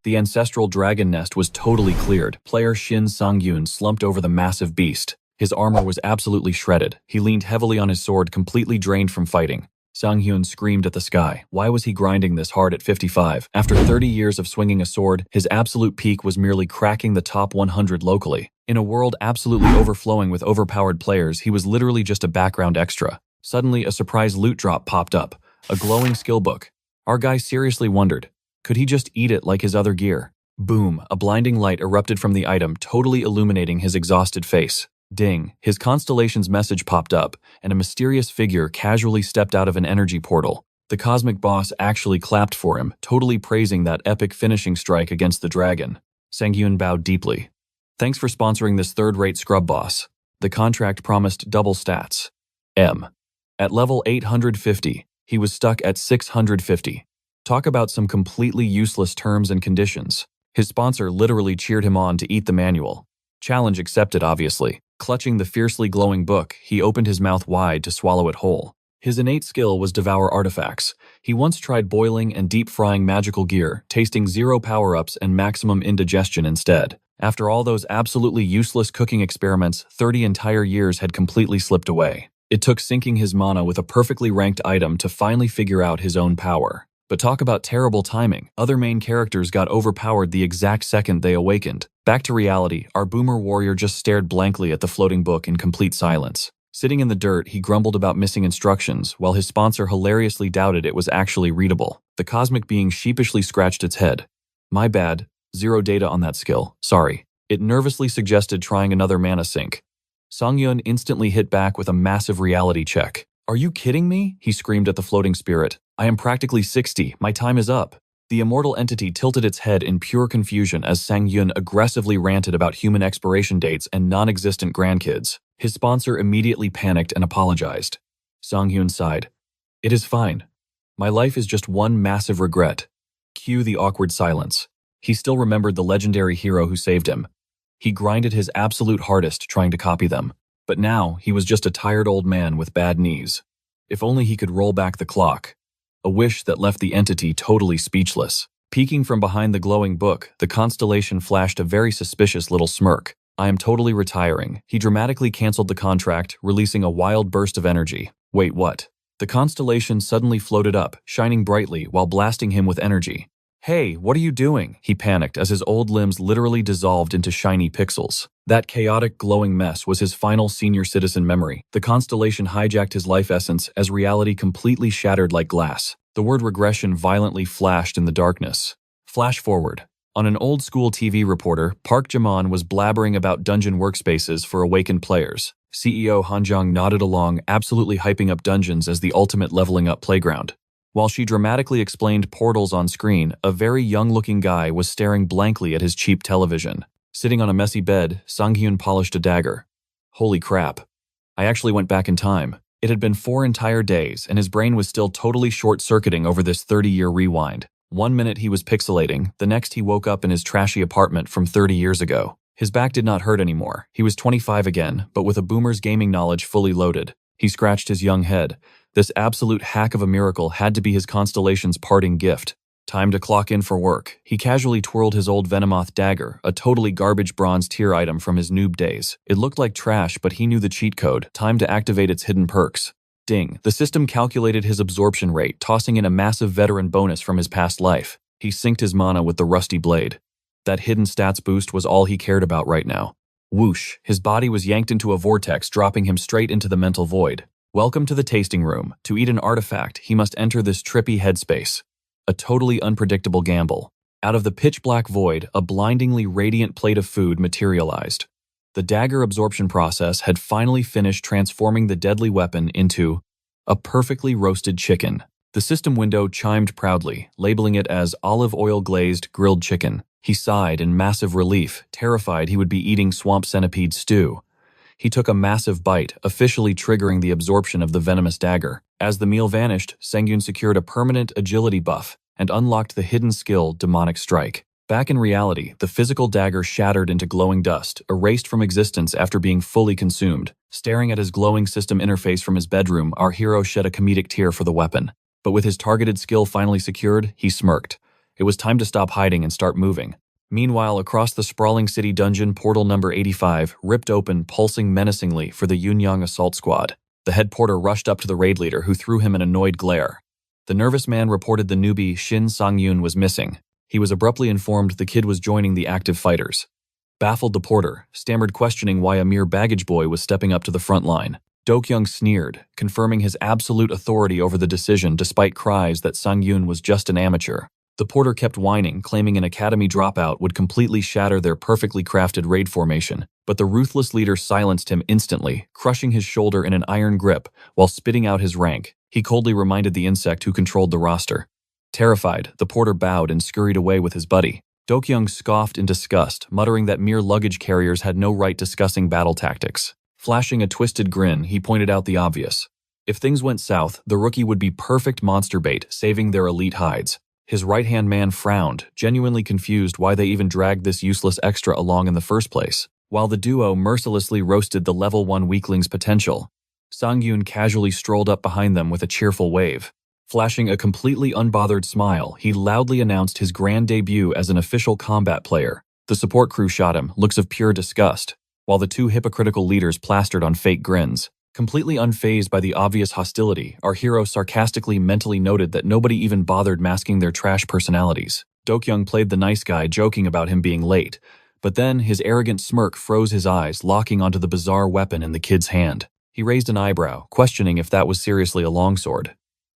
The ancestral dragon nest was totally cleared. Player Shin Sang-yoon slumped over the massive beast. His armor was absolutely shredded. He leaned heavily on his sword, completely drained from fighting. Sang-yoon screamed at the sky. Why was he grinding this hard at 55? After 30 years of swinging a sword, his absolute peak was merely cracking the top 100 locally. In a world absolutely overflowing with overpowered players, he was literally just a background extra. Suddenly, a surprise loot drop popped up. A glowing skill book. Our guy seriously wondered, could he just eat it like his other gear? Boom, a blinding light erupted from the item, totally illuminating his exhausted face. Ding, his constellation's message popped up, and a mysterious figure casually stepped out of an energy portal. The cosmic boss actually clapped for him, totally praising that epic finishing strike against the dragon. Sang-yoon bowed deeply. Thanks for sponsoring this third-rate scrub boss. The contract promised double stats. M. At level 850, he was stuck at 650. Talk about some completely useless terms and conditions. His sponsor literally cheered him on to eat the manual. Challenge accepted, obviously. Clutching the fiercely glowing book, he opened his mouth wide to swallow it whole. His innate skill was devour artifacts. He once tried boiling and deep-frying magical gear, tasting 0 power-ups and maximum indigestion instead. After all those absolutely useless cooking experiments, 30 entire years had completely slipped away. It took sinking his mana with a perfectly ranked item to finally figure out his own power. But talk about terrible timing. Other main characters got overpowered the exact second they awakened. Back to reality, our boomer warrior just stared blankly at the floating book in complete silence. Sitting in the dirt, he grumbled about missing instructions, while his sponsor hilariously doubted it was actually readable. The cosmic being sheepishly scratched its head. My bad, 0 data on that skill, sorry. It nervously suggested trying another mana sink. Sang-yoon instantly hit back with a massive reality check. Are you kidding me? He screamed at the floating spirit. I am practically 60, my time is up. The immortal entity tilted its head in pure confusion as Sang-yoon aggressively ranted about human expiration dates and non-existent grandkids. His sponsor immediately panicked and apologized. Sang-yoon sighed. It is fine. My life is just one massive regret. Cue the awkward silence. He still remembered the legendary hero who saved him. He grinded his absolute hardest trying to copy them. But now, he was just a tired old man with bad knees. If only he could roll back the clock. A wish that left the entity totally speechless. Peeking from behind the glowing book, the constellation flashed a very suspicious little smirk. I am totally retiring. He dramatically canceled the contract, releasing a wild burst of energy. Wait, what? The constellation suddenly floated up, shining brightly while blasting him with energy. Hey, what are you doing? He panicked as his old limbs literally dissolved into shiny pixels. That chaotic, glowing mess was his final senior citizen memory. The constellation hijacked his life essence as reality completely shattered like glass. The word regression violently flashed in the darkness. Flash forward. On an old-school TV reporter, Park Jae-mon was blabbering about dungeon workspaces for awakened players. CEO Hanjong nodded along, absolutely hyping up dungeons as the ultimate leveling up playground. While she dramatically explained portals on screen, a very young-looking guy was staring blankly at his cheap television. Sitting on a messy bed, Sang-hyun polished a dagger. Holy crap. I actually went back in time. It had been 4 entire days, and his brain was still totally short-circuiting over this 30-year rewind. 1 minute he was pixelating, the next he woke up in his trashy apartment from 30 years ago. His back did not hurt anymore. He was 25 again, but with a boomer's gaming knowledge fully loaded. He scratched his young head. This absolute hack of a miracle had to be his constellation's parting gift. Time to clock in for work. He casually twirled his old Venomoth dagger, a totally garbage bronze tier item from his noob days. It looked like trash, but he knew the cheat code. Time to activate its hidden perks. Ding. The system calculated his absorption rate, tossing in a massive veteran bonus from his past life. He synced his mana with the rusty blade. That hidden stats boost was all he cared about right now. Whoosh. His body was yanked into a vortex, dropping him straight into the mental void. Welcome to the tasting room. To eat an artifact, he must enter this trippy headspace. A totally unpredictable gamble. Out of the pitch-black void, a blindingly radiant plate of food materialized. The dagger absorption process had finally finished transforming the deadly weapon into a perfectly roasted chicken. The system window chimed proudly, labeling it as olive oil glazed grilled chicken. He sighed in massive relief, terrified he would be eating swamp centipede stew. He took a massive bite, officially triggering the absorption of the venomous dagger. As the meal vanished, Sang-yoon secured a permanent agility buff and unlocked the hidden skill Demonic Strike. Back in reality, the physical dagger shattered into glowing dust, erased from existence after being fully consumed. Staring at his glowing system interface from his bedroom, our hero shed a comedic tear for the weapon. But with his targeted skill finally secured, he smirked. It was time to stop hiding and start moving. Meanwhile, across the sprawling city dungeon, portal number 85 ripped open, pulsing menacingly for the Yunyang assault squad. The head porter rushed up to the raid leader, who threw him an annoyed glare. The nervous man reported the newbie Shin Sang-yoon was missing. He was abruptly informed the kid was joining the active fighters. Baffled, the porter stammered, questioning why a mere baggage boy was stepping up to the front line. Do-kyung sneered, confirming his absolute authority over the decision despite cries that Sang-yoon was just an amateur. The porter kept whining, claiming an academy dropout would completely shatter their perfectly crafted raid formation, but the ruthless leader silenced him instantly, crushing his shoulder in an iron grip while spitting out his rank. He coldly reminded the insect who controlled the roster. Terrified, the porter bowed and scurried away with his buddy. Do-kyung scoffed in disgust, muttering that mere luggage carriers had no right discussing battle tactics. Flashing a twisted grin, he pointed out the obvious. If things went south, the rookie would be perfect monster bait, saving their elite hides. His right-hand man frowned, genuinely confused why they even dragged this useless extra along in the first place, while the duo mercilessly roasted the level 1 weakling's potential. Sang-yoon casually strolled up behind them with a cheerful wave. Flashing a completely unbothered smile, he loudly announced his grand debut as an official combat player. The support crew shot him, looks of pure disgust, while the two hypocritical leaders plastered on fake grins. Completely unfazed by the obvious hostility, our hero sarcastically mentally noted that nobody even bothered masking their trash personalities. Do-kyung played the nice guy, joking about him being late, but then his arrogant smirk froze his eyes, locking onto the bizarre weapon in the kid's hand. He raised an eyebrow, questioning if that was seriously a longsword.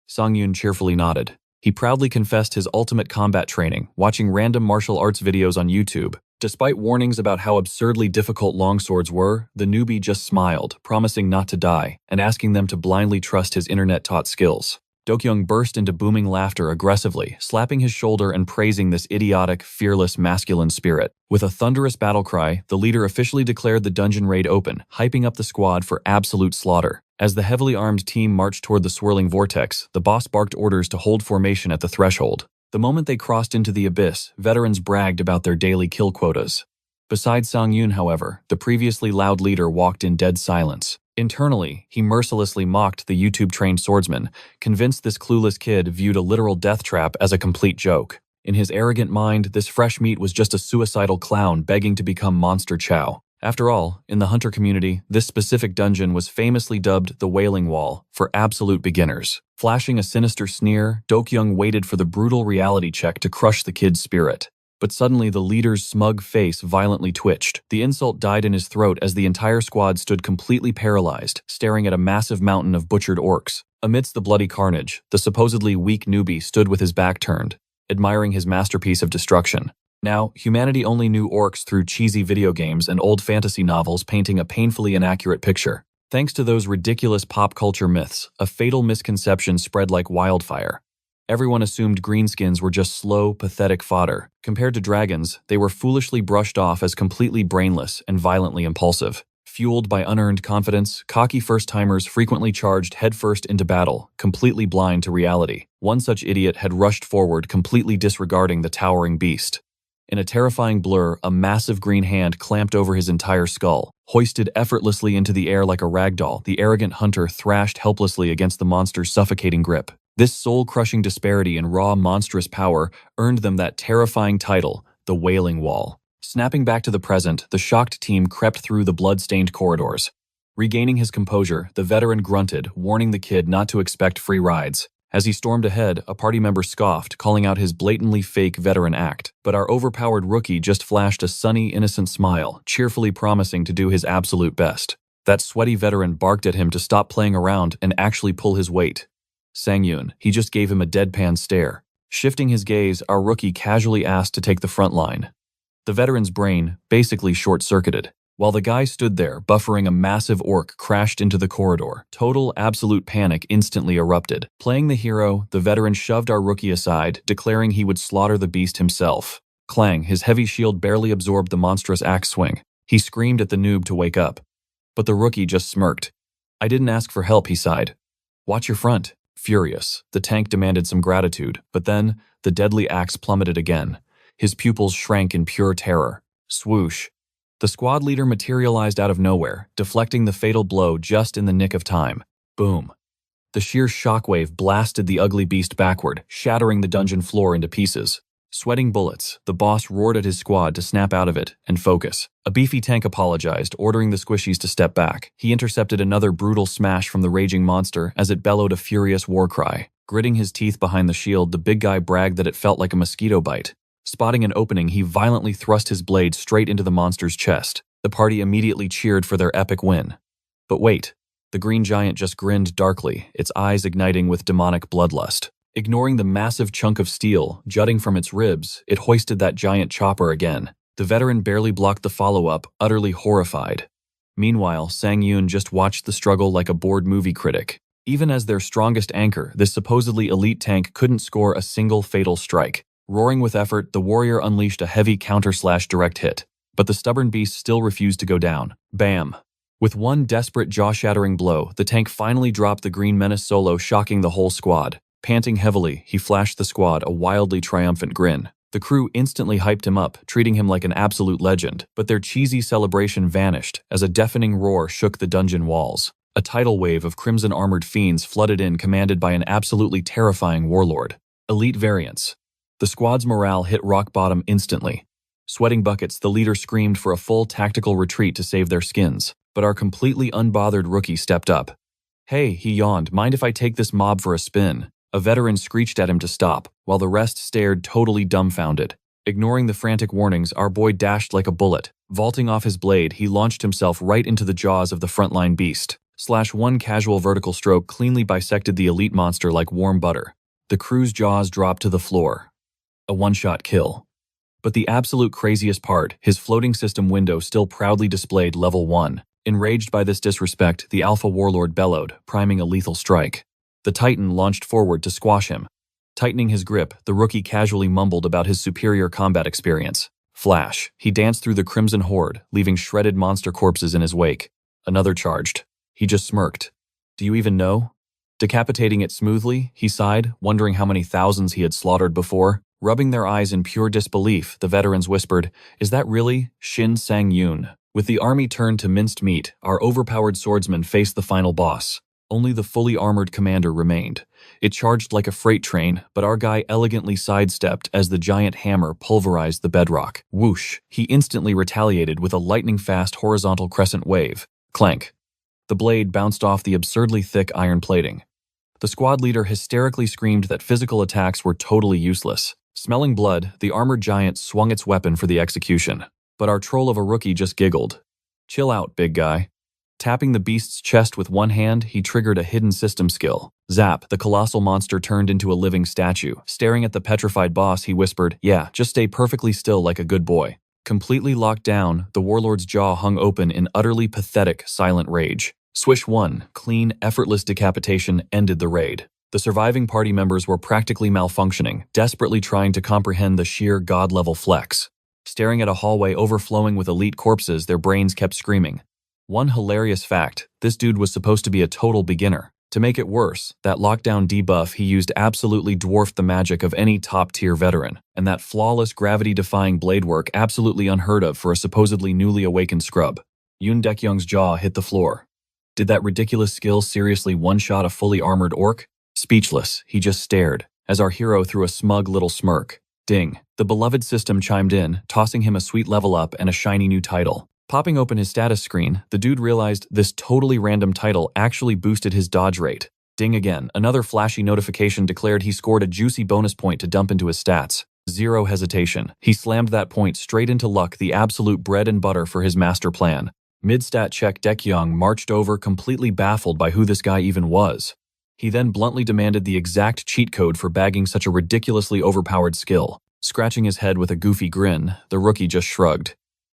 Sang-yoon cheerfully nodded. He proudly confessed his ultimate combat training, watching random martial arts videos on YouTube. Despite warnings about how absurdly difficult longswords were, the newbie just smiled, promising not to die, and asking them to blindly trust his internet-taught skills. Do-kyung burst into booming laughter aggressively, slapping his shoulder and praising this idiotic, fearless, masculine spirit. With a thunderous battle cry, the leader officially declared the dungeon raid open, hyping up the squad for absolute slaughter. As the heavily armed team marched toward the swirling vortex, the boss barked orders to hold formation at the threshold. The moment they crossed into the abyss, veterans bragged about their daily kill quotas. Besides Sang-yoon, however, the previously loud leader walked in dead silence. Internally, he mercilessly mocked the YouTube-trained swordsman, convinced this clueless kid viewed a literal death trap as a complete joke. In his arrogant mind, this fresh meat was just a suicidal clown begging to become Monster Chow. After all, in the hunter community, this specific dungeon was famously dubbed the Wailing Wall for absolute beginners. Flashing a sinister sneer, Do-kyung waited for the brutal reality check to crush the kid's spirit. But suddenly the leader's smug face violently twitched. The insult died in his throat as the entire squad stood completely paralyzed, staring at a massive mountain of butchered orcs. Amidst the bloody carnage, the supposedly weak newbie stood with his back turned, admiring his masterpiece of destruction. Now, humanity only knew orcs through cheesy video games and old fantasy novels painting a painfully inaccurate picture. Thanks to those ridiculous pop culture myths, a fatal misconception spread like wildfire. Everyone assumed greenskins were just slow, pathetic fodder. Compared to dragons, they were foolishly brushed off as completely brainless and violently impulsive. Fueled by unearned confidence, cocky first-timers frequently charged headfirst into battle, completely blind to reality. One such idiot had rushed forward, completely disregarding the towering beast. In a terrifying blur, a massive green hand clamped over his entire skull. Hoisted effortlessly into the air like a ragdoll, the arrogant hunter thrashed helplessly against the monster's suffocating grip. This soul-crushing disparity in raw, monstrous power earned them that terrifying title, the Wailing Wall. Snapping back to the present, the shocked team crept through the blood-stained corridors. Regaining his composure, the veteran grunted, warning the kid not to expect free rides. As he stormed ahead, a party member scoffed, calling out his blatantly fake veteran act. But our overpowered rookie just flashed a sunny, innocent smile, cheerfully promising to do his absolute best. That sweaty veteran barked at him to stop playing around and actually pull his weight. Sang-yoon, he just gave him a deadpan stare. Shifting his gaze, our rookie casually asked to take the front line. The veteran's brain basically short-circuited. While the guy stood there, buffering a massive orc crashed into the corridor. Total, absolute panic instantly erupted. Playing the hero, the veteran shoved our rookie aside, declaring he would slaughter the beast himself. Clang, his heavy shield barely absorbed the monstrous axe swing. He screamed at the noob to wake up. But the rookie just smirked. "I didn't ask for help," he sighed. "Watch your front." Furious, the tank demanded some gratitude, but then the deadly axe plummeted again. His pupils shrank in pure terror. Swoosh. The squad leader materialized out of nowhere, deflecting the fatal blow just in the nick of time. Boom. The sheer shockwave blasted the ugly beast backward, shattering the dungeon floor into pieces. Sweating bullets, the boss roared at his squad to snap out of it and focus. A beefy tank apologized, ordering the squishies to step back. He intercepted another brutal smash from the raging monster as it bellowed a furious war cry. Gritting his teeth behind the shield, the big guy bragged that it felt like a mosquito bite. Spotting an opening, he violently thrust his blade straight into the monster's chest. The party immediately cheered for their epic win. But wait, the green giant just grinned darkly, its eyes igniting with demonic bloodlust. Ignoring the massive chunk of steel jutting from its ribs, it hoisted that giant chopper again. The veteran barely blocked the follow-up, utterly horrified. Meanwhile, Sang-yoon just watched the struggle like a bored movie critic. Even as their strongest anchor, this supposedly elite tank couldn't score a single fatal strike. Roaring with effort, the warrior unleashed a heavy counter/direct hit. But the stubborn beast still refused to go down. Bam! With one desperate jaw-shattering blow, the tank finally dropped the Green Menace solo, shocking the whole squad. Panting heavily, he flashed the squad a wildly triumphant grin. The crew instantly hyped him up, treating him like an absolute legend, but their cheesy celebration vanished as a deafening roar shook the dungeon walls. A tidal wave of crimson-armored fiends flooded in, commanded by an absolutely terrifying warlord. Elite variants. The squad's morale hit rock bottom instantly. Sweating buckets, the leader screamed for a full tactical retreat to save their skins, but our completely unbothered rookie stepped up. "Hey," he yawned, "mind if I take this mob for a spin?" A veteran screeched at him to stop, while the rest stared totally dumbfounded. Ignoring the frantic warnings, our boy dashed like a bullet. Vaulting off his blade, he launched himself right into the jaws of the frontline beast. One casual vertical stroke cleanly bisected the elite monster like warm butter. The crew's jaws dropped to the floor. A one-shot kill. But the absolute craziest part, his floating system window still proudly displayed level 1. Enraged by this disrespect, the Alpha Warlord bellowed, priming a lethal strike. The Titan launched forward to squash him. Tightening his grip, the rookie casually mumbled about his superior combat experience. Flash. He danced through the crimson horde, leaving shredded monster corpses in his wake. Another charged. He just smirked. "Do you even know?" Decapitating it smoothly, he sighed, wondering how many thousands he had slaughtered before. Rubbing their eyes in pure disbelief, the veterans whispered, "Is that really Shin Sang-yoon?" With the army turned to minced meat, our overpowered swordsman faced the final boss. Only the fully armored commander remained. It charged like a freight train, but our guy elegantly sidestepped as the giant hammer pulverized the bedrock. Whoosh! He instantly retaliated with a lightning-fast horizontal crescent wave. Clank! The blade bounced off the absurdly thick iron plating. The squad leader hysterically screamed that physical attacks were totally useless. Smelling blood, the armored giant swung its weapon for the execution. But our troll of a rookie just giggled. "Chill out, big guy." Tapping the beast's chest with one hand, he triggered a hidden system skill. Zap, the colossal monster turned into a living statue. Staring at the petrified boss, he whispered, "Yeah, just stay perfectly still like a good boy." Completely locked down, the warlord's jaw hung open in utterly pathetic, silent rage. Swish one, clean, effortless decapitation ended the raid. The surviving party members were practically malfunctioning, desperately trying to comprehend the sheer god-level flex. Staring at a hallway overflowing with elite corpses, their brains kept screaming. One hilarious fact, this dude was supposed to be a total beginner. To make it worse, that lockdown debuff he used absolutely dwarfed the magic of any top-tier veteran, and that flawless gravity-defying blade work absolutely unheard of for a supposedly newly awakened scrub. Yoon Dekyung's jaw hit the floor. Did that ridiculous skill seriously one-shot a fully armored orc? Speechless, he just stared, as our hero threw a smug little smirk. Ding. The beloved system chimed in, tossing him a sweet level up and a shiny new title. Popping open his status screen, the dude realized this totally random title actually boosted his dodge rate. Ding again, another flashy notification declared he scored a juicy bonus point to dump into his stats. Zero hesitation. He slammed that point straight into luck, the absolute bread and butter for his master plan. Mid-stat check, Dekyung marched over, completely baffled by who this guy even was. He then bluntly demanded the exact cheat code for bagging such a ridiculously overpowered skill. Scratching his head with a goofy grin, the rookie just shrugged.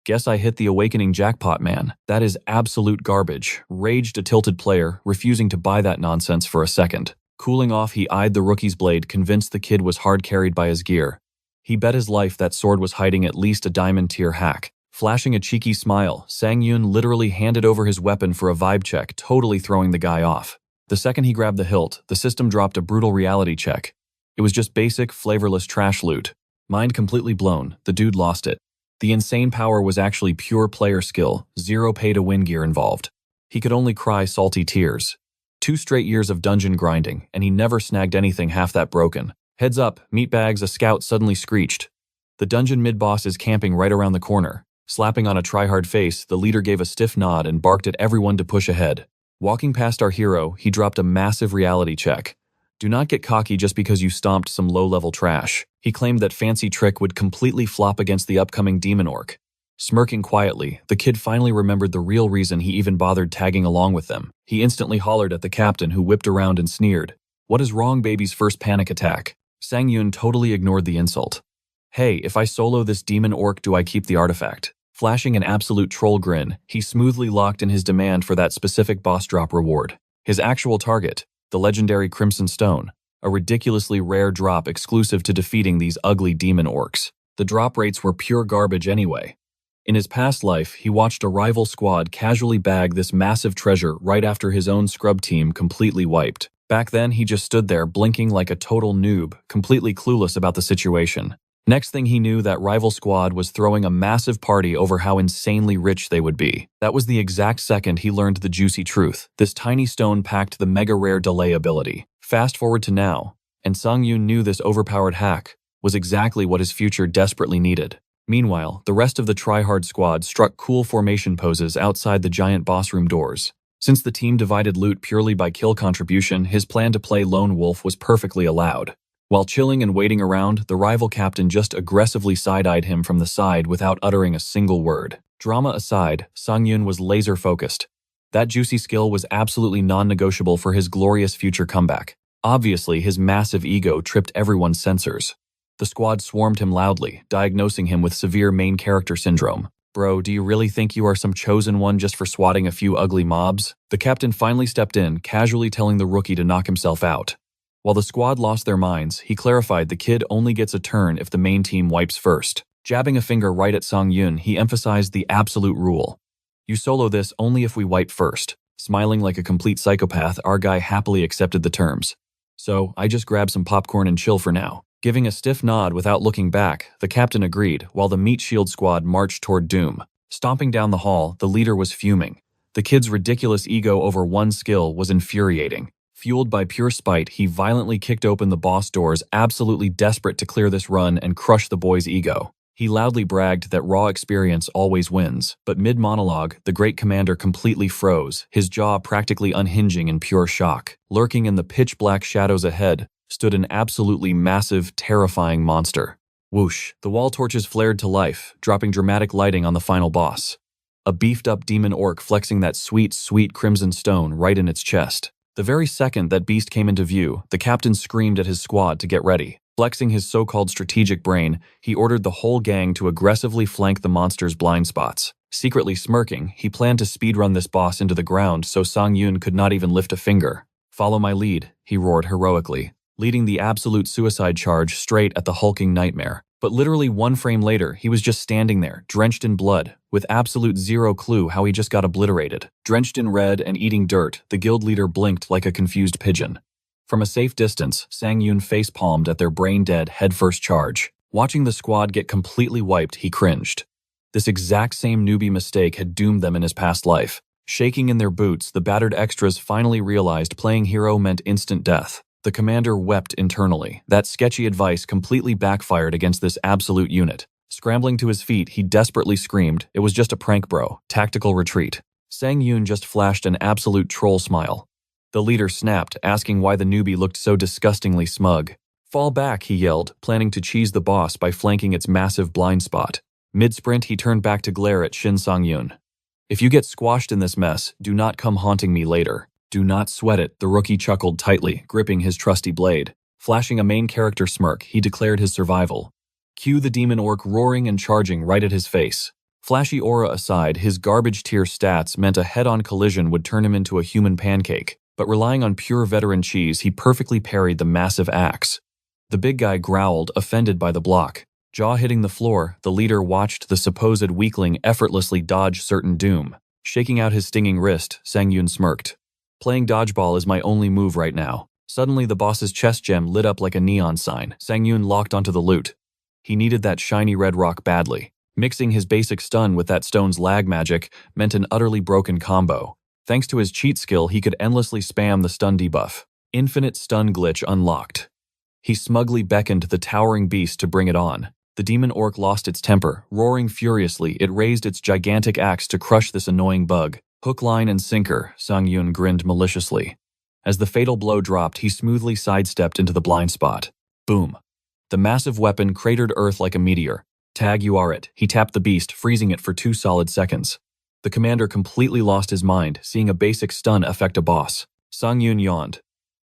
"Guess I hit the awakening jackpot, man. That is absolute garbage," raged a tilted player, refusing to buy that nonsense for a second. Cooling off, he eyed the rookie's blade, convinced the kid was hard carried by his gear. He bet his life that sword was hiding at least a diamond-tier hack. Flashing a cheeky smile, Sang-yoon literally handed over his weapon for a vibe check, totally throwing the guy off. The second he grabbed the hilt, the system dropped a brutal reality check. It was just basic, flavorless trash loot. Mind completely blown, the dude lost it. The insane power was actually pure player skill, zero pay-to-win gear involved. He could only cry salty tears. 2 straight years of dungeon grinding, and he never snagged anything half that broken. Heads up, meatbags, a scout suddenly screeched. The dungeon mid-boss is camping right around the corner. Slapping on a try-hard face, the leader gave a stiff nod and barked at everyone to push ahead. Walking past our hero, he dropped a massive reality check. Do not get cocky just because you stomped some low-level trash. He claimed that fancy trick would completely flop against the upcoming demon orc. Smirking quietly, the kid finally remembered the real reason he even bothered tagging along with them. He instantly hollered at the captain, who whipped around and sneered. What is wrong, baby's first panic attack? Sang Yun totally ignored the insult. Hey, if I solo this demon orc, do I keep the artifact? Flashing an absolute troll grin, he smoothly locked in his demand for that specific boss drop reward. His actual target, the legendary Crimson Stone, a ridiculously rare drop exclusive to defeating these ugly demon orcs. The drop rates were pure garbage anyway. In his past life, he watched a rival squad casually bag this massive treasure right after his own scrub team completely wiped. Back then, he just stood there blinking like a total noob, completely clueless about the situation. Next thing he knew, that rival squad was throwing a massive party over how insanely rich they would be. That was the exact second he learned the juicy truth. This tiny stone packed the mega rare delay ability. Fast forward to now, and Sang Yun knew this overpowered hack was exactly what his future desperately needed. Meanwhile, the rest of the try-hard squad struck cool formation poses outside the giant boss room doors. Since the team divided loot purely by kill contribution, his plan to play lone wolf was perfectly allowed. While chilling and waiting around, the rival captain just aggressively side-eyed him from the side without uttering a single word. Drama aside, Sang Yun was laser-focused. That juicy skill was absolutely non-negotiable for his glorious future comeback. Obviously, his massive ego tripped everyone's sensors. The squad swarmed him loudly, diagnosing him with severe main character syndrome. Bro, do you really think you are some chosen one just for swatting a few ugly mobs? The captain finally stepped in, casually telling the rookie to knock himself out. While the squad lost their minds, he clarified the kid only gets a turn if the main team wipes first. Jabbing a finger right at Sang Yun, he emphasized the absolute rule. You solo this only if we wipe first. Smiling like a complete psychopath, our guy happily accepted the terms. So, I just grabbed some popcorn and chill for now. Giving a stiff nod without looking back, the captain agreed, while the Meat Shield squad marched toward doom. Stomping down the hall, the leader was fuming. The kid's ridiculous ego over one skill was infuriating. Fueled by pure spite, he violently kicked open the boss doors, absolutely desperate to clear this run and crush the boy's ego. He loudly bragged that raw experience always wins, but mid-monologue, the great commander completely froze, his jaw practically unhinging in pure shock. Lurking in the pitch-black shadows ahead stood an absolutely massive, terrifying monster. Whoosh, the wall torches flared to life, dropping dramatic lighting on the final boss. A beefed-up demon orc flexing that sweet, sweet crimson stone right in its chest. The very second that beast came into view, the captain screamed at his squad to get ready. Flexing his so-called strategic brain, he ordered the whole gang to aggressively flank the monster's blind spots. Secretly smirking, he planned to speedrun this boss into the ground so Sang Yun could not even lift a finger. Follow my lead, he roared heroically, leading the absolute suicide charge straight at the hulking nightmare. But literally one frame later, he was just standing there, drenched in blood, with absolute zero clue how he just got obliterated. Drenched in red and eating dirt, the guild leader blinked like a confused pigeon. From a safe distance, Sang Yun face-palmed at their brain-dead head-first charge. Watching the squad get completely wiped, he cringed. This exact same newbie mistake had doomed them in his past life. Shaking in their boots, the battered extras finally realized playing hero meant instant death. The commander wept internally. That sketchy advice completely backfired against this absolute unit. Scrambling to his feet, he desperately screamed, "It was just a prank, bro. Tactical retreat." Sang Yun just flashed an absolute troll smile. The leader snapped, asking why the newbie looked so disgustingly smug. "Fall back," he yelled, planning to cheese the boss by flanking its massive blind spot. Mid-sprint, he turned back to glare at Sang Yun. "If you get squashed in this mess, do not come haunting me later." "Do not sweat it," the rookie chuckled tightly, gripping his trusty blade. Flashing a main character smirk, he declared his survival. Cue the demon orc roaring and charging right at his face. Flashy aura aside, his garbage tier stats meant a head-on collision would turn him into a human pancake, but relying on pure veteran cheese, he perfectly parried the massive axe. The big guy growled, offended by the block. Jaw hitting the floor, the leader watched the supposed weakling effortlessly dodge certain doom. Shaking out his stinging wrist, Sang Yun smirked. "Playing dodgeball is my only move right now." Suddenly, the boss's chest gem lit up like a neon sign. Sang Yun locked onto the loot. He needed that shiny red rock badly. Mixing his basic stun with that stone's lag magic meant an utterly broken combo. Thanks to his cheat skill, he could endlessly spam the stun debuff. Infinite stun glitch unlocked. He smugly beckoned the towering beast to bring it on. The demon orc lost its temper. Roaring furiously, it raised its gigantic axe to crush this annoying bug. Hook, line, and sinker, Sang-yoon grinned maliciously. As the fatal blow dropped, he smoothly sidestepped into the blind spot. Boom. The massive weapon cratered Earth like a meteor. Tag, you are it. He tapped the beast, freezing it for 2 solid seconds. The commander completely lost his mind, seeing a basic stun affect a boss. Sang-yoon yawned.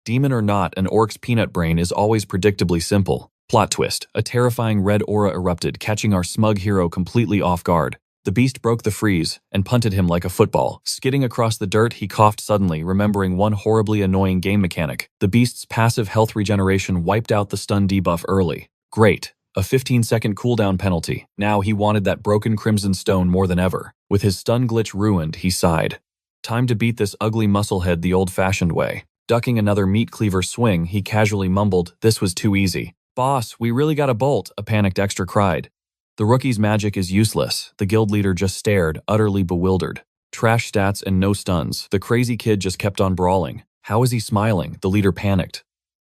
Demon or not, an orc's peanut brain is always predictably simple. Plot twist, a terrifying red aura erupted, catching our smug hero completely off guard. The beast broke the freeze and punted him like a football. Skidding across the dirt, he coughed suddenly, remembering one horribly annoying game mechanic. The beast's passive health regeneration wiped out the stun debuff early. Great. A 15-second cooldown penalty. Now he wanted that broken crimson stone more than ever. With his stun glitch ruined, he sighed. Time to beat this ugly musclehead the old-fashioned way. Ducking another meat cleaver swing, he casually mumbled, "This was too easy." "Boss, we really got a bolt," a panicked extra cried. The rookie's magic is useless. The guild leader just stared, utterly bewildered. Trash stats and no stuns. The crazy kid just kept on brawling. How is he smiling? The leader panicked.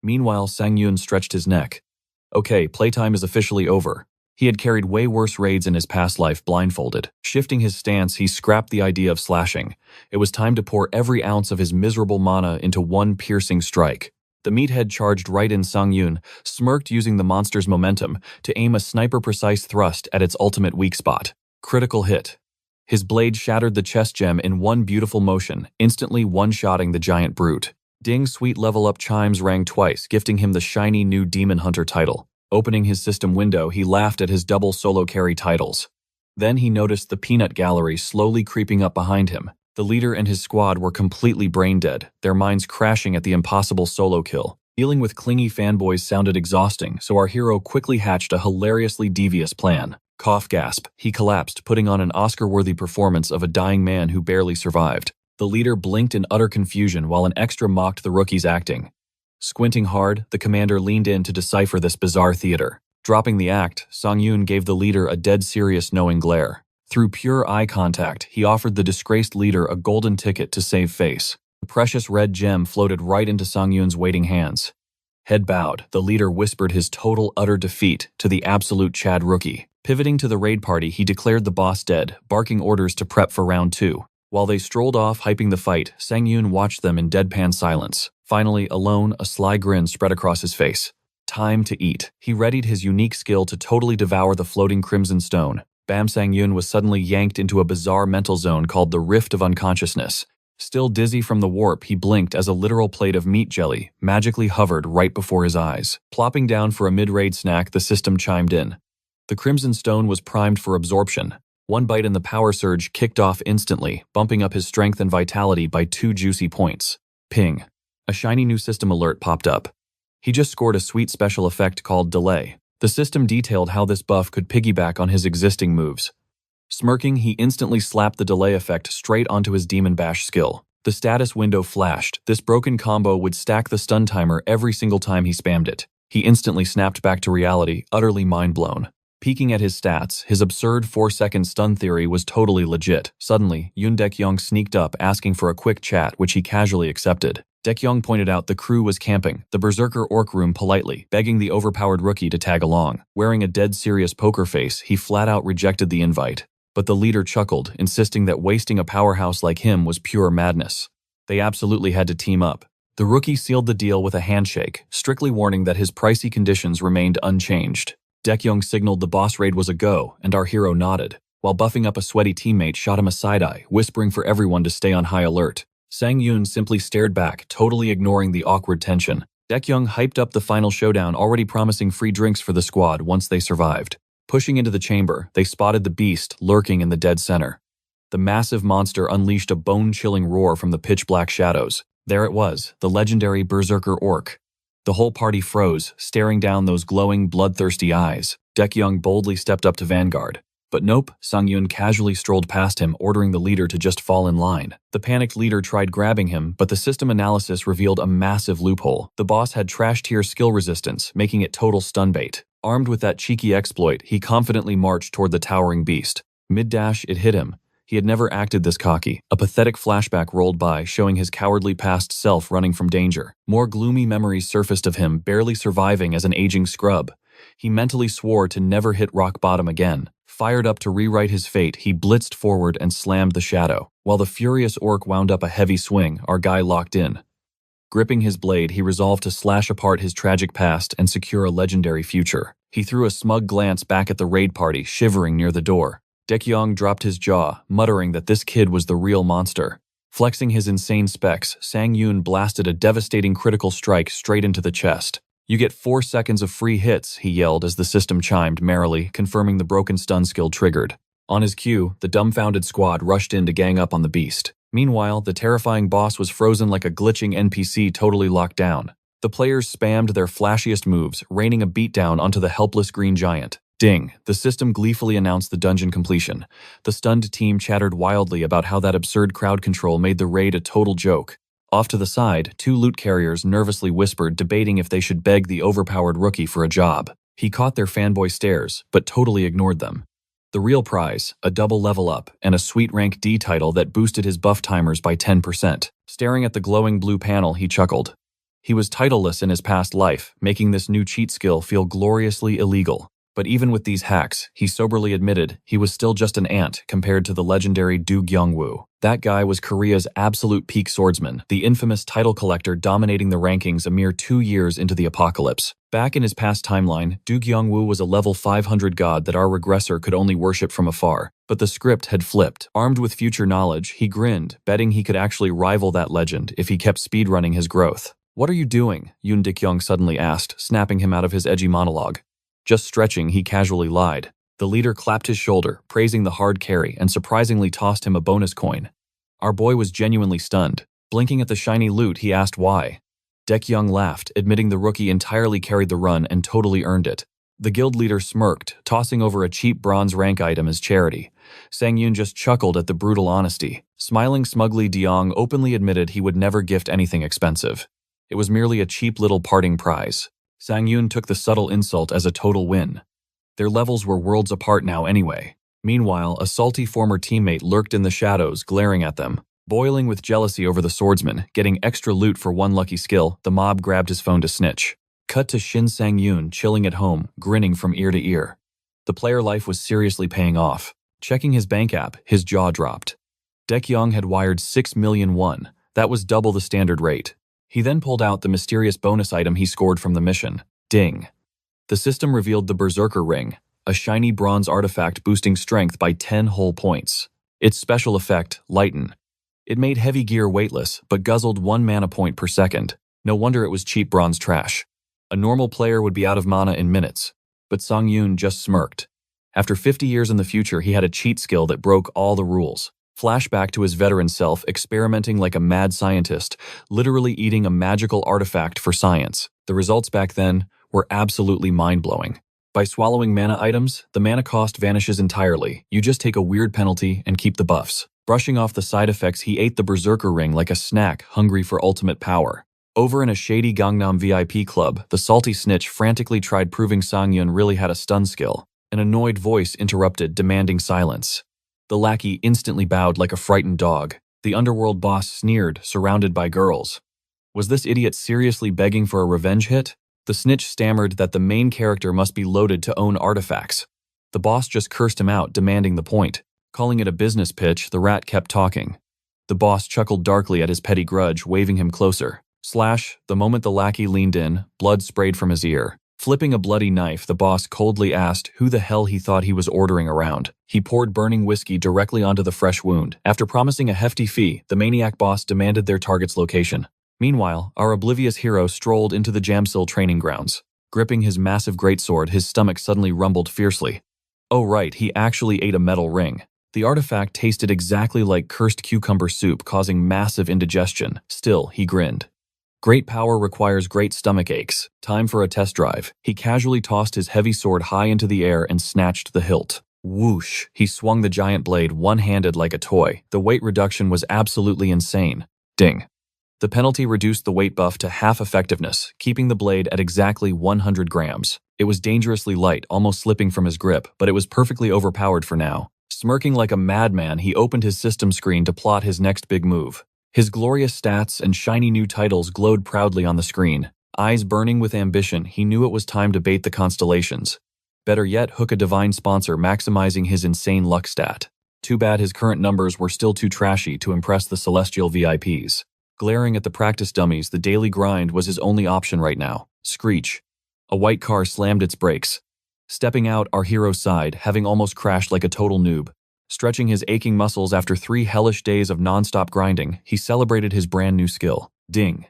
Meanwhile, Sang-yoon stretched his neck. Okay, playtime is officially over. He had carried way worse raids in his past life blindfolded. Shifting his stance, he scrapped the idea of slashing. It was time to pour every ounce of his miserable mana into one piercing strike. The meathead charged right in Sang-yoon, smirked using the monster's momentum to aim a sniper-precise thrust at its ultimate weak spot. Critical hit. His blade shattered the chest gem in one beautiful motion, instantly one-shotting the giant brute. Ding's sweet level-up chimes rang twice, gifting him the shiny new Demon Hunter title. Opening his system window, he laughed at his double solo carry titles. Then he noticed the peanut gallery slowly creeping up behind him. The leader and his squad were completely brain-dead, their minds crashing at the impossible solo kill. Dealing with clingy fanboys sounded exhausting, so our hero quickly hatched a hilariously devious plan. Cough gasp, he collapsed, putting on an Oscar-worthy performance of a dying man who barely survived. The leader blinked in utter confusion while an extra mocked the rookie's acting. Squinting hard, the commander leaned in to decipher this bizarre theater. Dropping the act, Sang-yoon gave the leader a dead-serious knowing glare. Through pure eye contact, he offered the disgraced leader a golden ticket to save face. The precious red gem floated right into Sang-yoon's waiting hands. Head bowed, the leader whispered his total utter defeat to the absolute Chad rookie. Pivoting to the raid party, he declared the boss dead, barking orders to prep for round 2. While they strolled off hyping the fight, Sang-yoon watched them in deadpan silence. Finally, alone, a sly grin spread across his face. Time to eat. He readied his unique skill to totally devour the floating crimson stone. Bam Sang-yoon was suddenly yanked into a bizarre mental zone called the Rift of Unconsciousness. Still dizzy from the warp, he blinked as a literal plate of meat jelly magically hovered right before his eyes. Plopping down for a mid-raid snack, the system chimed in. The crimson stone was primed for absorption. One bite and the power surge kicked off instantly, bumping up his strength and vitality by 2 juicy points. Ping. A shiny new system alert popped up. He just scored a sweet special effect called Delay. The system detailed how this buff could piggyback on his existing moves. Smirking, he instantly slapped the delay effect straight onto his Demon Bash skill. The status window flashed. This broken combo would stack the stun timer every single time he spammed it. He instantly snapped back to reality, utterly mind-blown. Peeking at his stats, his absurd 4-second stun theory was totally legit. Suddenly, Yoon Dekyong sneaked up asking for a quick chat, which he casually accepted. Dekyong pointed out the crew was camping, the Berserker Orc room politely, begging the overpowered rookie to tag along. Wearing a dead-serious poker face, he flat-out rejected the invite. But the leader chuckled, insisting that wasting a powerhouse like him was pure madness. They absolutely had to team up. The rookie sealed the deal with a handshake, strictly warning that his pricey conditions remained unchanged. Dekyong signaled the boss raid was a go, and our hero nodded, while buffing up a sweaty teammate shot him a side-eye, whispering for everyone to stay on high alert. Sang-yoon simply stared back, totally ignoring the awkward tension. Dekyong hyped up the final showdown, already promising free drinks for the squad once they survived. Pushing into the chamber, they spotted the beast lurking in the dead center. The massive monster unleashed a bone-chilling roar from the pitch-black shadows. There it was, the legendary Berserker Orc. The whole party froze, staring down those glowing, bloodthirsty eyes. Dekyong boldly stepped up to Vanguard. But nope, Sang-yoon casually strolled past him, ordering the leader to just fall in line. The panicked leader tried grabbing him, but the system analysis revealed a massive loophole. The boss had trash-tier skill resistance, making it total stun bait. Armed with that cheeky exploit, he confidently marched toward the towering beast. Mid-dash, it hit him. He had never acted this cocky. A pathetic flashback rolled by, showing his cowardly past self running from danger. More gloomy memories surfaced of him, barely surviving as an aging scrub. He mentally swore to never hit rock bottom again. Fired up to rewrite his fate, he blitzed forward and slammed the shadow. While the furious orc wound up a heavy swing, our guy locked in. Gripping his blade, he resolved to slash apart his tragic past and secure a legendary future. He threw a smug glance back at the raid party, shivering near the door. Dekyong dropped his jaw, muttering that this kid was the real monster. Flexing his insane specs, Sang-yoon blasted a devastating critical strike straight into the chest. "You get 4 seconds of free hits," he yelled as the system chimed merrily, confirming the broken stun skill triggered. On his cue, the dumbfounded squad rushed in to gang up on the beast. Meanwhile, the terrifying boss was frozen like a glitching NPC totally locked down. The players spammed their flashiest moves, raining a beatdown onto the helpless green giant. Ding! The system gleefully announced the dungeon completion. The stunned team chattered wildly about how that absurd crowd control made the raid a total joke. Off to the side, 2 loot carriers nervously whispered, debating if they should beg the overpowered rookie for a job. He caught their fanboy stares, but totally ignored them. The real prize, a double level up, and a sweet rank D title that boosted his buff timers by 10%. Staring at the glowing blue panel, he chuckled. He was titleless in his past life, making this new cheat skill feel gloriously illegal. But even with these hacks, he soberly admitted he was still just an ant compared to the legendary Do Gyung-woo. That guy was Korea's absolute peak swordsman, the infamous title collector dominating the rankings a mere 2 years into the apocalypse. Back in his past timeline, Do Gyung-woo was a level 500 god that our regressor could only worship from afar. But the script had flipped. Armed with future knowledge, he grinned, betting he could actually rival that legend if he kept speedrunning his growth. "What are you doing?" Yoon Dik-young suddenly asked, snapping him out of his edgy monologue. "Just stretching," he casually lied. The leader clapped his shoulder, praising the hard carry, and surprisingly tossed him a bonus coin. Our boy was genuinely stunned. Blinking at the shiny loot, he asked why. Dekyung laughed, admitting the rookie entirely carried the run and totally earned it. The guild leader smirked, tossing over a cheap bronze rank item as charity. Sang-yoon just chuckled at the brutal honesty. Smiling smugly, Deong openly admitted he would never gift anything expensive. It was merely a cheap little parting prize. Sang-yoon took the subtle insult as a total win. Their levels were worlds apart now anyway. Meanwhile, a salty former teammate lurked in the shadows, glaring at them. Boiling with jealousy over the swordsman, getting extra loot for one lucky skill, the mob grabbed his phone to snitch. Cut to Shin Sang-yoon chilling at home, grinning from ear to ear. The player life was seriously paying off. Checking his bank app, his jaw dropped. Dekyong had wired 6 million won. That was double the standard rate. He then pulled out the mysterious bonus item he scored from the mission. Ding. The system revealed the Berserker Ring, a shiny bronze artifact boosting strength by 10 whole points. Its special effect, Lighten. It made heavy gear weightless, but guzzled 1 mana point per second. No wonder it was cheap bronze trash. A normal player would be out of mana in minutes, but Sang-yoon just smirked. After 50 years in the future, he had a cheat skill that broke all the rules. Flashback to his veteran self, experimenting like a mad scientist, literally eating a magical artifact for science. The results back then were absolutely mind-blowing. By swallowing mana items, the mana cost vanishes entirely. You just take a weird penalty and keep the buffs. Brushing off the side effects, he ate the Berserker Ring like a snack, hungry for ultimate power. Over in a shady Gangnam VIP club, the salty snitch frantically tried proving Sang-yoon really had a stun skill. An annoyed voice interrupted, demanding silence. The lackey instantly bowed like a frightened dog. The underworld boss sneered, surrounded by girls. Was this idiot seriously begging for a revenge hit? The snitch stammered that the main character must be loaded to own artifacts. The boss just cursed him out, demanding the point. Calling it a business pitch, the rat kept talking. The boss chuckled darkly at his petty grudge, waving him closer. Slash, the moment the lackey leaned in, blood sprayed from his ear. Flipping a bloody knife, the boss coldly asked who the hell he thought he was ordering around. He poured burning whiskey directly onto the fresh wound. After promising a hefty fee, the maniac boss demanded their target's location. Meanwhile, our oblivious hero strolled into the Jamsil training grounds. Gripping his massive greatsword, his stomach suddenly rumbled fiercely. Oh right, he actually ate a metal ring. The artifact tasted exactly like cursed cucumber soup, causing massive indigestion. Still, he grinned. Great power requires great stomach aches. Time for a test drive. He casually tossed his heavy sword high into the air and snatched the hilt. Whoosh! He swung the giant blade one-handed like a toy. The weight reduction was absolutely insane. Ding. The penalty reduced the weight buff to half effectiveness, keeping the blade at exactly 100 grams. It was dangerously light, almost slipping from his grip, but it was perfectly overpowered for now. Smirking like a madman, he opened his system screen to plot his next big move. His glorious stats and shiny new titles glowed proudly on the screen. Eyes burning with ambition, he knew it was time to bait the constellations. Better yet, hook a divine sponsor, maximizing his insane luck stat. Too bad his current numbers were still too trashy to impress the celestial VIPs. Glaring at the practice dummies, the daily grind was his only option right now. Screech. A white car slammed its brakes. Stepping out, our hero sighed, having almost crashed like a total noob. Stretching his aching muscles after 3 hellish days of non-stop grinding, he celebrated his brand new skill. Ding.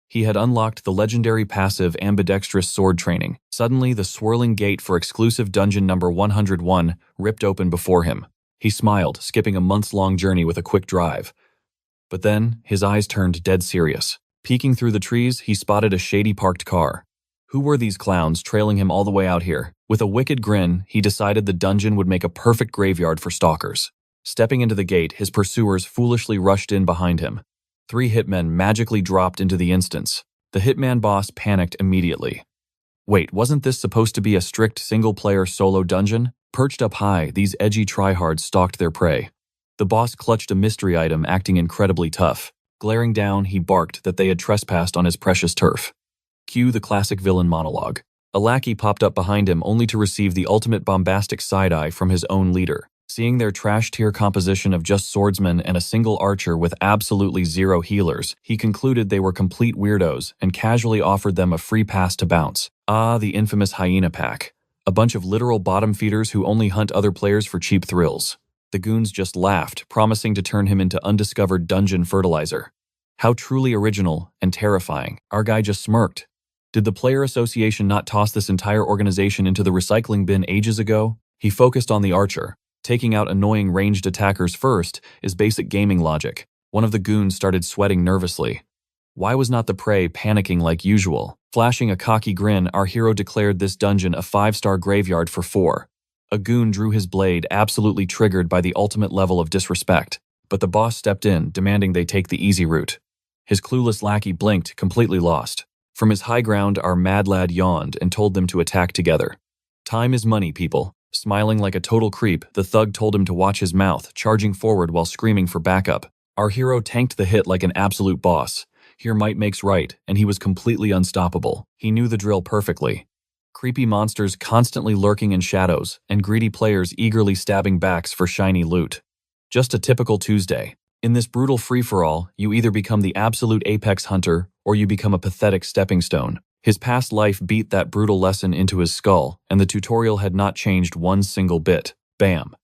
He had unlocked the legendary passive ambidextrous sword training. Suddenly, the swirling gate for exclusive dungeon number 101 ripped open before him. He smiled, skipping a months-long journey with a quick drive. But then, his eyes turned dead serious. Peeking through the trees, he spotted a shady parked car. Who were these clowns trailing him all the way out here? With a wicked grin, he decided the dungeon would make a perfect graveyard for stalkers. Stepping into the gate, his pursuers foolishly rushed in behind him. 3 hitmen magically dropped into the instance. The hitman boss panicked immediately. Wait, wasn't this supposed to be a strict single-player solo dungeon? Perched up high, these edgy tryhards stalked their prey. The boss clutched a mystery item, acting incredibly tough. Glaring down, he barked that they had trespassed on his precious turf. Cue the classic villain monologue. A lackey popped up behind him only to receive the ultimate bombastic side-eye from his own leader. Seeing their trash-tier composition of just swordsmen and a single archer with absolutely 0 healers, he concluded they were complete weirdos and casually offered them a free pass to bounce. Ah, the infamous hyena pack. A bunch of literal bottom feeders who only hunt other players for cheap thrills. The goons just laughed, promising to turn him into undiscovered dungeon fertilizer. How truly original and terrifying. Our guy just smirked. Did the player association not toss this entire organization into the recycling bin ages ago? He focused on the archer. Taking out annoying ranged attackers first is basic gaming logic. One of the goons started sweating nervously. Why was not the prey panicking like usual? Flashing a cocky grin, our hero declared this dungeon a 5-star graveyard for 4. A goon drew his blade, absolutely triggered by the ultimate level of disrespect. But the boss stepped in, demanding they take the easy route. His clueless lackey blinked, completely lost. From his high ground, our mad lad yawned and told them to attack together. Time is money, people. Smiling like a total creep, the thug told him to watch his mouth, charging forward while screaming for backup. Our hero tanked the hit like an absolute boss. Here might makes right, and he was completely unstoppable. He knew the drill perfectly. Creepy monsters constantly lurking in shadows, and greedy players eagerly stabbing backs for shiny loot. Just a typical Tuesday. In this brutal free-for-all, you either become the absolute apex hunter, or you become a pathetic stepping stone. His past life beat that brutal lesson into his skull, and the tutorial had not changed one single bit. Bam.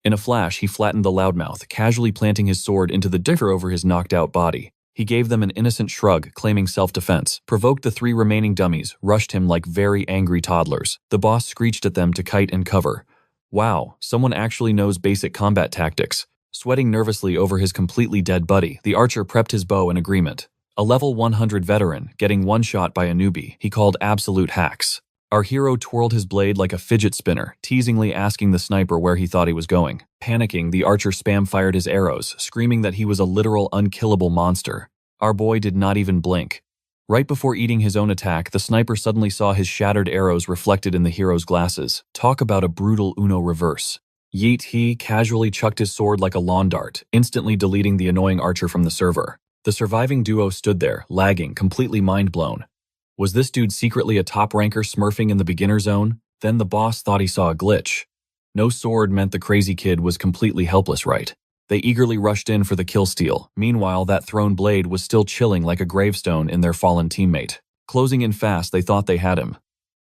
In a flash, he flattened the loudmouth, casually planting his sword into the differ over his knocked-out body. He gave them an innocent shrug, claiming self-defense, provoked the 3 remaining dummies, rushed him like very angry toddlers. The boss screeched at them to kite and cover. Wow, someone actually knows basic combat tactics. Sweating nervously over his completely dead buddy, the archer prepped his bow in agreement. A level 100 veteran, getting one shot by a newbie, he called absolute hacks. Our hero twirled his blade like a fidget spinner, teasingly asking the sniper where he thought he was going. Panicking, the archer spam-fired his arrows, screaming that he was a literal unkillable monster. Our boy did not even blink. Right before eating his own attack, the sniper suddenly saw his shattered arrows reflected in the hero's glasses. Talk about a brutal Uno reverse. Yeet, he casually chucked his sword like a lawn dart, instantly deleting the annoying archer from the server. The surviving duo stood there, lagging, completely mind-blown. Was this dude secretly a top ranker smurfing in the beginner zone? Then the boss thought he saw a glitch. No sword meant the crazy kid was completely helpless, right? They eagerly rushed in for the kill steal. Meanwhile, that thrown blade was still chilling like a gravestone in their fallen teammate. Closing in fast, they thought they had him.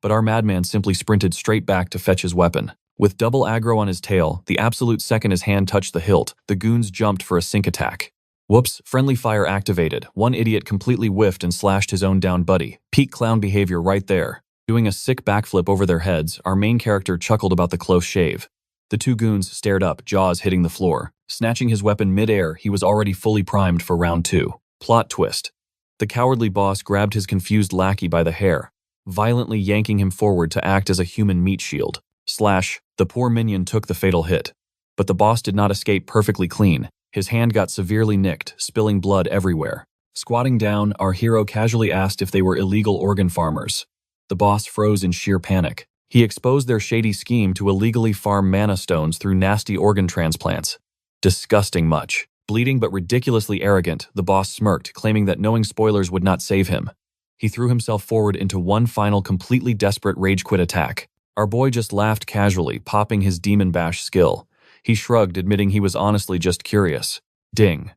But our madman simply sprinted straight back to fetch his weapon. With double aggro on his tail, the absolute second his hand touched the hilt, the goons jumped for a sync attack. Whoops, friendly fire activated. One idiot completely whiffed and slashed his own down buddy. Peak clown behavior right there. Doing a sick backflip over their heads, our main character chuckled about the close shave. The 2 goons stared up, jaws hitting the floor. Snatching his weapon mid-air, he was already fully primed for round 2. Plot twist. The cowardly boss grabbed his confused lackey by the hair, violently yanking him forward to act as a human meat shield. Slash, the poor minion took the fatal hit. But the boss did not escape perfectly clean. His hand got severely nicked, spilling blood everywhere. Squatting down, our hero casually asked if they were illegal organ farmers. The boss froze in sheer panic. He exposed their shady scheme to illegally farm mana stones through nasty organ transplants. Disgusting much. Bleeding but ridiculously arrogant, the boss smirked, claiming that knowing spoilers would not save him. He threw himself forward into one final completely desperate rage-quit attack. Our boy just laughed casually, popping his Demon Bash skill. He shrugged, admitting he was honestly just curious. Ding.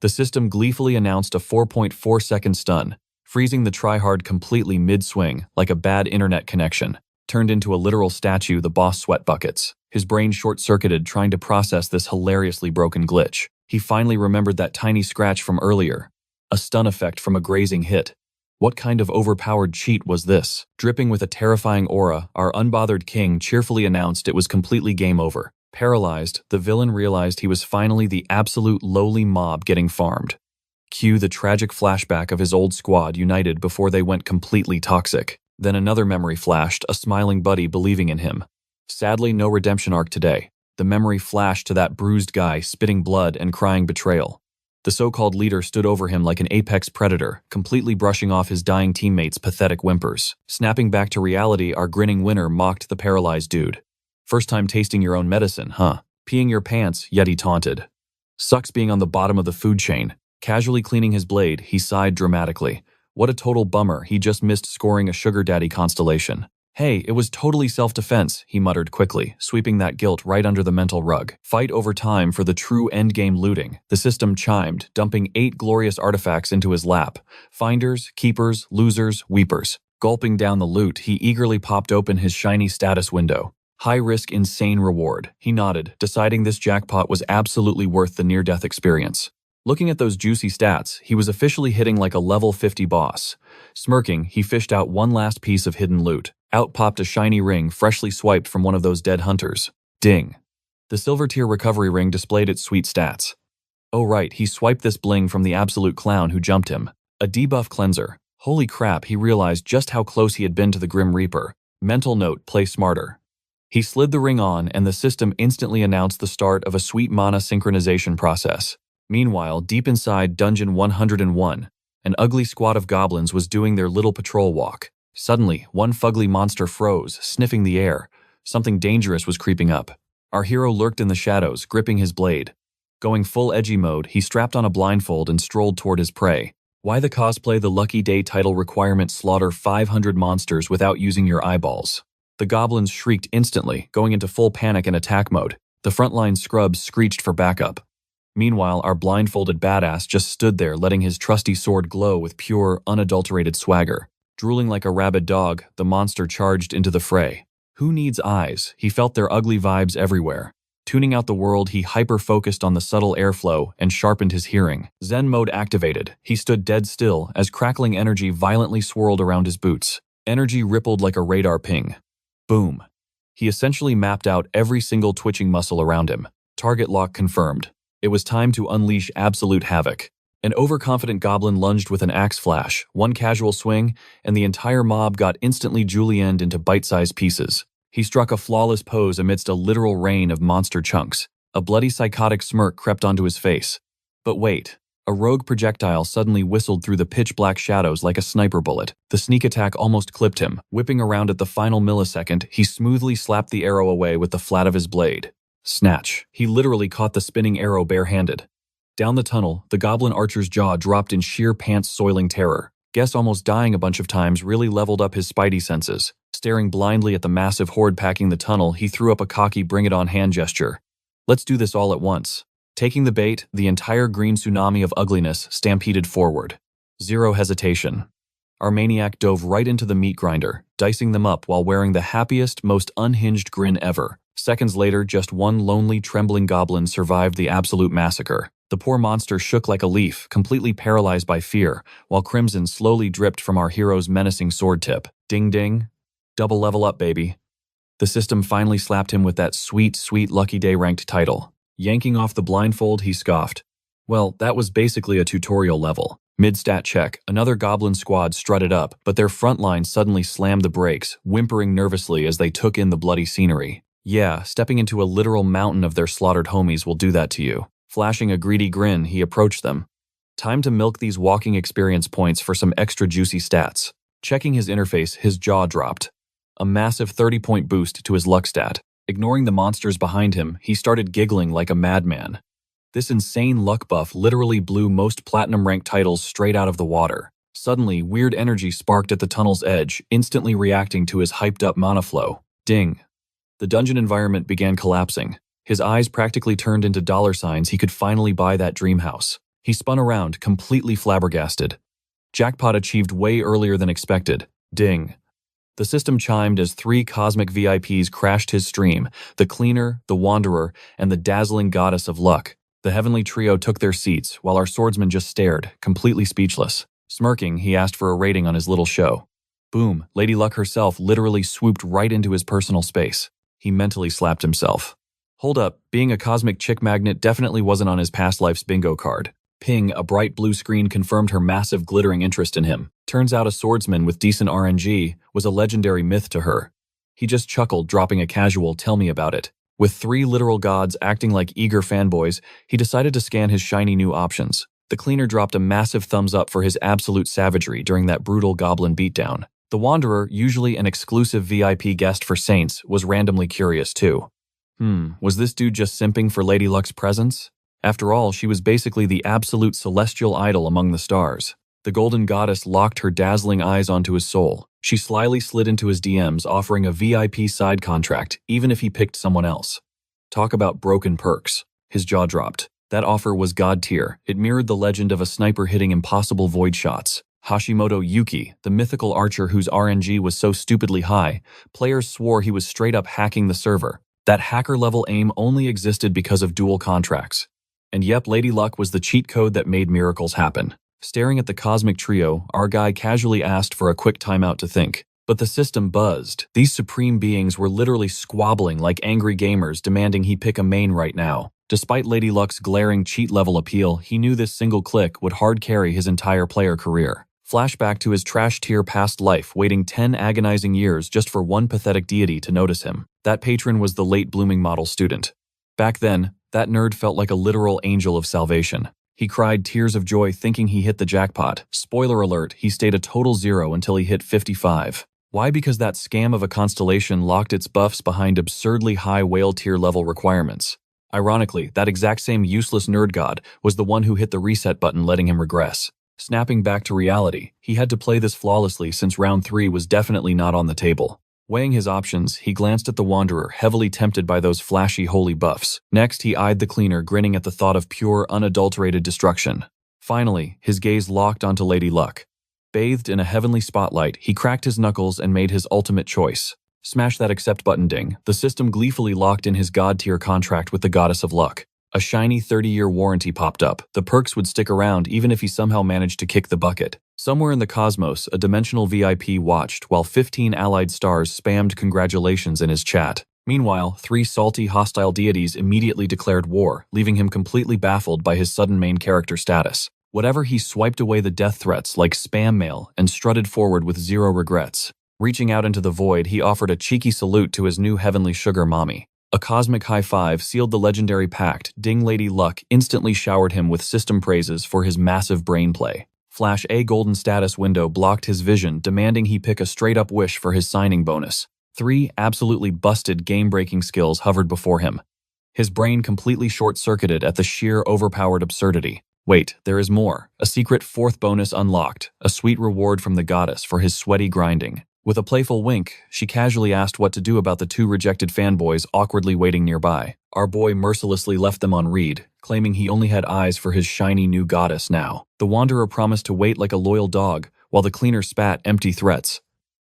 The system gleefully announced a 4.4-second stun, freezing the tryhard completely mid-swing, like a bad internet connection. Turned into a literal statue, the boss sweat buckets. His brain short-circuited trying to process this hilariously broken glitch. He finally remembered that tiny scratch from earlier. A stun effect from a grazing hit. What kind of overpowered cheat was this? Dripping with a terrifying aura, our unbothered king cheerfully announced it was completely game over. Paralyzed, the villain realized he was finally the absolute lowly mob getting farmed. Cue the tragic flashback of his old squad united before they went completely toxic. Then another memory flashed, a smiling buddy believing in him. Sadly, no redemption arc today. The memory flashed to that bruised guy spitting blood and crying betrayal. The so-called leader stood over him like an apex predator, completely brushing off his dying teammates' pathetic whimpers. Snapping back to reality, our grinning winner mocked the paralyzed dude. First time tasting your own medicine, huh? Peeing your pants, yet he taunted. Sucks being on the bottom of the food chain. Casually cleaning his blade, he sighed dramatically. What a total bummer, he just missed scoring a sugar daddy constellation. Hey, it was totally self-defense, he muttered quickly, sweeping that guilt right under the mental rug. Fight over time for the true endgame looting. The system chimed, dumping 8 glorious artifacts into his lap. Finders, keepers, losers, weepers. Gulping down the loot, he eagerly popped open his shiny status window. High-risk, insane reward. He nodded, deciding this jackpot was absolutely worth the near-death experience. Looking at those juicy stats, he was officially hitting like a level 50 boss. Smirking, he fished out one last piece of hidden loot. Out popped a shiny ring freshly swiped from one of those dead hunters. Ding. The silver tier recovery ring displayed its sweet stats. Oh right, he swiped this bling from the absolute clown who jumped him. A debuff cleanser. Holy crap, he realized just how close he had been to the Grim Reaper. Mental note, play smarter. He slid the ring on and the system instantly announced the start of a sweet mana synchronization process. Meanwhile, deep inside Dungeon 101, an ugly squad of goblins was doing their little patrol walk. Suddenly, one fugly monster froze, sniffing the air. Something dangerous was creeping up. Our hero lurked in the shadows, gripping his blade. Going full edgy mode, he strapped on a blindfold and strolled toward his prey. Why the cosplay? The Lucky Day title requirement: slaughter 500 monsters without using your eyeballs. The goblins shrieked instantly, going into full panic and attack mode. The frontline scrubs screeched for backup. Meanwhile, our blindfolded badass just stood there, letting his trusty sword glow with pure, unadulterated swagger. Drooling like a rabid dog, the monster charged into the fray. Who needs eyes? He felt their ugly vibes everywhere. Tuning out the world, he hyper-focused on the subtle airflow and sharpened his hearing. Zen mode activated. He stood dead still as crackling energy violently swirled around his boots. Energy rippled like a radar ping. Boom. He essentially mapped out every single twitching muscle around him. Target lock confirmed. It was time to unleash absolute havoc. An overconfident goblin lunged with an axe flash, one casual swing, and the entire mob got instantly julienned into bite-sized pieces. He struck a flawless pose amidst a literal rain of monster chunks. A bloody psychotic smirk crept onto his face. But wait, a rogue projectile suddenly whistled through the pitch-black shadows like a sniper bullet. The sneak attack almost clipped him. Whipping around at the final millisecond, he smoothly slapped the arrow away with the flat of his blade. Snatch. He literally caught the spinning arrow bare-handed. Down the tunnel, the goblin archer's jaw dropped in sheer pants-soiling terror. Guess almost dying a bunch of times really leveled up his spidey senses. Staring blindly at the massive horde packing the tunnel, he threw up a cocky bring-it-on hand gesture. Let's do this all at once. Taking the bait, the entire green tsunami of ugliness stampeded forward. Zero hesitation. Our maniac dove right into the meat grinder, dicing them up while wearing the happiest, most unhinged grin ever. Seconds later, just one lonely, trembling goblin survived the absolute massacre. The poor monster shook like a leaf, completely paralyzed by fear, while crimson slowly dripped from our hero's menacing sword tip. Ding ding. Double level up, baby. The system finally slapped him with that sweet, sweet Lucky Day ranked title. Yanking off the blindfold, he scoffed. Well, that was basically a tutorial level. Mid-stat check, another goblin squad strutted up, but their front line suddenly slammed the brakes, whimpering nervously as they took in the bloody scenery. Yeah, stepping into a literal mountain of their slaughtered homies will do that to you. Flashing a greedy grin, he approached them. Time to milk these walking experience points for some extra juicy stats. Checking his interface, his jaw dropped. a massive 30-point boost to his luck stat. Ignoring the monsters behind him, he started giggling like a madman. This insane luck buff literally blew most platinum-ranked titles straight out of the water. Suddenly, weird energy sparked at the tunnel's edge, instantly reacting to his hyped-up mana flow. Ding! The dungeon environment began collapsing. His eyes practically turned into dollar signs. He could finally buy that dream house. He spun around, completely flabbergasted. Jackpot achieved way earlier than expected. Ding! The system chimed as 3 cosmic VIPs crashed his stream: the Cleaner, the Wanderer, and the dazzling Goddess of Luck. The heavenly trio took their seats, while our swordsman just stared, completely speechless. Smirking, he asked for a rating on his little show. Boom, Lady Luck herself literally swooped right into his personal space. He mentally slapped himself. Hold up, being a cosmic chick magnet definitely wasn't on his past life's bingo card. Ping, a bright blue screen confirmed her massive glittering interest in him. Turns out a swordsman with decent RNG was a legendary myth to her. He just chuckled, dropping a casual "tell me about it." With 3 literal gods acting like eager fanboys, he decided to scan his shiny new options. The Cleaner dropped a massive thumbs up for his absolute savagery during that brutal goblin beatdown. The Wanderer, usually an exclusive VIP guest for Saints, was randomly curious too. Was this dude just simping for Lady Luck's presence? After all, she was basically the absolute celestial idol among the stars. The golden goddess locked her dazzling eyes onto his soul. She slyly slid into his DMs, offering a VIP side contract, even if he picked someone else. Talk about broken perks. His jaw dropped. That offer was god tier. It mirrored the legend of a sniper hitting impossible void shots. Hashimoto Yuki, the mythical archer whose RNG was so stupidly high, players swore he was straight up hacking the server. That hacker-level aim only existed because of dual contracts. And yep, Lady Luck was the cheat code that made miracles happen. Staring at the cosmic trio, our guy casually asked for a quick timeout to think. But the system buzzed. These supreme beings were literally squabbling like angry gamers, demanding he pick a main right now. Despite Lady Luck's glaring cheat-level appeal, he knew this single click would hard carry his entire player career. Flashback to his trash-tier past life, waiting 10 agonizing years just for one pathetic deity to notice him. That patron was the late blooming model student. Back then, that nerd felt like a literal angel of salvation. He cried tears of joy thinking he hit the jackpot. Spoiler alert, he stayed a total 0 until he hit 55. Why? Because that scam of a constellation locked its buffs behind absurdly high whale tier level requirements. Ironically, that exact same useless nerd god was the one who hit the reset button, letting him regress. Snapping back to reality, he had to play this flawlessly since round 3 was definitely not on the table. Weighing his options, he glanced at the Wanderer, heavily tempted by those flashy holy buffs. Next, he eyed the Cleaner, grinning at the thought of pure, unadulterated destruction. Finally, his gaze locked onto Lady Luck. Bathed in a heavenly spotlight, he cracked his knuckles and made his ultimate choice. Smash that accept button. Ding. The system gleefully locked in his god-tier contract with the Goddess of Luck. A shiny 30-year warranty popped up. The perks would stick around even if he somehow managed to kick the bucket. Somewhere in the cosmos, a dimensional VIP watched while 15 allied stars spammed congratulations in his chat. Meanwhile, 3 salty, hostile deities immediately declared war, leaving him completely baffled by his sudden main character status. Whatever, he swiped away the death threats like spam mail and strutted forward with 0 regrets. Reaching out into the void, he offered a cheeky salute to his new heavenly sugar mommy. A cosmic high five sealed the legendary pact. Ding. Lady Luck instantly showered him with system praises for his massive brain play. Flash a golden status window blocked his vision, demanding he pick a straight-up wish for his signing bonus. 3 absolutely busted game-breaking skills hovered before him. His brain completely short-circuited at the sheer overpowered absurdity. Wait, there is more. A secret 4th bonus unlocked, a sweet reward from the goddess for his sweaty grinding. With a playful wink, she casually asked what to do about the 2 rejected fanboys awkwardly waiting nearby. Our boy mercilessly left them on read, claiming he only had eyes for his shiny new goddess now. The Wanderer promised to wait like a loyal dog, while the Cleaner spat empty threats.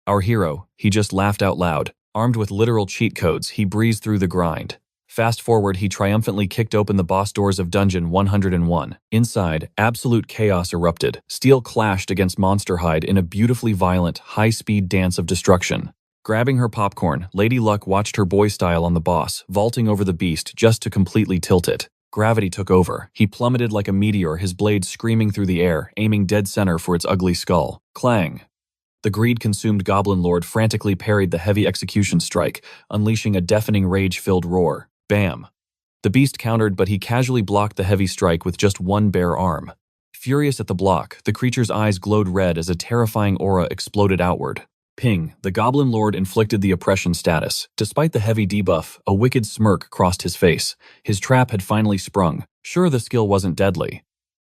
Our hero, he just laughed out loud. Armed with literal cheat codes, he breezed through the grind. Fast forward, he triumphantly kicked open the boss doors of Dungeon 101. Inside, absolute chaos erupted. Steel clashed against Monster Hide in a beautifully violent, high-speed dance of destruction. Grabbing her popcorn, Lady Luck watched her boy style on the boss, vaulting over the beast just to completely tilt it. Gravity took over. He plummeted like a meteor, his blade screaming through the air, aiming dead center for its ugly skull. Clang! The greed-consumed Goblin Lord frantically parried the heavy execution strike, unleashing a deafening rage-filled roar. Bam! The beast countered, but he casually blocked the heavy strike with just one bare arm. Furious at the block, the creature's eyes glowed red as a terrifying aura exploded outward. Ping, the Goblin Lord inflicted the oppression status. Despite the heavy debuff, a wicked smirk crossed his face. His trap had finally sprung. Sure, the skill wasn't deadly,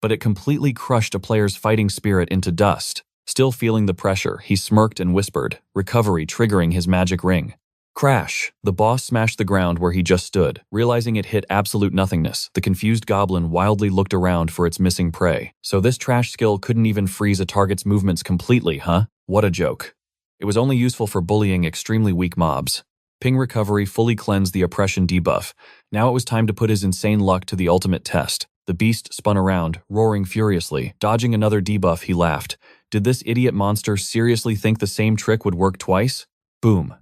but it completely crushed a player's fighting spirit into dust. Still feeling the pressure, he smirked and whispered, recovery triggering his magic ring. Crash! The boss smashed the ground where he just stood. Realizing it hit absolute nothingness, the confused goblin wildly looked around for its missing prey. So this trash skill couldn't even freeze a target's movements completely, huh? What a joke. It was only useful for bullying extremely weak mobs. Ping recovery fully cleansed the oppression debuff. Now it was time to put his insane luck to the ultimate test. The beast spun around, roaring furiously. Dodging another debuff, he laughed. Did this idiot monster seriously think the same trick would work twice? Boom.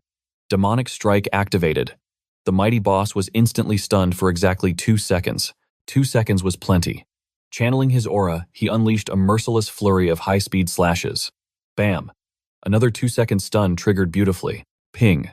Demonic Strike activated. The mighty boss was instantly stunned for exactly 2 seconds. 2 seconds was plenty. Channeling his aura, he unleashed a merciless flurry of high-speed slashes. Bam. Another 2-second stun triggered beautifully. Ping.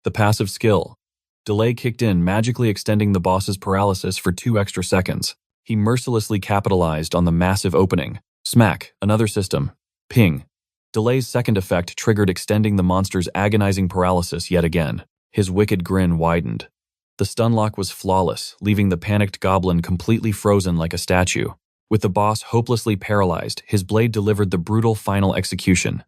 The passive skill. Delay kicked in, magically extending the boss's paralysis for 2 extra seconds. He mercilessly capitalized on the massive opening. Smack. Another system. Ping. Delay's second effect triggered, extending the monster's agonizing paralysis yet again. His wicked grin widened. The stun lock was flawless, leaving the panicked goblin completely frozen like a statue. With the boss hopelessly paralyzed, his blade delivered the brutal final execution.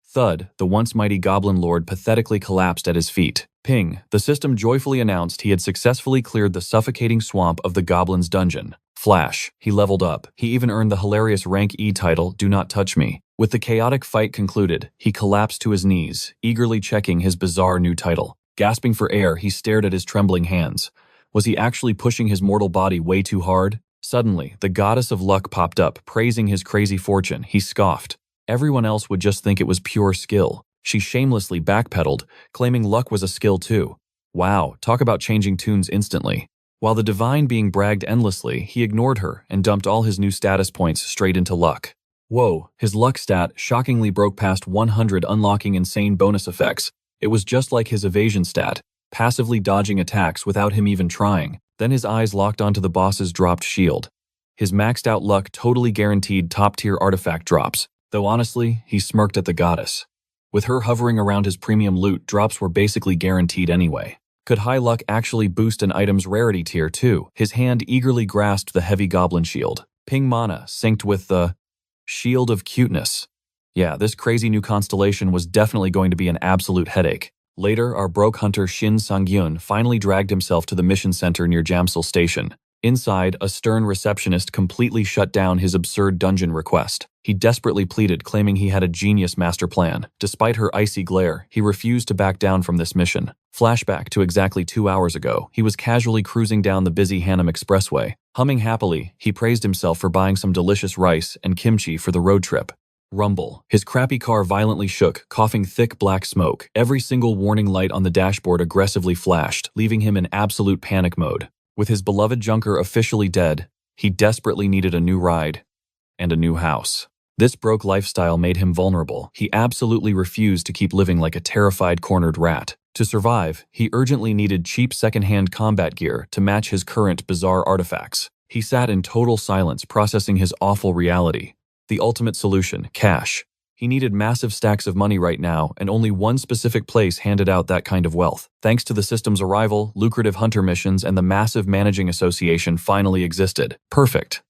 Thud, the once mighty Goblin Lord pathetically collapsed at his feet. Ping, the system joyfully announced he had successfully cleared the suffocating swamp of the Goblin's dungeon. Flash, he leveled up. He even earned the hilarious rank E title, Do Not Touch Me. With the chaotic fight concluded, he collapsed to his knees, eagerly checking his bizarre new title. Gasping for air, he stared at his trembling hands. Was he actually pushing his mortal body way too hard? Suddenly, the goddess of luck popped up, praising his crazy fortune. He scoffed. Everyone else would just think it was pure skill. She shamelessly backpedaled, claiming luck was a skill too. Wow, talk about changing tunes instantly. While the divine being bragged endlessly, he ignored her and dumped all his new status points straight into luck. Whoa, his luck stat shockingly broke past 100, unlocking insane bonus effects. It was just like his evasion stat, passively dodging attacks without him even trying. Then his eyes locked onto the boss's dropped shield. His maxed out luck totally guaranteed top-tier artifact drops. Though honestly, he smirked at the goddess. With her hovering around his premium loot, drops were basically guaranteed anyway. Could high luck actually boost an item's rarity tier too? His hand eagerly grasped the heavy goblin shield. Ping mana synced with the Shield of Cuteness. Yeah, this crazy new constellation was definitely going to be an absolute headache. Later, our broke hunter Shin Sang-gyun finally dragged himself to the mission center near Jamsil Station. Inside, a stern receptionist completely shut down his absurd dungeon request. He desperately pleaded, claiming he had a genius master plan. Despite her icy glare, he refused to back down from this mission. Flashback to exactly 2 hours ago, he was casually cruising down the busy Hanam Expressway. Humming happily, he praised himself for buying some delicious rice and kimchi for the road trip. Rumble. His crappy car violently shook, coughing thick black smoke. Every single warning light on the dashboard aggressively flashed, leaving him in absolute panic mode. With his beloved junker officially dead, he desperately needed a new ride and a new house. This broke lifestyle made him vulnerable. He absolutely refused to keep living like a terrified cornered rat. To survive, he urgently needed cheap secondhand combat gear to match his current bizarre artifacts. He sat in total silence, processing his awful reality. The ultimate solution, cash. He needed massive stacks of money right now, and only one specific place handed out that kind of wealth. Thanks to the system's arrival, lucrative hunter missions, and the massive managing association finally existed. Perfect.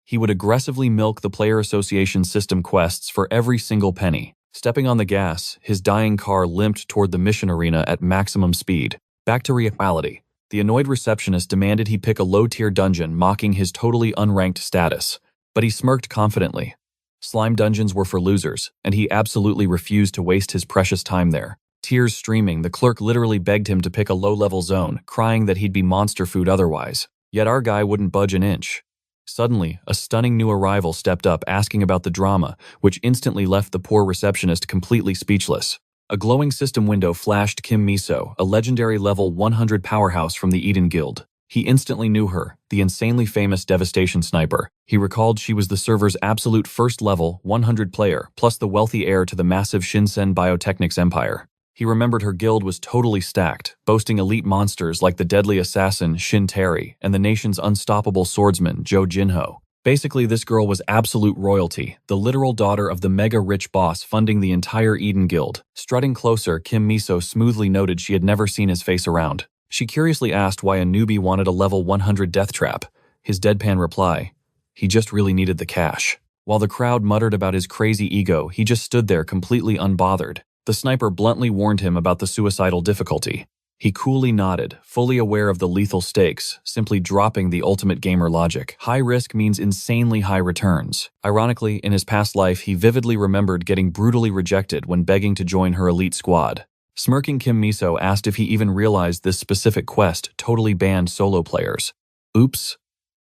He would aggressively milk the player association system quests for every single penny. Stepping on the gas, his dying car limped toward the mission arena at maximum speed. Back to reality. The annoyed receptionist demanded he pick a low-tier dungeon, mocking his totally unranked status. But he smirked confidently. Slime dungeons were for losers, and he absolutely refused to waste his precious time there. Tears streaming, the clerk literally begged him to pick a low-level zone, crying that he'd be monster food otherwise. Yet our guy wouldn't budge an inch. Suddenly, a stunning new arrival stepped up asking about the drama, which instantly left the poor receptionist completely speechless. A glowing system window flashed Kim Miso, a legendary level 100 powerhouse from the Eden Guild. He instantly knew her, the insanely famous Devastation Sniper. He recalled she was the server's absolute first level 100 player, plus the wealthy heir to the massive Shinsen Biotechnics empire. He remembered her guild was totally stacked, boasting elite monsters like the deadly assassin Shin Terry and the nation's unstoppable swordsman Joe Jinho. Basically, this girl was absolute royalty, the literal daughter of the mega-rich boss funding the entire Eden Guild. Strutting closer, Kim Miso smoothly noted she had never seen his face around. She curiously asked why a newbie wanted a level 100 death trap. His deadpan reply, he just really needed the cash. While the crowd muttered about his crazy ego, he just stood there completely unbothered. The sniper bluntly warned him about the suicidal difficulty. He coolly nodded, fully aware of the lethal stakes, simply dropping the ultimate gamer logic. High risk means insanely high returns. Ironically, in his past life, he vividly remembered getting brutally rejected when begging to join her elite squad. Smirking, Kim Miso asked if he even realized this specific quest totally banned solo players. Oops.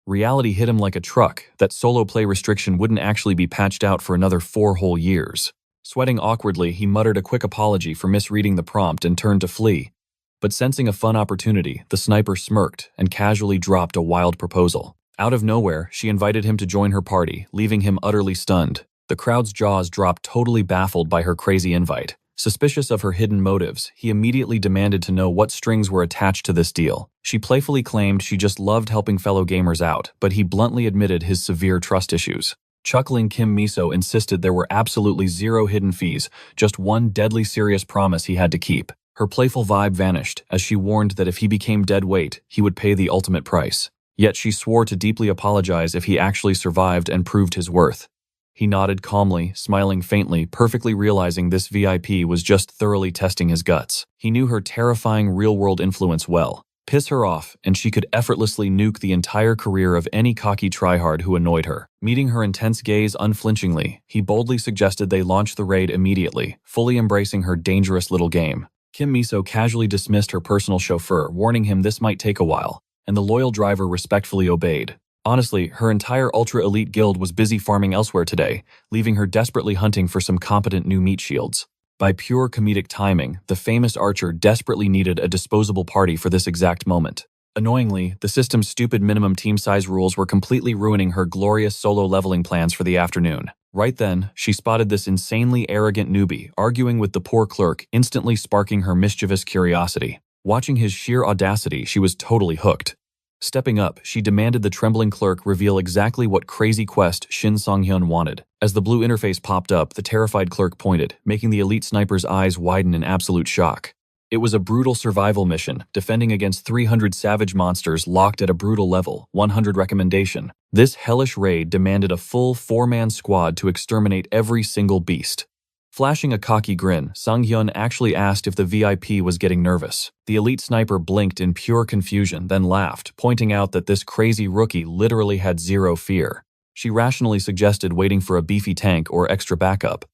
Reality hit him like a truck. That solo play restriction wouldn't actually be patched out for another 4 whole years. Sweating awkwardly, he muttered a quick apology for misreading the prompt and turned to flee. But sensing a fun opportunity, the sniper smirked and casually dropped a wild proposal. Out of nowhere, she invited him to join her party, leaving him utterly stunned. The crowd's jaws dropped, totally baffled by her crazy invite. Suspicious of her hidden motives, he immediately demanded to know what strings were attached to this deal. She playfully claimed she just loved helping fellow gamers out, but he bluntly admitted his severe trust issues. Chuckling, Kim Miso insisted there were absolutely zero hidden fees, just one deadly serious promise he had to keep. Her playful vibe vanished as she warned that if he became dead weight, he would pay the ultimate price. Yet she swore to deeply apologize if he actually survived and proved his worth. He nodded calmly, smiling faintly, perfectly realizing this VIP was just thoroughly testing his guts. He knew her terrifying real-world influence well. Piss her off, and she could effortlessly nuke the entire career of any cocky tryhard who annoyed her. Meeting her intense gaze unflinchingly, he boldly suggested they launch the raid immediately, fully embracing her dangerous little game. Kim Miso casually dismissed her personal chauffeur, warning him this might take a while, and the loyal driver respectfully obeyed. Honestly, her entire ultra-elite guild was busy farming elsewhere today, leaving her desperately hunting for some competent new meat shields. By pure comedic timing, the famous archer desperately needed a disposable party for this exact moment. Annoyingly, the system's stupid minimum team size rules were completely ruining her glorious solo leveling plans for the afternoon. Right then, she spotted this insanely arrogant newbie arguing with the poor clerk, instantly sparking her mischievous curiosity. Watching his sheer audacity, she was totally hooked. Stepping up, she demanded the trembling clerk reveal exactly what crazy quest Shin Song-hyun wanted. As the blue interface popped up, the terrified clerk pointed, making the elite sniper's eyes widen in absolute shock. It was a brutal survival mission, defending against 300 savage monsters locked at a brutal level, 100 recommendation. This hellish raid demanded a full 4-man squad to exterminate every single beast. Flashing a cocky grin, Sang-hyun actually asked if the VIP was getting nervous. The elite sniper blinked in pure confusion, then laughed, pointing out that this crazy rookie literally had zero fear. She rationally suggested waiting for a beefy tank or extra backup.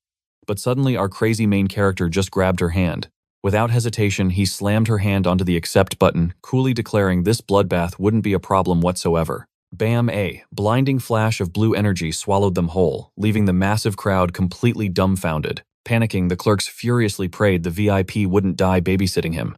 But suddenly our crazy main character just grabbed her hand. Without hesitation, he slammed her hand onto the accept button, coolly declaring this bloodbath wouldn't be a problem whatsoever. Bam! A blinding flash of blue energy swallowed them whole, leaving the massive crowd completely dumbfounded. Panicking, the clerks furiously prayed the VIP wouldn't die babysitting him.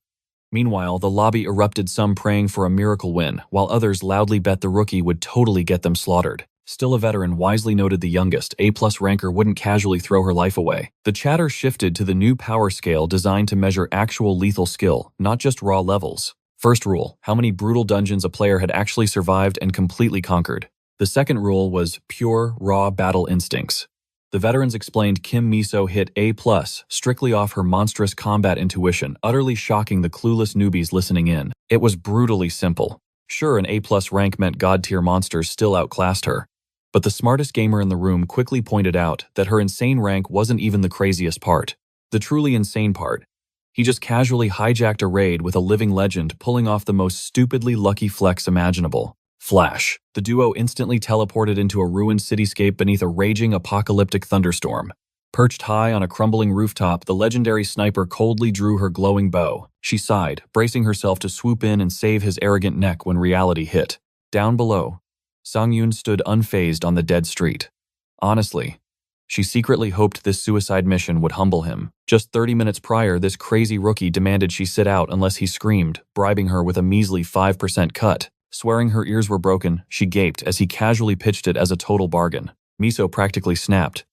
Meanwhile, the lobby erupted, some praying for a miracle win, while others loudly bet the rookie would totally get them slaughtered. Still a veteran wisely noted the youngest, A+ ranker wouldn't casually throw her life away. The chatter shifted to the new power scale designed to measure actual lethal skill, not just raw levels. First rule, how many brutal dungeons a player had actually survived and completely conquered. The second rule was pure, raw battle instincts. The veterans explained Kim Miso hit A+, strictly off her monstrous combat intuition, utterly shocking the clueless newbies listening in. It was brutally simple. Sure, an A+ rank meant god-tier monsters still outclassed her. But the smartest gamer in the room quickly pointed out that her insane rank wasn't even the craziest part. The truly insane part. He just casually hijacked a raid with a living legend, pulling off the most stupidly lucky flex imaginable. Flash. The duo instantly teleported into a ruined cityscape beneath a raging apocalyptic thunderstorm. Perched high on a crumbling rooftop, the legendary sniper coldly drew her glowing bow. She sighed, bracing herself to swoop in and save his arrogant neck when reality hit. Down below, Sang-hyun stood unfazed on the dead street. Honestly, she secretly hoped this suicide mission would humble him. Just 30 minutes prior, this crazy rookie demanded she sit out unless he screamed, bribing her with a measly 5% cut. Swearing her ears were broken, she gaped as he casually pitched it as a total bargain. Miso practically snapped.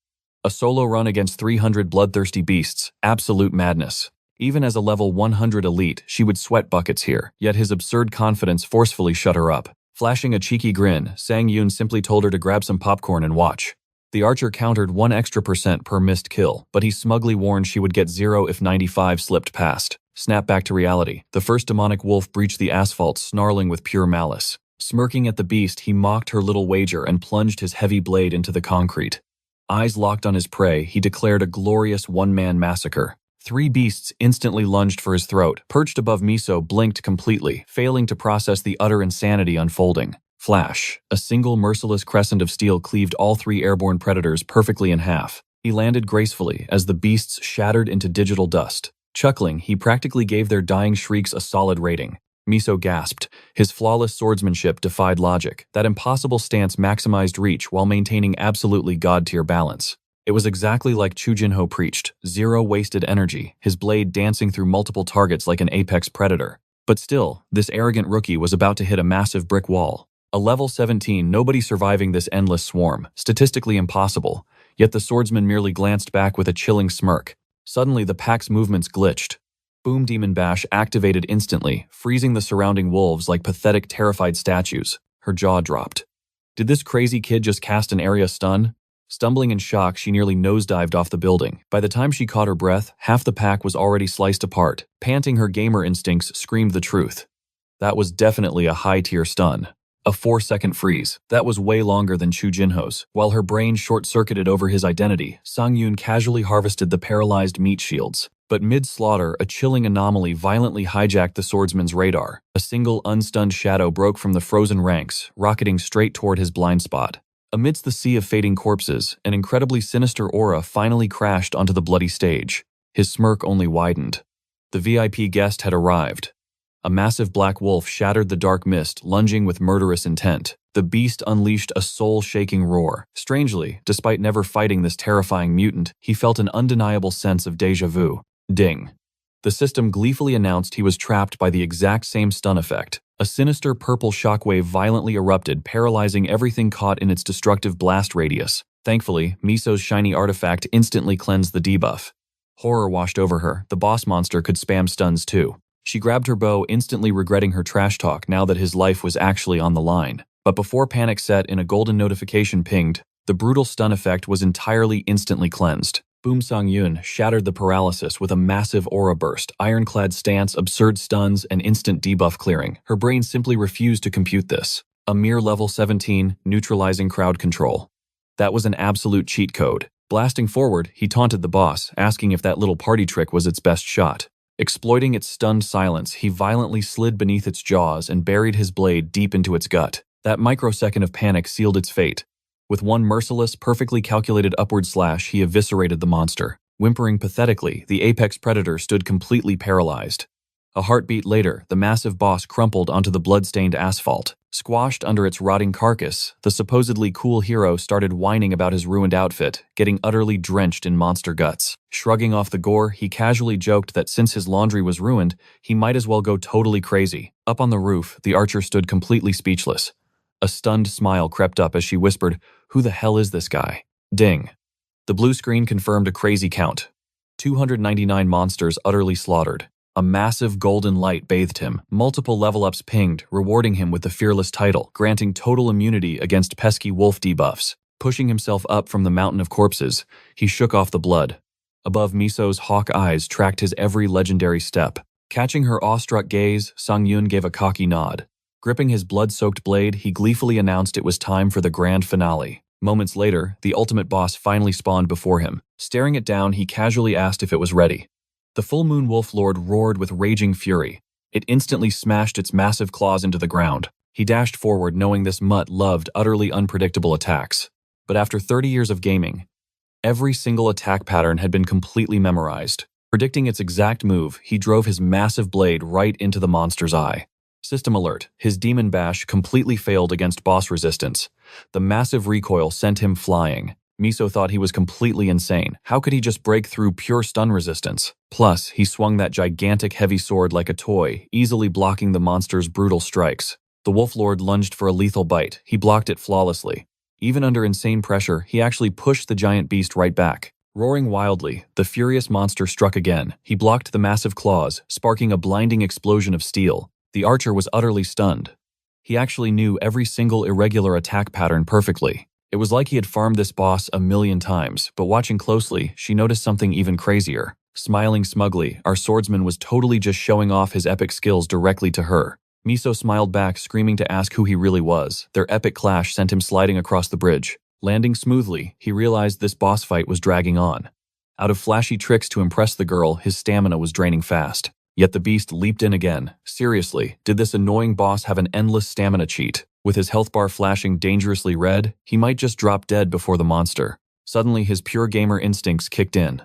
A solo run against 300 bloodthirsty beasts, absolute madness. Even as a level 100 elite, she would sweat buckets here, yet his absurd confidence forcefully shut her up. Flashing a cheeky grin, Sang-yoon simply told her to grab some popcorn and watch. The archer countered 1 extra % per missed kill, but he smugly warned she would get 0 if 95 slipped past. Snap back to reality. The first demonic wolf breached the asphalt, snarling with pure malice. Smirking at the beast, he mocked her little wager and plunged his heavy blade into the concrete. Eyes locked on his prey, he declared a glorious one-man massacre. 3 beasts instantly lunged for his throat. Perched above Miso blinked completely, failing to process the utter insanity unfolding. Flash. A single merciless crescent of steel cleaved all 3 airborne predators perfectly in half. He landed gracefully as the beasts shattered into digital dust. Chuckling, he practically gave their dying shrieks a solid rating. Miso gasped. His flawless swordsmanship defied logic. That impossible stance maximized reach while maintaining absolutely god-tier balance. It was exactly like Chu Jinho preached, 0 wasted energy, his blade dancing through multiple targets like an apex predator. But still, this arrogant rookie was about to hit a massive brick wall. A level 17, nobody surviving this endless swarm, statistically impossible, yet the swordsman merely glanced back with a chilling smirk. Suddenly the pack's movements glitched. Boom Demon Bash activated instantly, freezing the surrounding wolves like pathetic, terrified statues. Her jaw dropped. Did this crazy kid just cast an area stun? Stumbling in shock, she nearly nosedived off the building. By the time she caught her breath, half the pack was already sliced apart. Panting, her gamer instincts screamed the truth. That was definitely a high-tier stun. A 4-second freeze. That was way longer than Chu Jinho's. While her brain short-circuited over his identity, Sang-yoon casually harvested the paralyzed meat shields. But mid-slaughter, a chilling anomaly violently hijacked the swordsman's radar. A single unstunned shadow broke from the frozen ranks, rocketing straight toward his blind spot. Amidst the sea of fading corpses, an incredibly sinister aura finally crashed onto the bloody stage. His smirk only widened. The VIP guest had arrived. A massive black wolf shattered the dark mist, lunging with murderous intent. The beast unleashed a soul-shaking roar. Strangely, despite never fighting this terrifying mutant, he felt an undeniable sense of déjà vu. Ding. The system gleefully announced he was trapped by the exact same stun effect. A sinister purple shockwave violently erupted, paralyzing everything caught in its destructive blast radius. Thankfully, Miso's shiny artifact instantly cleansed the debuff. Horror washed over her. The boss monster could spam stuns too. She grabbed her bow, instantly regretting her trash talk now that his life was actually on the line. But before panic set in, a golden notification pinged. The brutal stun effect was entirely instantly cleansed. Boom Sang-yoon shattered the paralysis with a massive aura burst, ironclad stance, absurd stuns, and instant debuff clearing. Her brain simply refused to compute this. A mere level 17, neutralizing crowd control. That was an absolute cheat code. Blasting forward, he taunted the boss, asking if that little party trick was its best shot. Exploiting its stunned silence, he violently slid beneath its jaws and buried his blade deep into its gut. That microsecond of panic sealed its fate. With one merciless, perfectly calculated upward slash, he eviscerated the monster. Whimpering pathetically, the apex predator stood completely paralyzed. A heartbeat later, the massive boss crumpled onto the blood-stained asphalt. Squashed under its rotting carcass, the supposedly cool hero started whining about his ruined outfit, getting utterly drenched in monster guts. Shrugging off the gore, he casually joked that since his laundry was ruined, he might as well go totally crazy. Up on the roof, the archer stood completely speechless. A stunned smile crept up as she whispered, "Who the hell is this guy?" Ding. The blue screen confirmed a crazy count. 299 monsters utterly slaughtered. A massive golden light bathed him. Multiple level-ups pinged, rewarding him with the fearless title, granting total immunity against pesky wolf debuffs. Pushing himself up from the mountain of corpses, he shook off the blood. Above, Miso's hawk eyes tracked his every legendary step. Catching her awestruck gaze, Sang-yoon gave a cocky nod. Gripping his blood-soaked blade, he gleefully announced it was time for the grand finale. Moments later, the ultimate boss finally spawned before him. Staring it down, he casually asked if it was ready. The full moon wolf lord roared with raging fury. It instantly smashed its massive claws into the ground. He dashed forward, knowing this mutt loved utterly unpredictable attacks. But after 30 years of gaming, every single attack pattern had been completely memorized. Predicting its exact move, he drove his massive blade right into the monster's eye. System alert, his demon bash completely failed against boss resistance. The massive recoil sent him flying. Miso thought he was completely insane. How could he just break through pure stun resistance? Plus, he swung that gigantic heavy sword like a toy, easily blocking the monster's brutal strikes. The Wolf Lord lunged for a lethal bite. He blocked it flawlessly. Even under insane pressure, he actually pushed the giant beast right back. Roaring wildly, the furious monster struck again. He blocked the massive claws, sparking a blinding explosion of steel. The archer was utterly stunned. He actually knew every single irregular attack pattern perfectly. It was like he had farmed this boss a million times, but watching closely, she noticed something even crazier. Smiling smugly, our swordsman was totally just showing off his epic skills directly to her. Miso smiled back, screaming to ask who he really was. Their epic clash sent him sliding across the bridge. Landing smoothly, he realized this boss fight was dragging on. Out of flashy tricks to impress the girl, his stamina was draining fast. Yet the beast leaped in again. Seriously, did this annoying boss have an endless stamina cheat? With his health bar flashing dangerously red, he might just drop dead before the monster. Suddenly, his pure gamer instincts kicked in.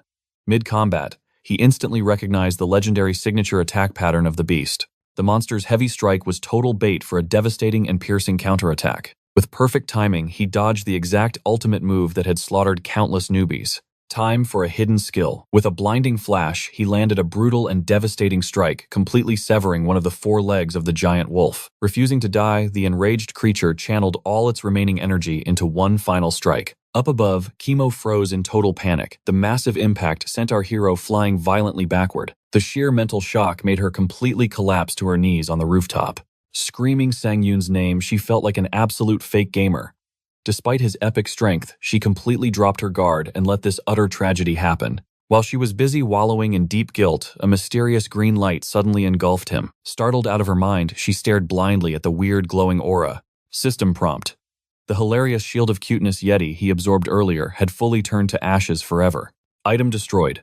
Mid-combat, he instantly recognized the legendary signature attack pattern of the beast. The monster's heavy strike was total bait for a devastating and piercing counterattack. With perfect timing, he dodged the exact ultimate move that had slaughtered countless newbies. Time for a hidden skill. With a blinding flash, he landed a brutal and devastating strike, completely severing one of the 4 legs of the giant wolf. Refusing to die, the enraged creature channeled all its remaining energy into one final strike. Up above, Kimo froze in total panic. The massive impact sent our hero flying violently backward. The sheer mental shock made her completely collapse to her knees on the rooftop. Screaming Sang-yoon's name, she felt like an absolute fake gamer. Despite his epic strength, she completely dropped her guard and let this utter tragedy happen. While she was busy wallowing in deep guilt, a mysterious green light suddenly engulfed him. Startled out of her mind, she stared blindly at the weird glowing aura. System prompt. The hilarious Shield of Cuteness Yeti he absorbed earlier had fully turned to ashes forever. Item destroyed.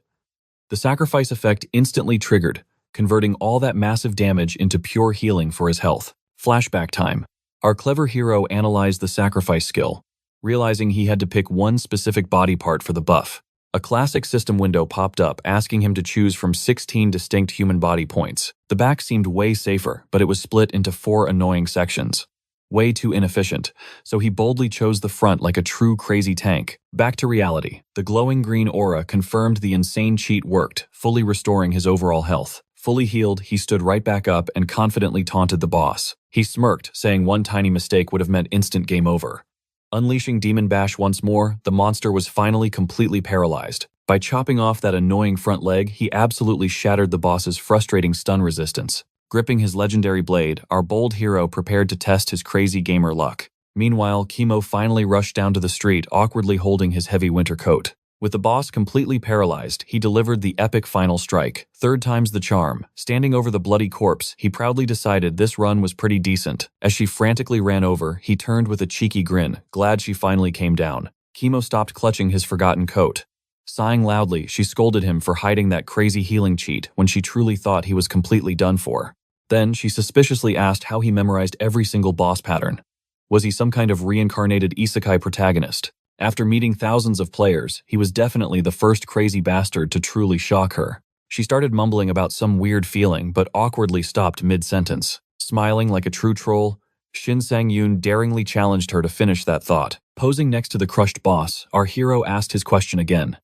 The sacrifice effect instantly triggered, converting all that massive damage into pure healing for his health. Flashback time. Our clever hero analyzed the sacrifice skill, realizing he had to pick one specific body part for the buff. A classic system window popped up, asking him to choose from 16 distinct human body points. The back seemed way safer, but it was split into 4 annoying sections. Way too inefficient, so he boldly chose the front like a true crazy tank. Back to reality. The glowing green aura confirmed the insane cheat worked, fully restoring his overall health. Fully healed, he stood right back up and confidently taunted the boss. He smirked, saying one tiny mistake would have meant instant game over. Unleashing Demon Bash once more, the monster was finally completely paralyzed. By chopping off that annoying front leg, he absolutely shattered the boss's frustrating stun resistance. Gripping his legendary blade, our bold hero prepared to test his crazy gamer luck. Meanwhile, Kimo finally rushed down to the street, awkwardly holding his heavy winter coat. With the boss completely paralyzed, he delivered the epic final strike. 3rd time's the charm. Standing over the bloody corpse, he proudly decided this run was pretty decent. As she frantically ran over, he turned with a cheeky grin, glad she finally came down. Kimo stopped clutching his forgotten coat. Sighing loudly, she scolded him for hiding that crazy healing cheat when she truly thought he was completely done for. Then, she suspiciously asked how he memorized every single boss pattern. Was he some kind of reincarnated isekai protagonist? After meeting thousands of players, he was definitely the first crazy bastard to truly shock her. She started mumbling about some weird feeling, but awkwardly stopped mid-sentence. Smiling like a true troll, Shin Sang-yoon daringly challenged her to finish that thought. Posing next to the crushed boss, our hero asked his question again.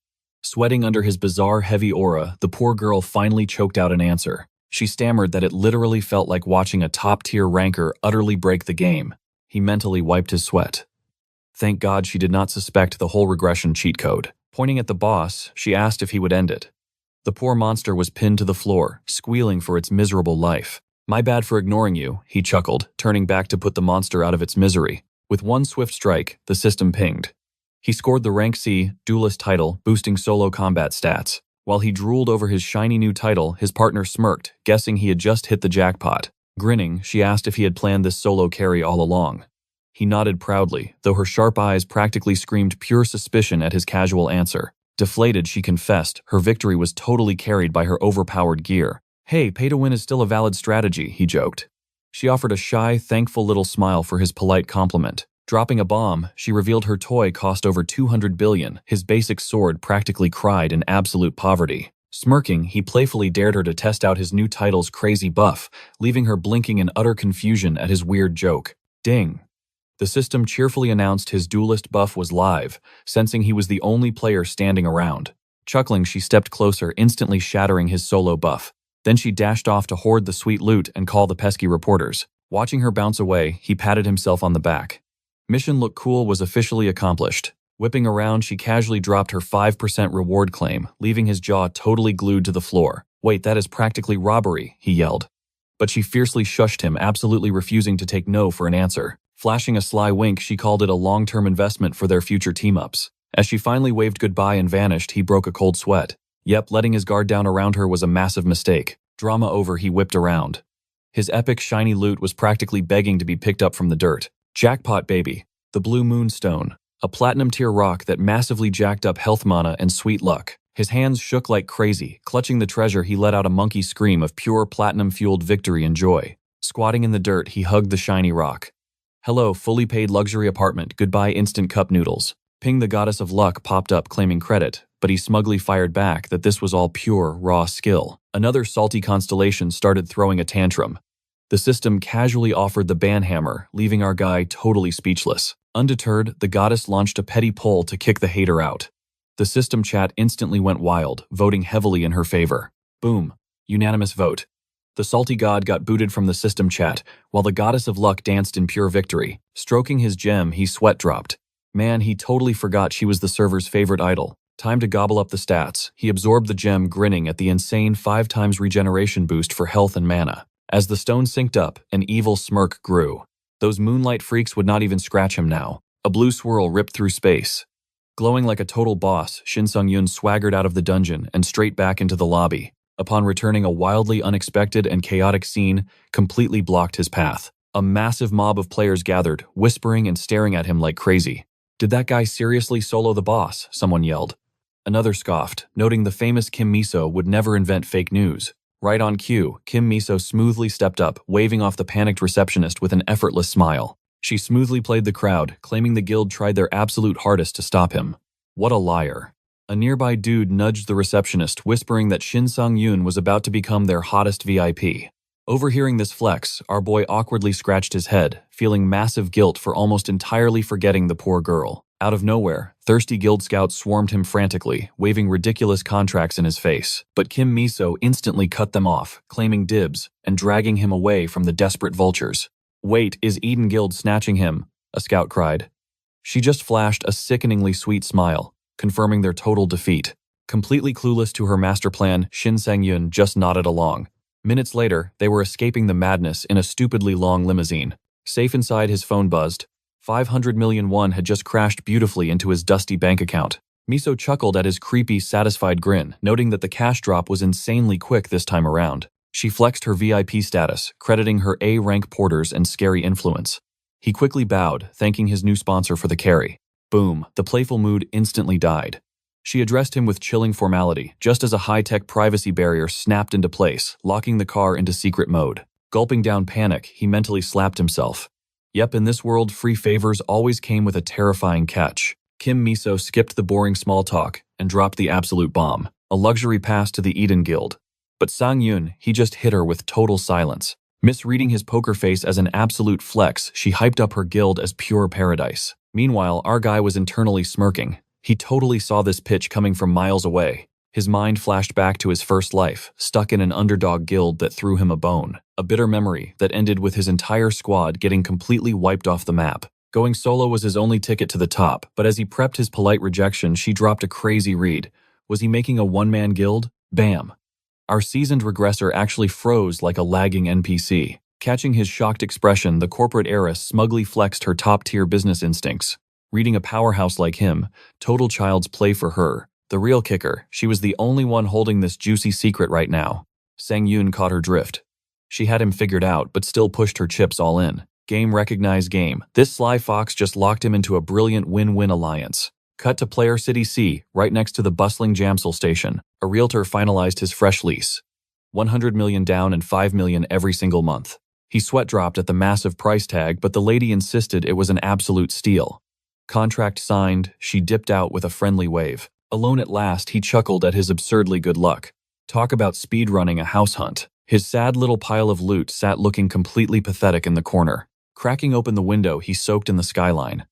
Sweating under his bizarre heavy aura, the poor girl finally choked out an answer. She stammered that it literally felt like watching a top-tier ranker utterly break the game. He mentally wiped his sweat. Thank God she did not suspect the whole regression cheat code. Pointing at the boss, she asked if he would end it. The poor monster was pinned to the floor, squealing for its miserable life. My bad for ignoring you, he chuckled, turning back to put the monster out of its misery. With one swift strike, the system pinged. He scored the Rank C Duelist title, boosting solo combat stats. While he drooled over his shiny new title, his partner smirked, guessing he had just hit the jackpot. Grinning, she asked if he had planned this solo carry all along. He nodded proudly, though her sharp eyes practically screamed pure suspicion at his casual answer. Deflated, she confessed, her victory was totally carried by her overpowered gear. Hey, pay to win is still a valid strategy, he joked. She offered a shy, thankful little smile for his polite compliment. Dropping a bomb, she revealed her toy cost over 200 billion. His basic sword practically cried in absolute poverty. Smirking, he playfully dared her to test out his new title's crazy buff, leaving her blinking in utter confusion at his weird joke. Ding. The system cheerfully announced his duelist buff was live, sensing he was the only player standing around. Chuckling, she stepped closer, instantly shattering his solo buff. Then she dashed off to hoard the sweet loot and call the pesky reporters. Watching her bounce away, he patted himself on the back. Mission Look Cool was officially accomplished. Whipping around, she casually dropped her 5% reward claim, leaving his jaw totally glued to the floor. Wait, that is practically robbery, he yelled. But she fiercely shushed him, absolutely refusing to take no for an answer. Flashing a sly wink, she called it a long-term investment for their future team-ups. As she finally waved goodbye and vanished, he broke a cold sweat. Yep, letting his guard down around her was a massive mistake. Drama over, he whipped around. His epic shiny loot was practically begging to be picked up from the dirt. Jackpot, baby. The Blue Moonstone. A platinum-tier rock that massively jacked up health mana and sweet luck. His hands shook like crazy. Clutching the treasure, he let out a monkey scream of pure platinum-fueled victory and joy. Squatting in the dirt, he hugged the shiny rock. Hello, fully paid luxury apartment. Goodbye, instant cup noodles. Ping, the goddess of luck, popped up claiming credit, but he smugly fired back that this was all pure, raw skill. Another salty constellation started throwing a tantrum. The system casually offered the banhammer, leaving our guy totally speechless. Undeterred, the goddess launched a petty poll to kick the hater out. The system chat instantly went wild, voting heavily in her favor. Boom. Unanimous vote. The salty god got booted from the system chat, while the goddess of luck danced in pure victory. Stroking his gem, he sweat dropped. Man, he totally forgot she was the server's favorite idol. Time to gobble up the stats. He absorbed the gem, grinning at the insane 5 times regeneration boost for health and mana. As the stone synced up, an evil smirk grew. Those moonlight freaks would not even scratch him now. A blue swirl ripped through space. Glowing like a total boss, Shin Sung-yoon swaggered out of the dungeon and straight back into the lobby. Upon returning, a wildly unexpected and chaotic scene completely blocked his path. A massive mob of players gathered, whispering and staring at him like crazy. Did that guy seriously solo the boss? Someone yelled. Another scoffed, noting the famous Kim Miso would never invent fake news. Right on cue, Kim Miso smoothly stepped up, waving off the panicked receptionist with an effortless smile. She smoothly played the crowd, claiming the guild tried their absolute hardest to stop him. What a liar. A nearby dude nudged the receptionist, whispering that Shin Sung-yoon was about to become their hottest VIP. Overhearing this flex, our boy awkwardly scratched his head, feeling massive guilt for almost entirely forgetting the poor girl. Out of nowhere, thirsty guild scouts swarmed him frantically, waving ridiculous contracts in his face. But Kim Miso instantly cut them off, claiming dibs, and dragging him away from the desperate vultures. Wait, is Eden Guild snatching him? A scout cried. She just flashed a sickeningly sweet smile, confirming their total defeat. Completely clueless to her master plan, Shin Sang-yoon just nodded along. Minutes later, they were escaping the madness in a stupidly long limousine. Safe inside, his phone buzzed. 500 million won had just crashed beautifully into his dusty bank account. Miso chuckled at his creepy, satisfied grin, noting that the cash drop was insanely quick this time around. She flexed her VIP status, crediting her A-rank porters and scary influence. He quickly bowed, thanking his new sponsor for the carry. Boom, the playful mood instantly died. She addressed him with chilling formality, just as a high-tech privacy barrier snapped into place, locking the car into secret mode. Gulping down panic, he mentally slapped himself. Yep, in this world, free favors always came with a terrifying catch. Kim Miso skipped the boring small talk and dropped the absolute bomb, a luxury pass to the Eden Guild. But Sang-yoon, he just hit her with total silence. Misreading his poker face as an absolute flex, she hyped up her guild as pure paradise. Meanwhile, our guy was internally smirking. He totally saw this pitch coming from miles away. His mind flashed back to his first life, stuck in an underdog guild that threw him a bone. A bitter memory that ended with his entire squad getting completely wiped off the map. Going solo was his only ticket to the top, but as he prepped his polite rejection, she dropped a crazy read. Was he making a one-man guild? Bam. Our seasoned regressor actually froze like a lagging NPC. Catching his shocked expression, the corporate heiress smugly flexed her top-tier business instincts. Reading a powerhouse like him, total child's play for her. The real kicker, she was the only one holding this juicy secret right now. Sang-yoon caught her drift. She had him figured out, but still pushed her chips all in. Game recognized game. This sly fox just locked him into a brilliant win-win alliance. Cut to Player City C, right next to the bustling Jamsil station. A realtor finalized his fresh lease. 100 million down and 5 million every single month. He sweat dropped at the massive price tag, but the lady insisted it was an absolute steal. Contract signed, she dipped out with a friendly wave. Alone at last, he chuckled at his absurdly good luck. Talk about speedrunning a house hunt. His sad little pile of loot sat looking completely pathetic in the corner. Cracking open the window, he soaked in the skyline.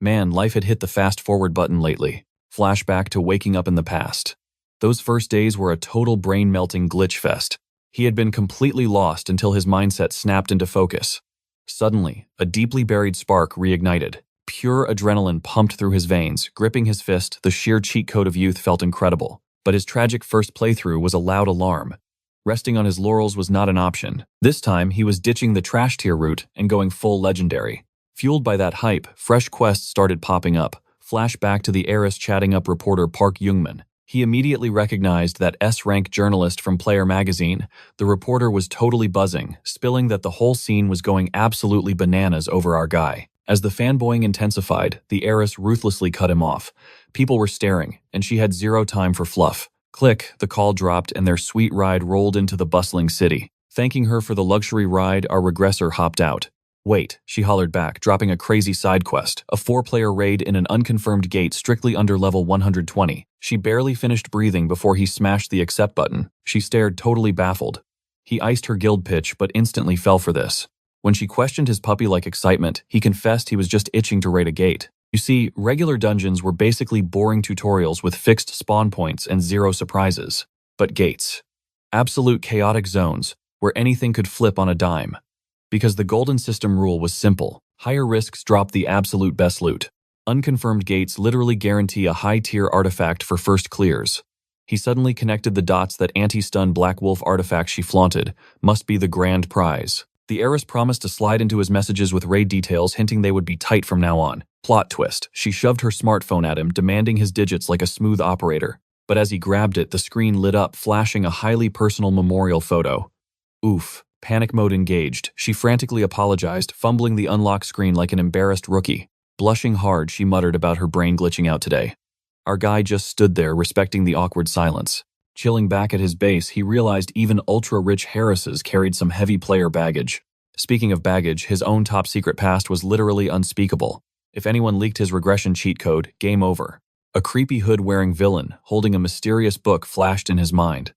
Man, life had hit the fast-forward button lately. Flashback to waking up in the past. Those first days were a total brain-melting glitch fest. He had been completely lost until his mindset snapped into focus. Suddenly, a deeply buried spark reignited. Pure adrenaline pumped through his veins. Gripping his fist, the sheer cheat code of youth felt incredible. But his tragic first playthrough was a loud alarm. Resting on his laurels was not an option. This time, he was ditching the trash tier route and going full legendary. Fueled by that hype, fresh quests started popping up. Flashback to the heiress chatting up reporter Park Youngman. He immediately recognized that S-rank journalist from Player magazine. The reporter was totally buzzing, spilling that the whole scene was going absolutely bananas over our guy. As the fanboying intensified, the heiress ruthlessly cut him off. People were staring, and she had zero time for fluff. Click, the call dropped and their sweet ride rolled into the bustling city. Thanking her for the luxury ride, our regressor hopped out. Wait, she hollered back, dropping a crazy side quest, a 4-player raid in an unconfirmed gate strictly under level 120. She barely finished breathing before he smashed the accept button. She stared totally baffled. He iced her guild pitch but instantly fell for this. When she questioned his puppy-like excitement, he confessed he was just itching to raid a gate. You see, regular dungeons were basically boring tutorials with fixed spawn points and zero surprises. But gates. Absolute chaotic zones, where anything could flip on a dime. Because the golden system rule was simple. Higher risks drop the absolute best loot. Unconfirmed gates literally guarantee a high-tier artifact for first clears. He suddenly connected the dots that anti-stun Black Wolf artifact she flaunted must be the grand prize. The heiress promised to slide into his messages with raid details, hinting they would be tight from now on. Plot twist. She shoved her smartphone at him, demanding his digits like a smooth operator. But as he grabbed it, the screen lit up, flashing a highly personal memorial photo. Oof. Panic mode engaged. She frantically apologized, fumbling the unlock screen like an embarrassed rookie. Blushing hard, she muttered about her brain glitching out today. Our guy just stood there, respecting the awkward silence. Chilling back at his base, he realized even ultra-rich heiresses carried some heavy player baggage. Speaking of baggage, his own top-secret past was literally unspeakable. If anyone leaked his regression cheat code, game over. A creepy hood-wearing villain, holding a mysterious book, flashed in his mind.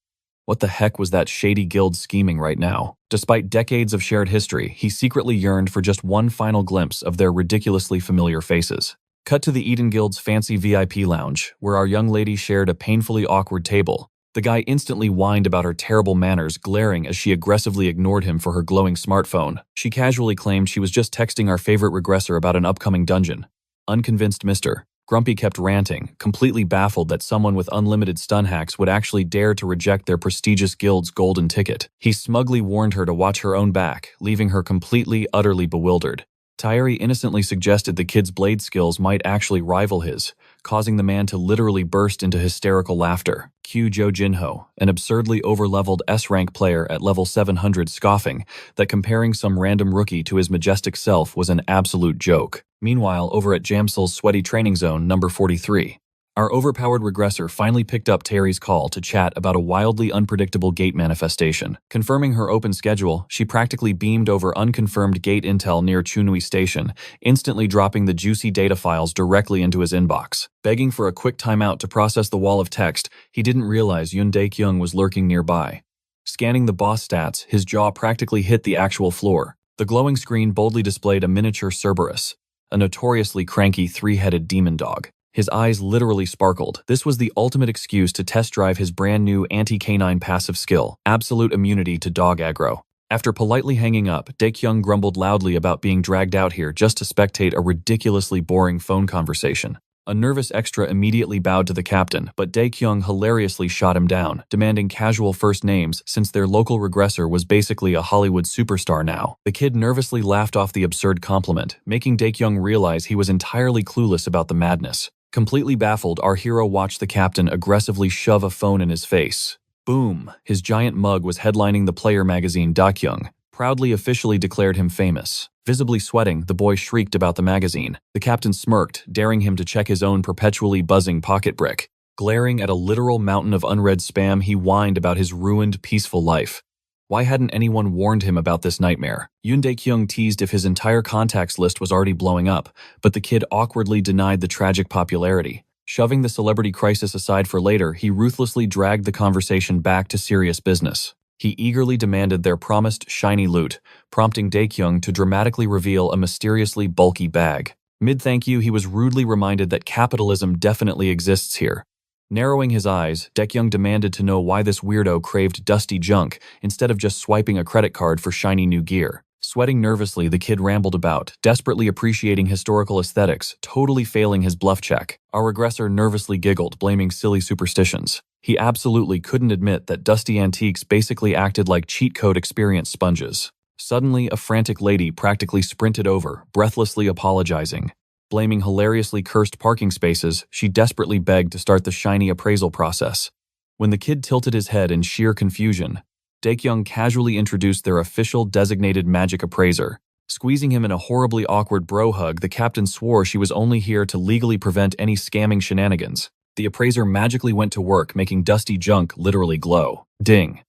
What the heck was that shady guild scheming right now? Despite decades of shared history, he secretly yearned for just one final glimpse of their ridiculously familiar faces. Cut to the Eden Guild's fancy VIP lounge, where our young lady shared a painfully awkward table. The guy instantly whined about her terrible manners, glaring as she aggressively ignored him for her glowing smartphone. She casually claimed she was just texting our favorite regressor about an upcoming dungeon. Unconvinced Mr. Grumpy kept ranting, completely baffled that someone with unlimited stun hacks would actually dare to reject their prestigious guild's golden ticket. He smugly warned her to watch her own back, leaving her completely, utterly bewildered. Tairi innocently suggested the kid's blade skills might actually rival his, causing the man to literally burst into hysterical laughter. Cue Jo Jinho, an absurdly overleveled S-rank player at level 700, scoffing that comparing some random rookie to his majestic self was an absolute joke. Meanwhile, over at Jamsil's sweaty training zone number 43, our overpowered regressor finally picked up Terry's call to chat about a wildly unpredictable gate manifestation. Confirming her open schedule, she practically beamed over unconfirmed gate intel near Chunui Station, instantly dropping the juicy data files directly into his inbox. Begging for a quick timeout to process the wall of text, he didn't realize Yoon Dae-kyung was lurking nearby. Scanning the boss stats, his jaw practically hit the actual floor. The glowing screen boldly displayed a miniature Cerberus, a notoriously cranky three-headed demon dog. His eyes literally sparkled. This was the ultimate excuse to test drive his brand new anti-canine passive skill, absolute immunity to dog aggro. After politely hanging up, Dae-kyung grumbled loudly about being dragged out here just to spectate a ridiculously boring phone conversation. A nervous extra immediately bowed to the captain, but Dae-kyung hilariously shot him down, demanding casual first names since their local regressor was basically a Hollywood superstar now. The kid nervously laughed off the absurd compliment, making Dae-kyung realize he was entirely clueless about the madness. Completely baffled, our hero watched the captain aggressively shove a phone in his face. Boom! His giant mug was headlining the Player magazine. Dae-kyung proudly officially declared him famous. Visibly sweating, the boy shrieked about the magazine. The captain smirked, daring him to check his own perpetually buzzing pocket brick. Glaring at a literal mountain of unread spam, he whined about his ruined, peaceful life. Why hadn't anyone warned him about this nightmare? Yoon Dae-kyung teased if his entire contacts list was already blowing up, but the kid awkwardly denied the tragic popularity. Shoving the celebrity crisis aside for later, he ruthlessly dragged the conversation back to serious business. He eagerly demanded their promised shiny loot, prompting Dae-kyung to dramatically reveal a mysteriously bulky bag. Mid-thank you, he was rudely reminded that capitalism definitely exists here. Narrowing his eyes, Dae-kyung demanded to know why this weirdo craved dusty junk instead of just swiping a credit card for shiny new gear. Sweating nervously, the kid rambled about, desperately appreciating historical aesthetics, totally failing his bluff check. Our regressor nervously giggled, blaming silly superstitions. He absolutely couldn't admit that dusty antiques basically acted like cheat code experience sponges. Suddenly, a frantic lady practically sprinted over, breathlessly apologizing. Blaming hilariously cursed parking spaces, she desperately begged to start the shiny appraisal process. When the kid tilted his head in sheer confusion, Daekyung casually introduced their official designated magic appraiser. Squeezing him in a horribly awkward bro hug, the captain swore she was only here to legally prevent any scamming shenanigans. The appraiser magically went to work, making dusty junk literally glow. Ding.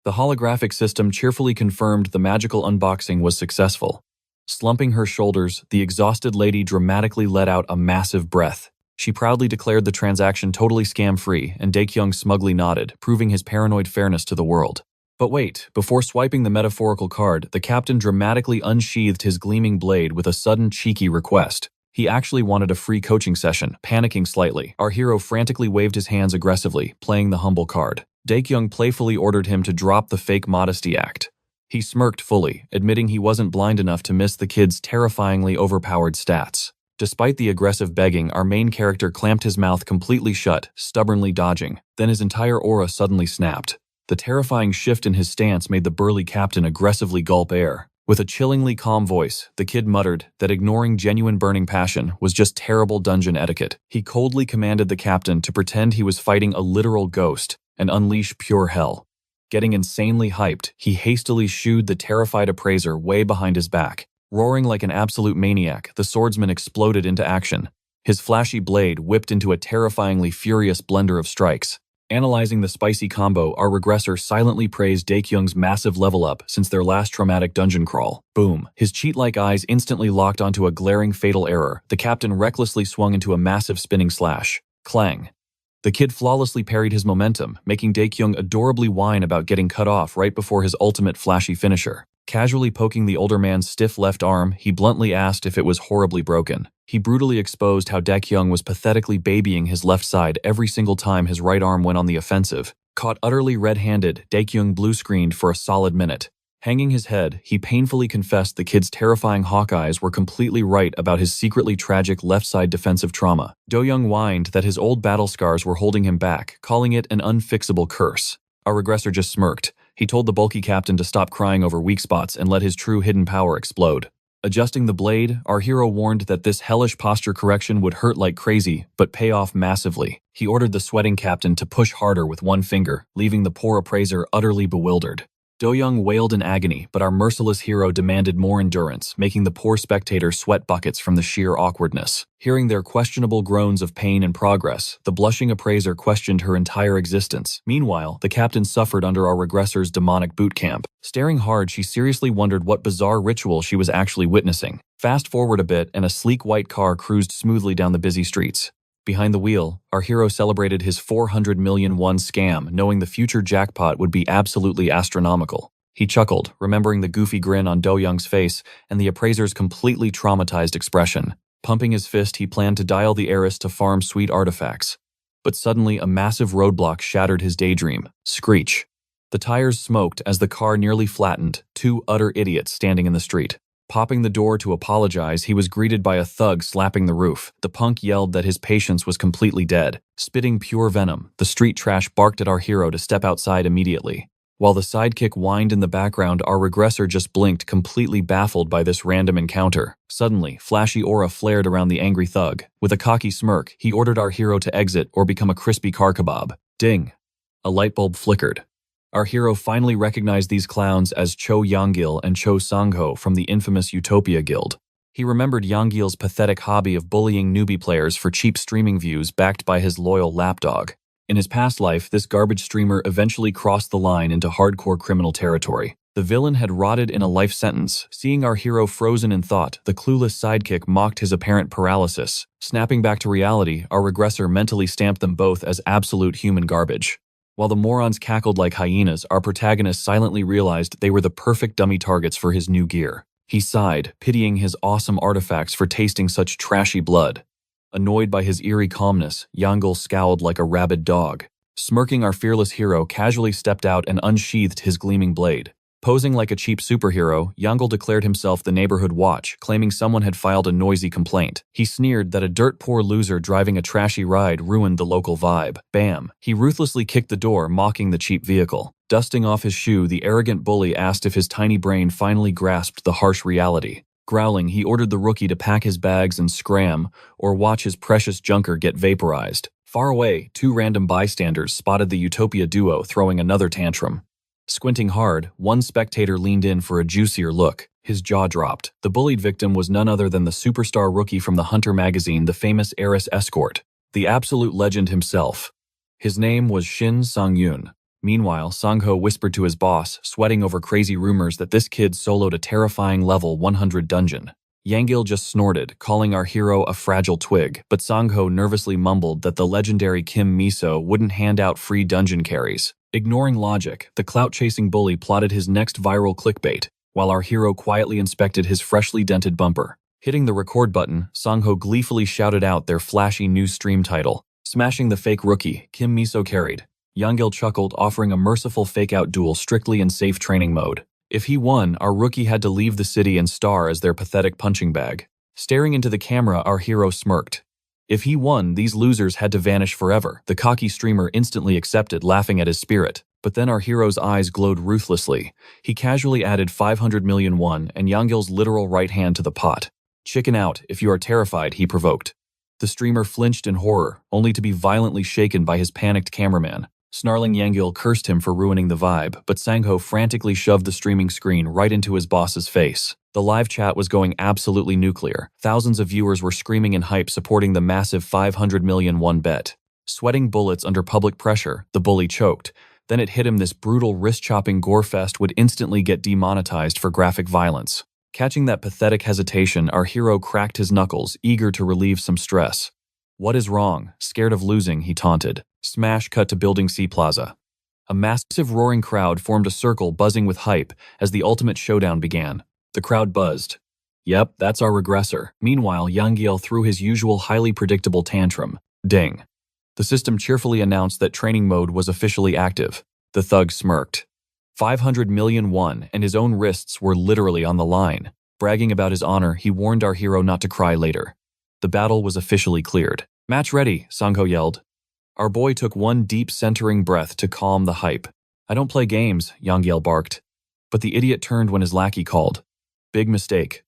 The holographic system cheerfully confirmed the magical unboxing was successful. Slumping her shoulders, the exhausted lady dramatically let out a massive breath. She proudly declared the transaction totally scam-free, and Daekyung smugly nodded, proving his paranoid fairness to the world. But wait, before swiping the metaphorical card, the captain dramatically unsheathed his gleaming blade with a sudden cheeky request. He actually wanted a free coaching session, panicking slightly. Our hero frantically waved his hands aggressively, playing the humble card. Daekyung playfully ordered him to drop the fake modesty act. He smirked fully, admitting he wasn't blind enough to miss the kid's terrifyingly overpowered stats. Despite the aggressive begging, our main character clamped his mouth completely shut, stubbornly dodging. Then his entire aura suddenly snapped. The terrifying shift in his stance made the burly captain aggressively gulp air. With a chillingly calm voice, the kid muttered that ignoring genuine burning passion was just terrible dungeon etiquette. He coldly commanded the captain to pretend he was fighting a literal ghost and unleash pure hell. Getting insanely hyped, he hastily shooed the terrified appraiser way behind his back. Roaring like an absolute maniac, the swordsman exploded into action. His flashy blade whipped into a terrifyingly furious blender of strikes. Analyzing the spicy combo, our regressor silently praised Daekyung's massive level up since their last traumatic dungeon crawl. Boom. His cheat-like eyes instantly locked onto a glaring fatal error. The captain recklessly swung into a massive spinning slash. Clang. The kid flawlessly parried his momentum, making Daekyung adorably whine about getting cut off right before his ultimate flashy finisher. Casually poking the older man's stiff left arm, he bluntly asked if it was horribly broken. He brutally exposed how Daekyung was pathetically babying his left side every single time his right arm went on the offensive. Caught utterly red-handed, Daekyung blue-screened for a solid minute. Hanging his head, he painfully confessed the kid's terrifying hawk eyes were completely right about his secretly tragic left-side defensive trauma. Do-young whined that his old battle scars were holding him back, calling it an unfixable curse. Our regressor just smirked. He told the bulky captain to stop crying over weak spots and let his true hidden power explode. Adjusting the blade, our hero warned that this hellish posture correction would hurt like crazy, but pay off massively. He ordered the sweating captain to push harder with one finger, leaving the poor appraiser utterly bewildered. Do-young wailed in agony, but our merciless hero demanded more endurance, making the poor spectator sweat buckets from the sheer awkwardness. Hearing their questionable groans of pain and progress, the blushing appraiser questioned her entire existence. Meanwhile, the captain suffered under our regressor's demonic boot camp. Staring hard, she seriously wondered what bizarre ritual she was actually witnessing. Fast forward a bit, and a sleek white car cruised smoothly down the busy streets. Behind the wheel, our hero celebrated his 400 million won scam, knowing the future jackpot would be absolutely astronomical. He chuckled, remembering the goofy grin on Do-young's face and the appraiser's completely traumatized expression. Pumping his fist, he planned to dial the heiress to farm sweet artifacts. But suddenly, a massive roadblock shattered his daydream. Screech. The tires smoked as the car nearly flattened, two utter idiots standing in the street. Popping the door to apologize, he was greeted by a thug slapping the roof. The punk yelled that his patience was completely dead. Spitting pure venom, the street trash barked at our hero to step outside immediately. While the sidekick whined in the background, our regressor just blinked, completely baffled by this random encounter. Suddenly, flashy aura flared around the angry thug. With a cocky smirk, he ordered our hero to exit or become a crispy car kebab. Ding! A light bulb flickered. Our hero finally recognized these clowns as Cho Yanggil and Cho Sangho from the infamous Utopia Guild. He remembered Yanggil's pathetic hobby of bullying newbie players for cheap streaming views backed by his loyal lapdog. In his past life, this garbage streamer eventually crossed the line into hardcore criminal territory. The villain had rotted in a life sentence. Seeing our hero frozen in thought, the clueless sidekick mocked his apparent paralysis. Snapping back to reality, our regressor mentally stamped them both as absolute human garbage. While the morons cackled like hyenas, our protagonist silently realized they were the perfect dummy targets for his new gear. He sighed, pitying his awesome artifacts for tasting such trashy blood. Annoyed by his eerie calmness, Yanggil scowled like a rabid dog. Smirking, our fearless hero casually stepped out and unsheathed his gleaming blade. Posing like a cheap superhero, Yangel declared himself the neighborhood watch, claiming someone had filed a noisy complaint. He sneered that a dirt-poor loser driving a trashy ride ruined the local vibe. Bam! He ruthlessly kicked the door, mocking the cheap vehicle. Dusting off his shoe, the arrogant bully asked if his tiny brain finally grasped the harsh reality. Growling, he ordered the rookie to pack his bags and scram, or watch his precious junker get vaporized. Far away, 2 random bystanders spotted the Utopia duo throwing another tantrum. Squinting hard, one spectator leaned in for a juicier look. His jaw dropped. The bullied victim was none other than the superstar rookie from the Hunter magazine, the famous heiress escort, the absolute legend himself. His name was Shin Sang-yoon. Meanwhile, Sang-ho whispered to his boss, sweating over crazy rumors that this kid soloed a terrifying level 100 dungeon. Yangil just snorted, calling our hero a fragile twig, but Sang-ho nervously mumbled that the legendary Kim Miso wouldn't hand out free dungeon carries. Ignoring logic, the clout-chasing bully plotted his next viral clickbait, while our hero quietly inspected his freshly dented bumper. Hitting the record button, Sang-ho gleefully shouted out their flashy new stream title, smashing the fake rookie, Kim Miso carried. Yangil chuckled, offering a merciful fake-out duel strictly in safe training mode. If he won, our rookie had to leave the city and star as their pathetic punching bag. Staring into the camera, our hero smirked. If he won, these losers had to vanish forever. The cocky streamer instantly accepted, laughing at his spirit. But then our hero's eyes glowed ruthlessly. He casually added 500 million won and Yangil's literal right hand to the pot. Chicken out, if you are terrified, he provoked. The streamer flinched in horror, only to be violently shaken by his panicked cameraman. Snarling, Yangil cursed him for ruining the vibe, but Sang-ho frantically shoved the streaming screen right into his boss's face. The live chat was going absolutely nuclear. Thousands of viewers were screaming in hype, supporting the massive 500 million won bet. Sweating bullets under public pressure, the bully choked. Then it hit him, this brutal wrist-chopping gore fest would instantly get demonetized for graphic violence. Catching that pathetic hesitation, our hero cracked his knuckles, eager to relieve some stress. What is wrong? Scared of losing, he taunted. Smash cut to Building C Plaza. A massive roaring crowd formed a circle, buzzing with hype as the ultimate showdown began. The crowd buzzed. Yep, that's our regressor. Meanwhile, Yangil threw his usual highly predictable tantrum. Ding. The system cheerfully announced that training mode was officially active. The thug smirked. 500 million won, and his own wrists were literally on the line. Bragging about his honor, he warned our hero not to cry later. The battle was officially cleared. Match ready, Sang-ho yelled. Our boy took one deep centering breath to calm the hype. I don't play games, Yangil barked. But the idiot turned when his lackey called. Big mistake.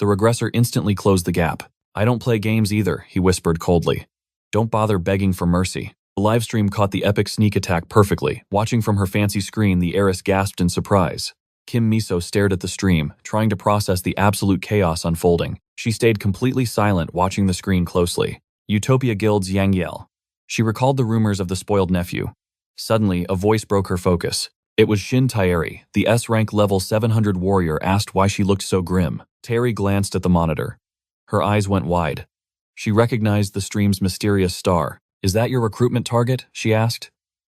The regressor instantly closed the gap. I don't play games either, he whispered coldly. Don't bother begging for mercy. The livestream caught the epic sneak attack perfectly. Watching from her fancy screen, the heiress gasped in surprise. Kim Miso stared at the stream, trying to process the absolute chaos unfolding. She stayed completely silent, watching the screen closely. Utopia Guild's Yangil. She recalled the rumors of the spoiled nephew. Suddenly, a voice broke her focus. It was Shin Taeri, the S-rank level 700 warrior, asked why she looked so grim. Taeri glanced at the monitor. Her eyes went wide. She recognized the stream's mysterious star. Is that your recruitment target? She asked.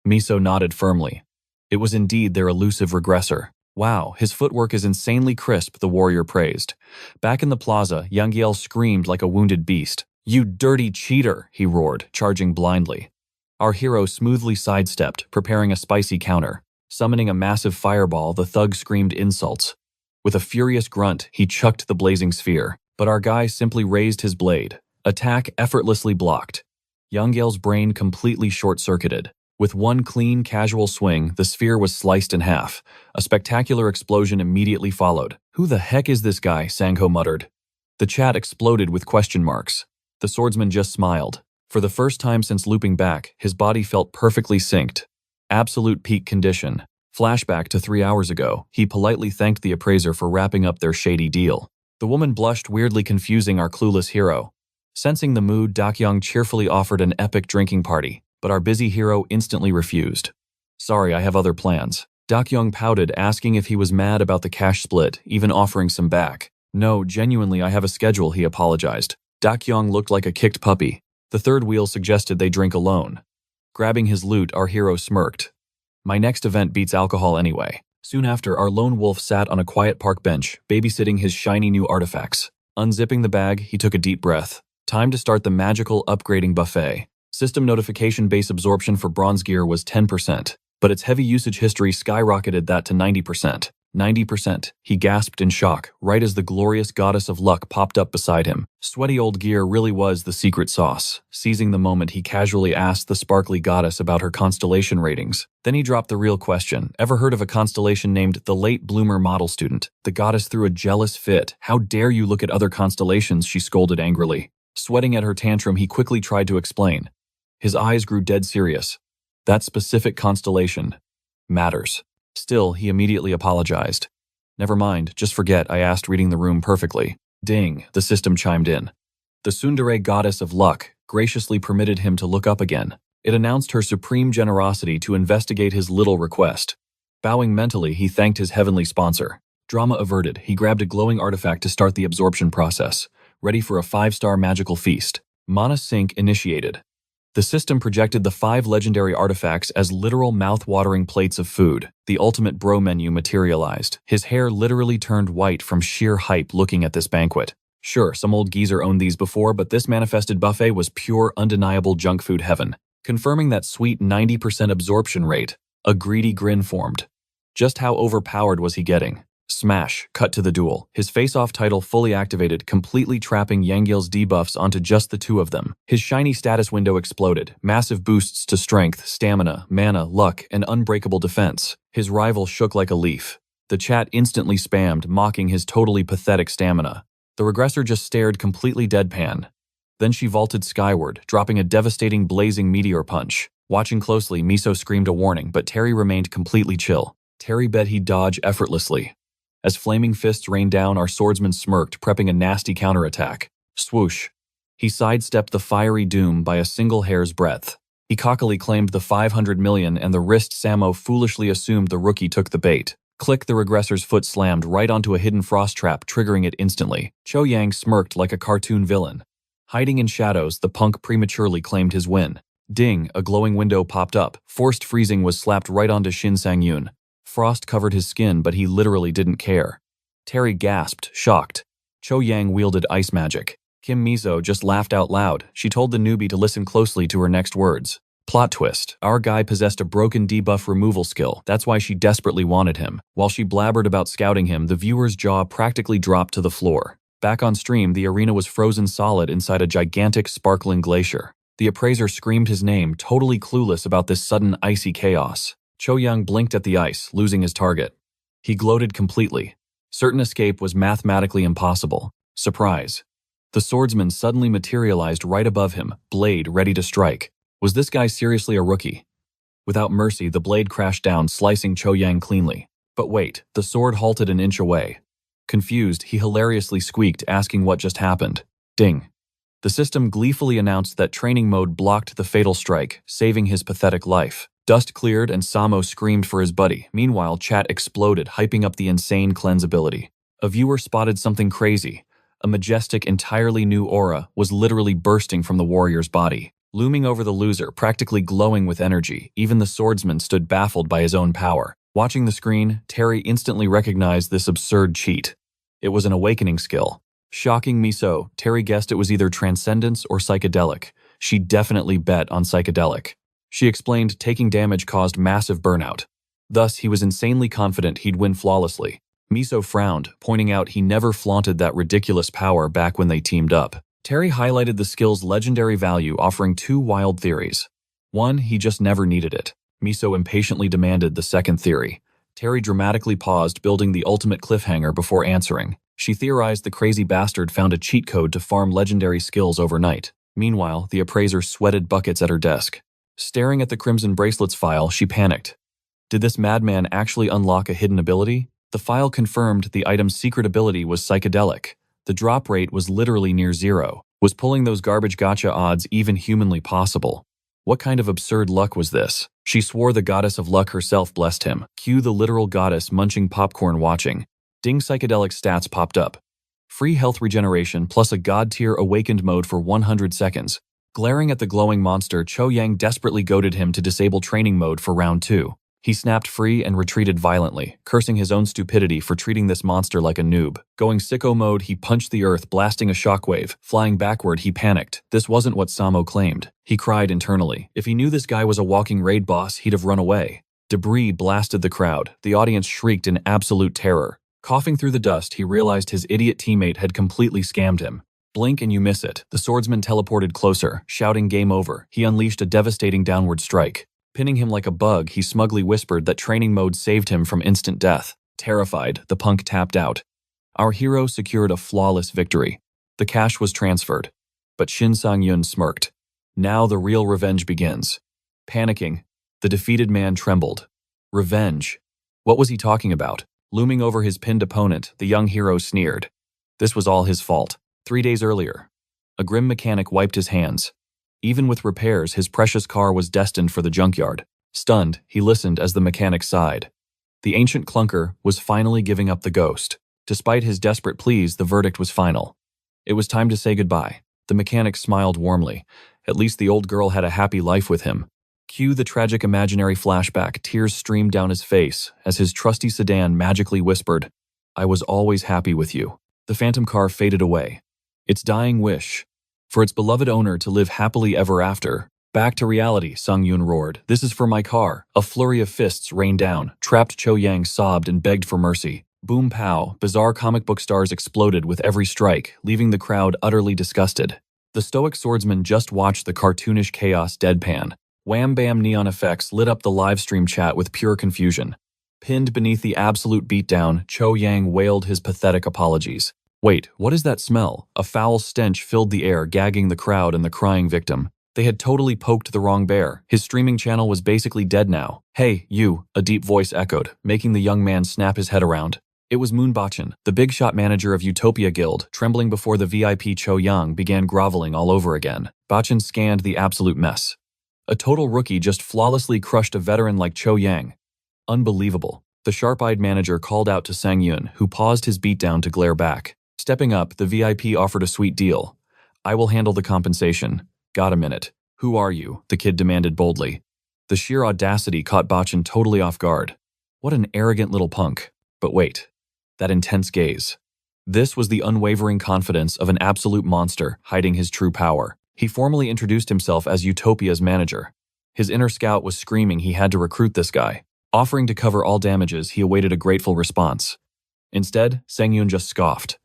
Miso nodded firmly. It was indeed their elusive regressor. Wow, his footwork is insanely crisp, the warrior praised. Back in the plaza, Yangil screamed like a wounded beast. You dirty cheater, he roared, charging blindly. Our hero smoothly sidestepped, preparing a spicy counter. Summoning a massive fireball, the thug screamed insults. With a furious grunt, he chucked the blazing sphere, but our guy simply raised his blade. Attack effortlessly blocked. Yangil's brain completely short-circuited. With one clean, casual swing, the sphere was sliced in half. A spectacular explosion immediately followed. Who the heck is this guy? Sang-ho muttered. The chat exploded with question marks. The swordsman just smiled. For the first time since looping back, his body felt perfectly synced. Absolute peak condition. Flashback to 3 hours ago, he politely thanked the appraiser for wrapping up their shady deal. The woman blushed, weirdly confusing our clueless hero. Sensing the mood, Dakyong cheerfully offered an epic drinking party, but our busy hero instantly refused. Sorry, I have other plans. Dakyong pouted, asking if he was mad about the cash split, even offering some back. No, genuinely, I have a schedule, he apologized. Dakyong looked like a kicked puppy. The third wheel suggested they drink alone. Grabbing his loot, our hero smirked. My next event beats alcohol anyway. Soon after, our lone wolf sat on a quiet park bench, babysitting his shiny new artifacts. Unzipping the bag, he took a deep breath. Time to start the magical upgrading buffet. System notification base absorption for bronze gear was 10%, but its heavy usage history skyrocketed that to 90%. 90%. He gasped in shock, right as the glorious goddess of luck popped up beside him. Sweaty old gear really was the secret sauce. Seizing the moment, he casually asked the sparkly goddess about her constellation ratings. Then he dropped the real question. Ever heard of a constellation named the Late Bloomer Model Student? The goddess threw a jealous fit. How dare you look at other constellations, she scolded angrily. Sweating at her tantrum, he quickly tried to explain. His eyes grew dead serious. That specific constellation matters. Still, he immediately apologized. Never mind, just forget I asked, reading the room perfectly. Ding, the system chimed in. The tsundere goddess of luck graciously permitted him to look up again. It announced her supreme generosity to investigate his little request. Bowing mentally, he thanked his heavenly sponsor. Drama averted, he grabbed a glowing artifact to start the absorption process, ready for a 5-star magical feast. Mana sync initiated. The system projected the 5 legendary artifacts as literal mouth-watering plates of food. The ultimate bro menu materialized. His hair literally turned white from sheer hype looking at this banquet. Sure, some old geezer owned these before, but this manifested buffet was pure, undeniable junk food heaven. Confirming that sweet 90% absorption rate, a greedy grin formed. Just how overpowered was he getting? Smash, cut to the duel. His face-off title fully activated, completely trapping Yangyil's debuffs onto just the two of them. His shiny status window exploded, massive boosts to strength, stamina, mana, luck, and unbreakable defense. His rival shook like a leaf. The chat instantly spammed, mocking his totally pathetic stamina. The regressor just stared completely deadpan. Then she vaulted skyward, dropping a devastating blazing meteor punch. Watching closely, Miso screamed a warning, but Terry remained completely chill. Terry bet he'd dodge effortlessly. As flaming fists rained down, our swordsman smirked, prepping a nasty counterattack. Swoosh. He sidestepped the fiery doom by a single hair's breadth. He cockily claimed the 500 million, and the wrist Samo foolishly assumed the rookie took the bait. Click, the regressor's foot slammed right onto a hidden frost trap, triggering it instantly. Cho Yang smirked like a cartoon villain. Hiding in shadows, the punk prematurely claimed his win. Ding, a glowing window popped up. Forced freezing was slapped right onto Shin Sang-yoon. Frost covered his skin, but he literally didn't care. Terry gasped, shocked. Cho Yang wielded ice magic. Kim Miso just laughed out loud. She told the newbie to listen closely to her next words. Plot twist. Our guy possessed a broken debuff removal skill. That's why she desperately wanted him. While she blabbered about scouting him, the viewer's jaw practically dropped to the floor. Back on stream, the arena was frozen solid inside a gigantic, sparkling glacier. The appraiser screamed his name, totally clueless about this sudden icy chaos. Cho Yang blinked at the ice, losing his target. He gloated completely. Certain escape was mathematically impossible. Surprise. The swordsman suddenly materialized right above him, blade ready to strike. Was this guy seriously a rookie? Without mercy, the blade crashed down, slicing Cho Yang cleanly. But wait, the sword halted an inch away. Confused, he hilariously squeaked, asking what just happened. Ding. The system gleefully announced that training mode blocked the fatal strike, saving his pathetic life. Dust cleared and Samo screamed for his buddy. Meanwhile, chat exploded, hyping up the insane cleanse ability. A viewer spotted something crazy. A majestic, entirely new aura was literally bursting from the warrior's body. Looming over the loser, practically glowing with energy, even the swordsman stood baffled by his own power. Watching the screen, Terry instantly recognized this absurd cheat. It was an awakening skill. Shocking Miso, Terry guessed it was either transcendence or psychedelic. She definitely bet on psychedelic. She explained taking damage caused massive burnout. Thus, he was insanely confident he'd win flawlessly. Miso frowned, pointing out he never flaunted that ridiculous power back when they teamed up. Terry highlighted the skill's legendary value, offering 2 wild theories. 1, he just never needed it. Miso impatiently demanded the second theory. Terry dramatically paused, building the ultimate cliffhanger before answering. She theorized the crazy bastard found a cheat code to farm legendary skills overnight. Meanwhile, the appraiser sweated buckets at her desk. Staring at the Crimson Bracelets file, she panicked. Did this madman actually unlock a hidden ability? The file confirmed the item's secret ability was psychedelic. The drop rate was literally near 0. Was pulling those garbage gacha odds even humanly possible? What kind of absurd luck was this? She swore the goddess of luck herself blessed him. Cue the literal goddess munching popcorn watching. Ding, psychedelic stats popped up. Free health regeneration plus a god-tier awakened mode for 100 seconds. Glaring at the glowing monster, Cho Yang desperately goaded him to disable training mode for round 2. He snapped free and retreated violently, cursing his own stupidity for treating this monster like a noob. Going sicko mode, he punched the earth, blasting a shockwave. Flying backward, he panicked. This wasn't what Samo claimed. He cried internally. If he knew this guy was a walking raid boss, he'd have run away. Debris blasted the crowd. The audience shrieked in absolute terror. Coughing through the dust, he realized his idiot teammate had completely scammed him. Blink and you miss it. The swordsman teleported closer, shouting game over. He unleashed a devastating downward strike. Pinning him like a bug, he smugly whispered that training mode saved him from instant death. Terrified, the punk tapped out. Our hero secured a flawless victory. The cash was transferred. But Shin Sang-yun smirked. Now the real revenge begins. Panicking, the defeated man trembled. Revenge. What was he talking about? Looming over his pinned opponent, the young hero sneered. This was all his fault. 3 days earlier, a grim mechanic wiped his hands. Even with repairs, his precious car was destined for the junkyard. Stunned, he listened as the mechanic sighed. The ancient clunker was finally giving up the ghost. Despite his desperate pleas, the verdict was final. It was time to say goodbye. The mechanic smiled warmly. At least the old girl had a happy life with him. Cue the tragic imaginary flashback. Tears streamed down his face as his trusty sedan magically whispered, "I was always happy with you." The phantom car faded away. Its dying wish, for its beloved owner to live happily ever after. Back to reality, Sang-yun roared. This is for my car. A flurry of fists rained down. Trapped Cho-yang sobbed and begged for mercy. Boom pow, bizarre comic book stars exploded with every strike, leaving the crowd utterly disgusted. The stoic swordsman just watched the cartoonish chaos deadpan. Wham-bam neon effects lit up the livestream chat with pure confusion. Pinned beneath the absolute beatdown, Cho-yang wailed his pathetic apologies. Wait, what is that smell? A foul stench filled the air, gagging the crowd and the crying victim. They had totally poked the wrong bear. His streaming channel was basically dead now. Hey, you, a deep voice echoed, making the young man snap his head around. It was Moon Bachin, the big shot manager of Utopia Guild. Trembling before the VIP Cho-yang began groveling all over again. Bachin scanned the absolute mess. A total rookie just flawlessly crushed a veteran like Cho-yang. Unbelievable. The sharp-eyed manager called out to Sang-yun, who paused his beatdown to glare back. Stepping up, the VIP offered a sweet deal. I will handle the compensation. Got a minute. Who are you? The kid demanded boldly. The sheer audacity caught Bachin totally off guard. What an arrogant little punk. But wait. That intense gaze. This was the unwavering confidence of an absolute monster hiding his true power. He formally introduced himself as Utopia's manager. His inner scout was screaming he had to recruit this guy. Offering to cover all damages, he awaited a grateful response. Instead, Sang-yun just scoffed.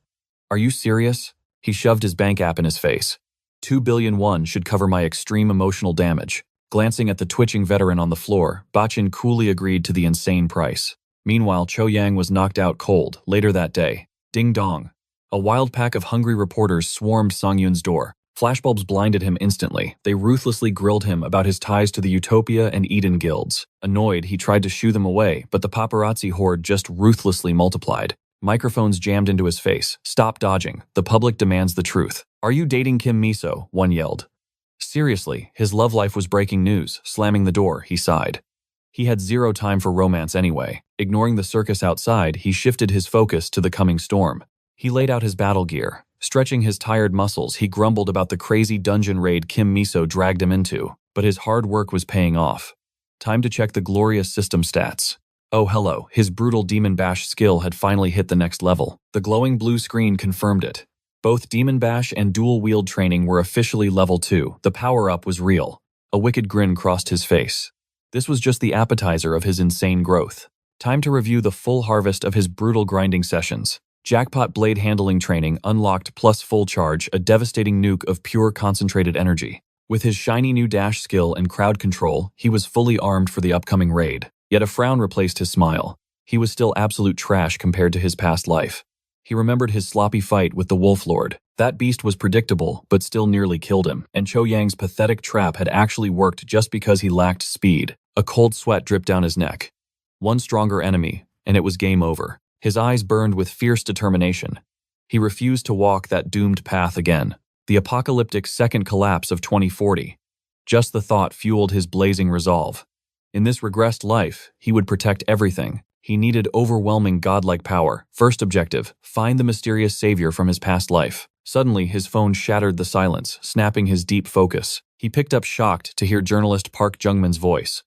Are you serious? He shoved his bank app in his face. 2 billion won should cover my extreme emotional damage. Glancing at the twitching veteran on the floor, Bachin coolly agreed to the insane price. Meanwhile, Cho-yang was knocked out cold later that day. Ding dong. A wild pack of hungry reporters swarmed Sang-yun's door. Flashbulbs blinded him instantly. They ruthlessly grilled him about his ties to the Utopia and Eden guilds. Annoyed, he tried to shoo them away, but the paparazzi horde just ruthlessly multiplied. Microphones jammed into his face. Stop dodging. The public demands the truth. Are you dating Kim Miso? One yelled. Seriously, his love life was breaking news. Slamming the door, he sighed. He had zero time for romance anyway. Ignoring the circus outside, he shifted his focus to the coming storm. He laid out his battle gear. Stretching his tired muscles, he grumbled about the crazy dungeon raid Kim Miso dragged him into. But his hard work was paying off. Time to check the glorious system stats. Oh hello, his brutal Demon Bash skill had finally hit the next level. The glowing blue screen confirmed it. Both Demon Bash and dual wield training were officially level 2. The power-up was real. A wicked grin crossed his face. This was just the appetizer of his insane growth. Time to review the full harvest of his brutal grinding sessions. Jackpot blade handling training unlocked plus full charge, a devastating nuke of pure concentrated energy. With his shiny new dash skill and crowd control, he was fully armed for the upcoming raid. Yet a frown replaced his smile. He was still absolute trash compared to his past life. He remembered his sloppy fight with the Wolf Lord. That beast was predictable, but still nearly killed him. And Cho-yang's pathetic trap had actually worked just because he lacked speed. A cold sweat dripped down his neck. One stronger enemy, and it was game over. His eyes burned with fierce determination. He refused to walk that doomed path again. The apocalyptic second collapse of 2040. Just the thought fueled his blazing resolve. In this regressed life, he would protect everything. He needed overwhelming godlike power. First objective, find the mysterious savior from his past life. Suddenly, his phone shattered the silence, snapping his deep focus. He picked up shocked to hear journalist Park Jungman's voice.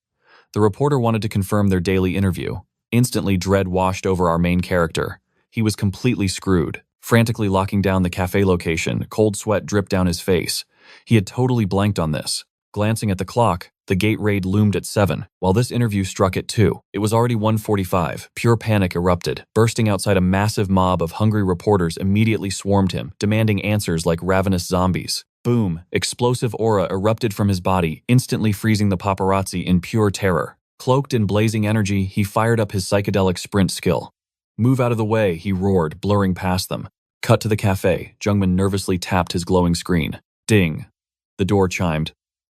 The reporter wanted to confirm their daily interview. Instantly, dread washed over our main character. He was completely screwed. Frantically locking down the cafe location, cold sweat dripped down his face. He had totally blanked on this. Glancing at the clock, The gate raid loomed at 7, while this interview struck at 2. It was already 1:45. Pure panic erupted. Bursting outside, a massive mob of hungry reporters immediately swarmed him, demanding answers like ravenous zombies. Boom! Explosive aura erupted from his body, instantly freezing the paparazzi in pure terror. Cloaked in blazing energy, he fired up his psychedelic sprint skill. "Move out of the way," he roared, blurring past them. Cut to the cafe. Jungmin nervously tapped his glowing screen. Ding! The door chimed.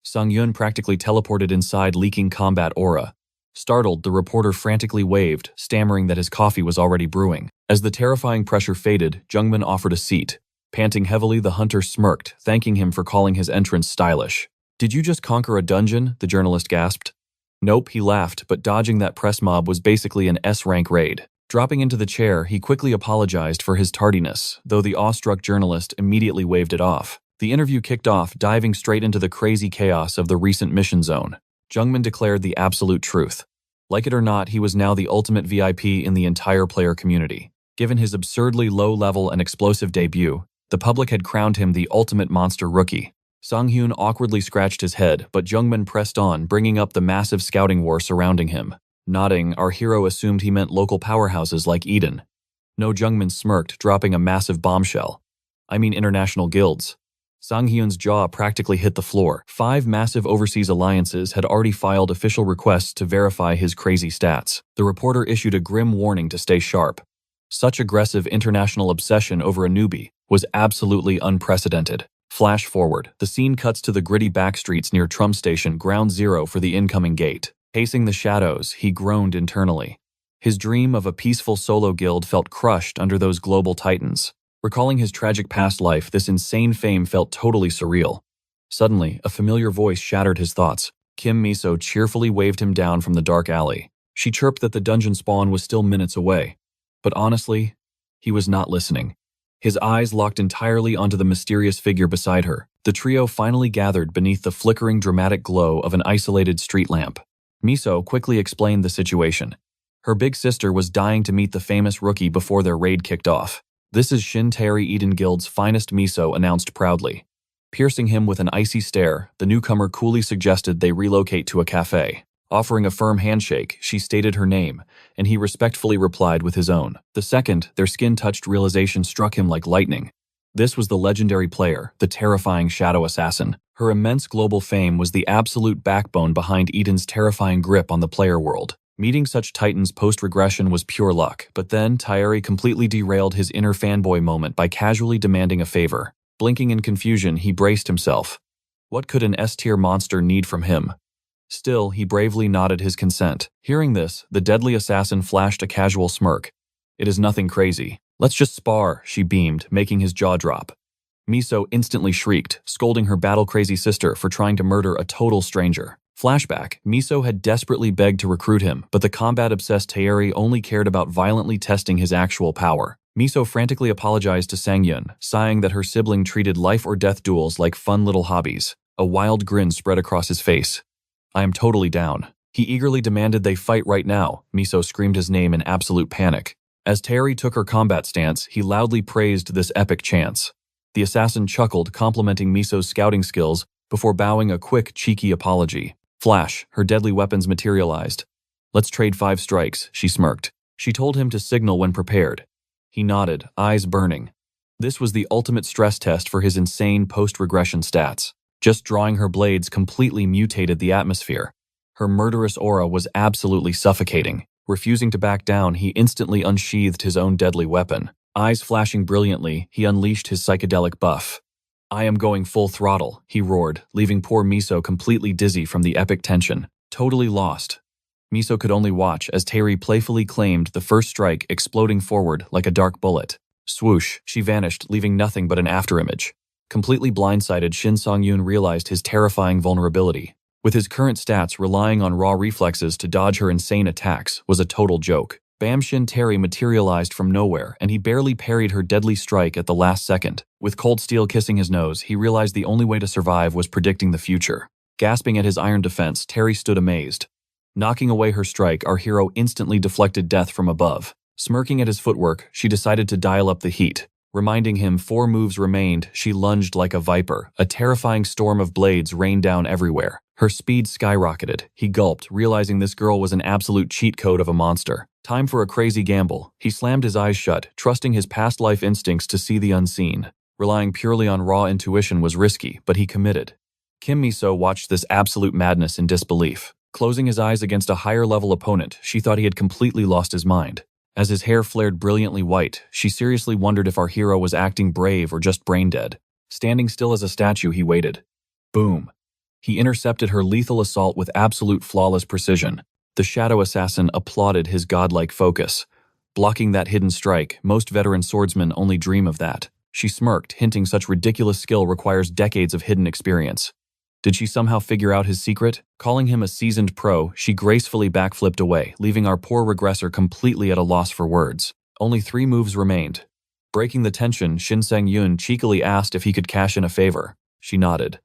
Sang-yun practically teleported inside, leaking combat aura. Startled, the reporter frantically waved, stammering that his coffee was already brewing. As the terrifying pressure faded, Jungmin offered a seat. Panting heavily, the hunter smirked, thanking him for calling his entrance stylish. "Did you just conquer a dungeon?" the journalist gasped. "Nope," he laughed, but dodging that press mob was basically an S-rank raid. Dropping into the chair, he quickly apologized for his tardiness, though the awestruck journalist immediately waved it off. The interview kicked off, diving straight into the crazy chaos of the recent mission zone. Jungmin declared the absolute truth. Like it or not, he was now the ultimate VIP in the entire player community. Given his absurdly low-level and explosive debut, the public had crowned him the ultimate monster rookie. Sang-hyun awkwardly scratched his head, but Jungmin pressed on, bringing up the massive scouting war surrounding him. Nodding, our hero assumed he meant local powerhouses like Eden. No, Jungmin smirked, dropping a massive bombshell. "I mean international guilds." Sang-hyun's jaw practically hit the floor. 5 massive overseas alliances had already filed official requests to verify his crazy stats. The reporter issued a grim warning to stay sharp. Such aggressive international obsession over a newbie was absolutely unprecedented. Flash forward. The scene cuts to the gritty backstreets near Trump Station, ground zero for the incoming gate. Pacing the shadows, he groaned internally. His dream of a peaceful solo guild felt crushed under those global titans. Recalling his tragic past life, this insane fame felt totally surreal. Suddenly, a familiar voice shattered his thoughts. Kim Miso cheerfully waved him down from the dark alley. She chirped that the dungeon spawn was still minutes away. But honestly, he was not listening. His eyes locked entirely onto the mysterious figure beside her. The trio finally gathered beneath the flickering dramatic glow of an isolated street lamp. Miso quickly explained the situation. Her big sister was dying to meet the famous rookie before their raid kicked off. "This is Shin Taeri Eden Guild's finest," Miso announced proudly. Piercing him with an icy stare, the newcomer coolly suggested they relocate to a cafe. Offering a firm handshake, she stated her name, and he respectfully replied with his own. The second their skin-touched realization struck him like lightning. This was the legendary player, the terrifying shadow assassin. Her immense global fame was the absolute backbone behind Eden's terrifying grip on the player world. Meeting such titans post-regression was pure luck, but then Taeri completely derailed his inner fanboy moment by casually demanding a favor. Blinking in confusion, he braced himself. What could an S-tier monster need from him? Still, he bravely nodded his consent. Hearing this, the deadly assassin flashed a casual smirk. "It is nothing crazy. Let's just spar," she beamed, making his jaw drop. Miso instantly shrieked, scolding her battle-crazy sister for trying to murder a total stranger. Flashback, Miso had desperately begged to recruit him, but the combat-obsessed Taeri only cared about violently testing his actual power. Miso frantically apologized to Sang-yun, sighing that her sibling treated life-or-death duels like fun little hobbies. A wild grin spread across his face. "I am totally down." He eagerly demanded they fight right now. Miso screamed his name in absolute panic. As Taeri took her combat stance, he loudly praised this epic chance. The assassin chuckled, complimenting Miso's scouting skills before bowing a quick, cheeky apology. Flash, her deadly weapons materialized. "Let's trade 5 strikes," she smirked. She told him to signal when prepared. He nodded, eyes burning. This was the ultimate stress test for his insane post-regression stats. Just drawing her blades completely mutated the atmosphere. Her murderous aura was absolutely suffocating. Refusing to back down, he instantly unsheathed his own deadly weapon. Eyes flashing brilliantly, he unleashed his psychedelic buff. "I am going full throttle," he roared, leaving poor Miso completely dizzy from the epic tension. Totally lost. Miso could only watch as Taeri playfully claimed the first strike, exploding forward like a dark bullet. Swoosh, she vanished, leaving nothing but an afterimage. Completely blindsided, Shin Sang-yun realized his terrifying vulnerability. With his current stats, relying on raw reflexes to dodge her insane attacks was a total joke. Bam! Shin Taeri materialized from nowhere, and he barely parried her deadly strike at the last second. With cold steel kissing his nose, he realized the only way to survive was predicting the future. Gasping at his iron defense, Taeri stood amazed. Knocking away her strike, our hero instantly deflected death from above. Smirking at his footwork, she decided to dial up the heat. Reminding him 4 moves remained, she lunged like a viper. A terrifying storm of blades rained down everywhere. Her speed skyrocketed. He gulped, realizing this girl was an absolute cheat code of a monster. Time for a crazy gamble. He slammed his eyes shut, trusting his past life instincts to see the unseen. Relying purely on raw intuition was risky, but he committed. Kim Miso watched this absolute madness in disbelief. Closing his eyes against a higher-level opponent, she thought he had completely lost his mind. As his hair flared brilliantly white, she seriously wondered if our hero was acting brave or just brain-dead. Standing still as a statue, he waited. Boom. He intercepted her lethal assault with absolute flawless precision. The shadow assassin applauded his godlike focus. Blocking that hidden strike, most veteran swordsmen only dream of that. She smirked, hinting such ridiculous skill requires decades of hidden experience. Did she somehow figure out his secret? Calling him a seasoned pro, she gracefully backflipped away, leaving our poor regressor completely at a loss for words. Only 3 moves remained. Breaking the tension, Shin Sang-yoon cheekily asked if he could cash in a favor. She nodded.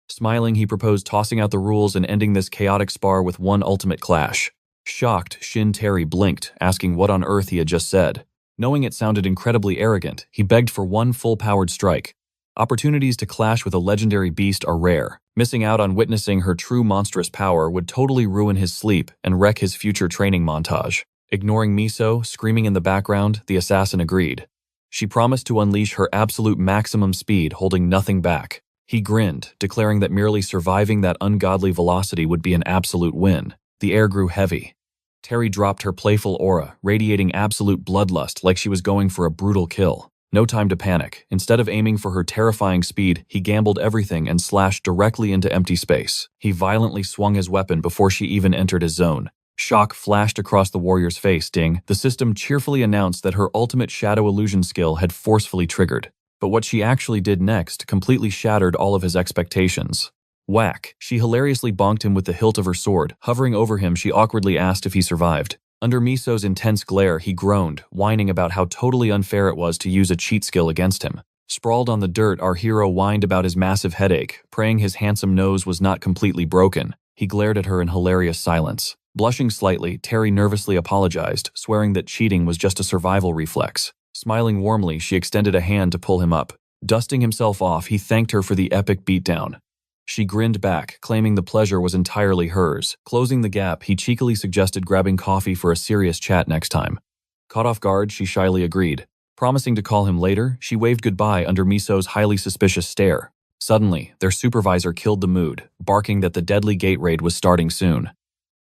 Smiling, he proposed tossing out the rules and ending this chaotic spar with one ultimate clash. Shocked, Shin Terry blinked, asking what on earth he had just said. Knowing it sounded incredibly arrogant, he begged for one full-powered strike. Opportunities to clash with a legendary beast are rare. Missing out on witnessing her true monstrous power would totally ruin his sleep and wreck his future training montage. Ignoring Miso, screaming in the background, the assassin agreed. She promised to unleash her absolute maximum speed, holding nothing back. He grinned, declaring that merely surviving that ungodly velocity would be an absolute win. The air grew heavy. Terry dropped her playful aura, radiating absolute bloodlust like she was going for a brutal kill. No time to panic. Instead of aiming for her terrifying speed, he gambled everything and slashed directly into empty space. He violently swung his weapon before she even entered his zone. Shock flashed across the warrior's face. Ding. The system cheerfully announced that her ultimate shadow illusion skill had forcefully triggered. But what she actually did next completely shattered all of his expectations. Whack! She hilariously bonked him with the hilt of her sword. Hovering over him, she awkwardly asked if he survived. Under Miso's intense glare, he groaned, whining about how totally unfair it was to use a cheat skill against him. Sprawled on the dirt, our hero whined about his massive headache, praying his handsome nose was not completely broken. He glared at her in hilarious silence. Blushing slightly, Terry nervously apologized, swearing that cheating was just a survival reflex. Smiling warmly, she extended a hand to pull him up. Dusting himself off, he thanked her for the epic beatdown. She grinned back, claiming the pleasure was entirely hers. Closing the gap, he cheekily suggested grabbing coffee for a serious chat next time. Caught off guard, she shyly agreed. Promising to call him later, she waved goodbye under Miso's highly suspicious stare. Suddenly, their supervisor killed the mood, barking that the deadly gate raid was starting soon.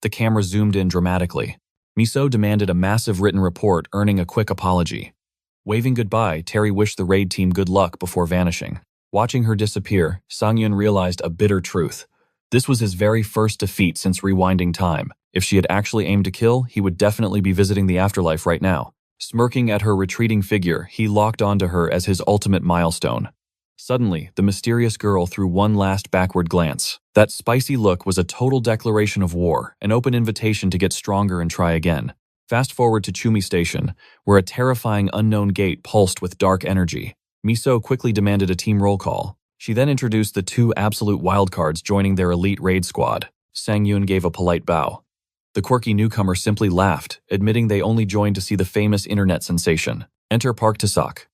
The camera zoomed in dramatically. Miso demanded a massive written report, earning a quick apology. Waving goodbye, Terry wished the raid team good luck before vanishing. Watching her disappear, Sang-yoon realized a bitter truth. This was his very first defeat since rewinding time. If she had actually aimed to kill, he would definitely be visiting the afterlife right now. Smirking at her retreating figure, he locked onto her as his ultimate milestone. Suddenly, the mysterious girl threw one last backward glance. That spicy look was a total declaration of war, an open invitation to get stronger and try again. Fast forward to Chumi Station, where a terrifying unknown gate pulsed with dark energy. Miso quickly demanded a team roll call. She then introduced the 2 absolute wildcards joining their elite raid squad. Sang-yoon gave a polite bow. The quirky newcomer simply laughed, admitting they only joined to see the famous internet sensation. Enter Park Tasak.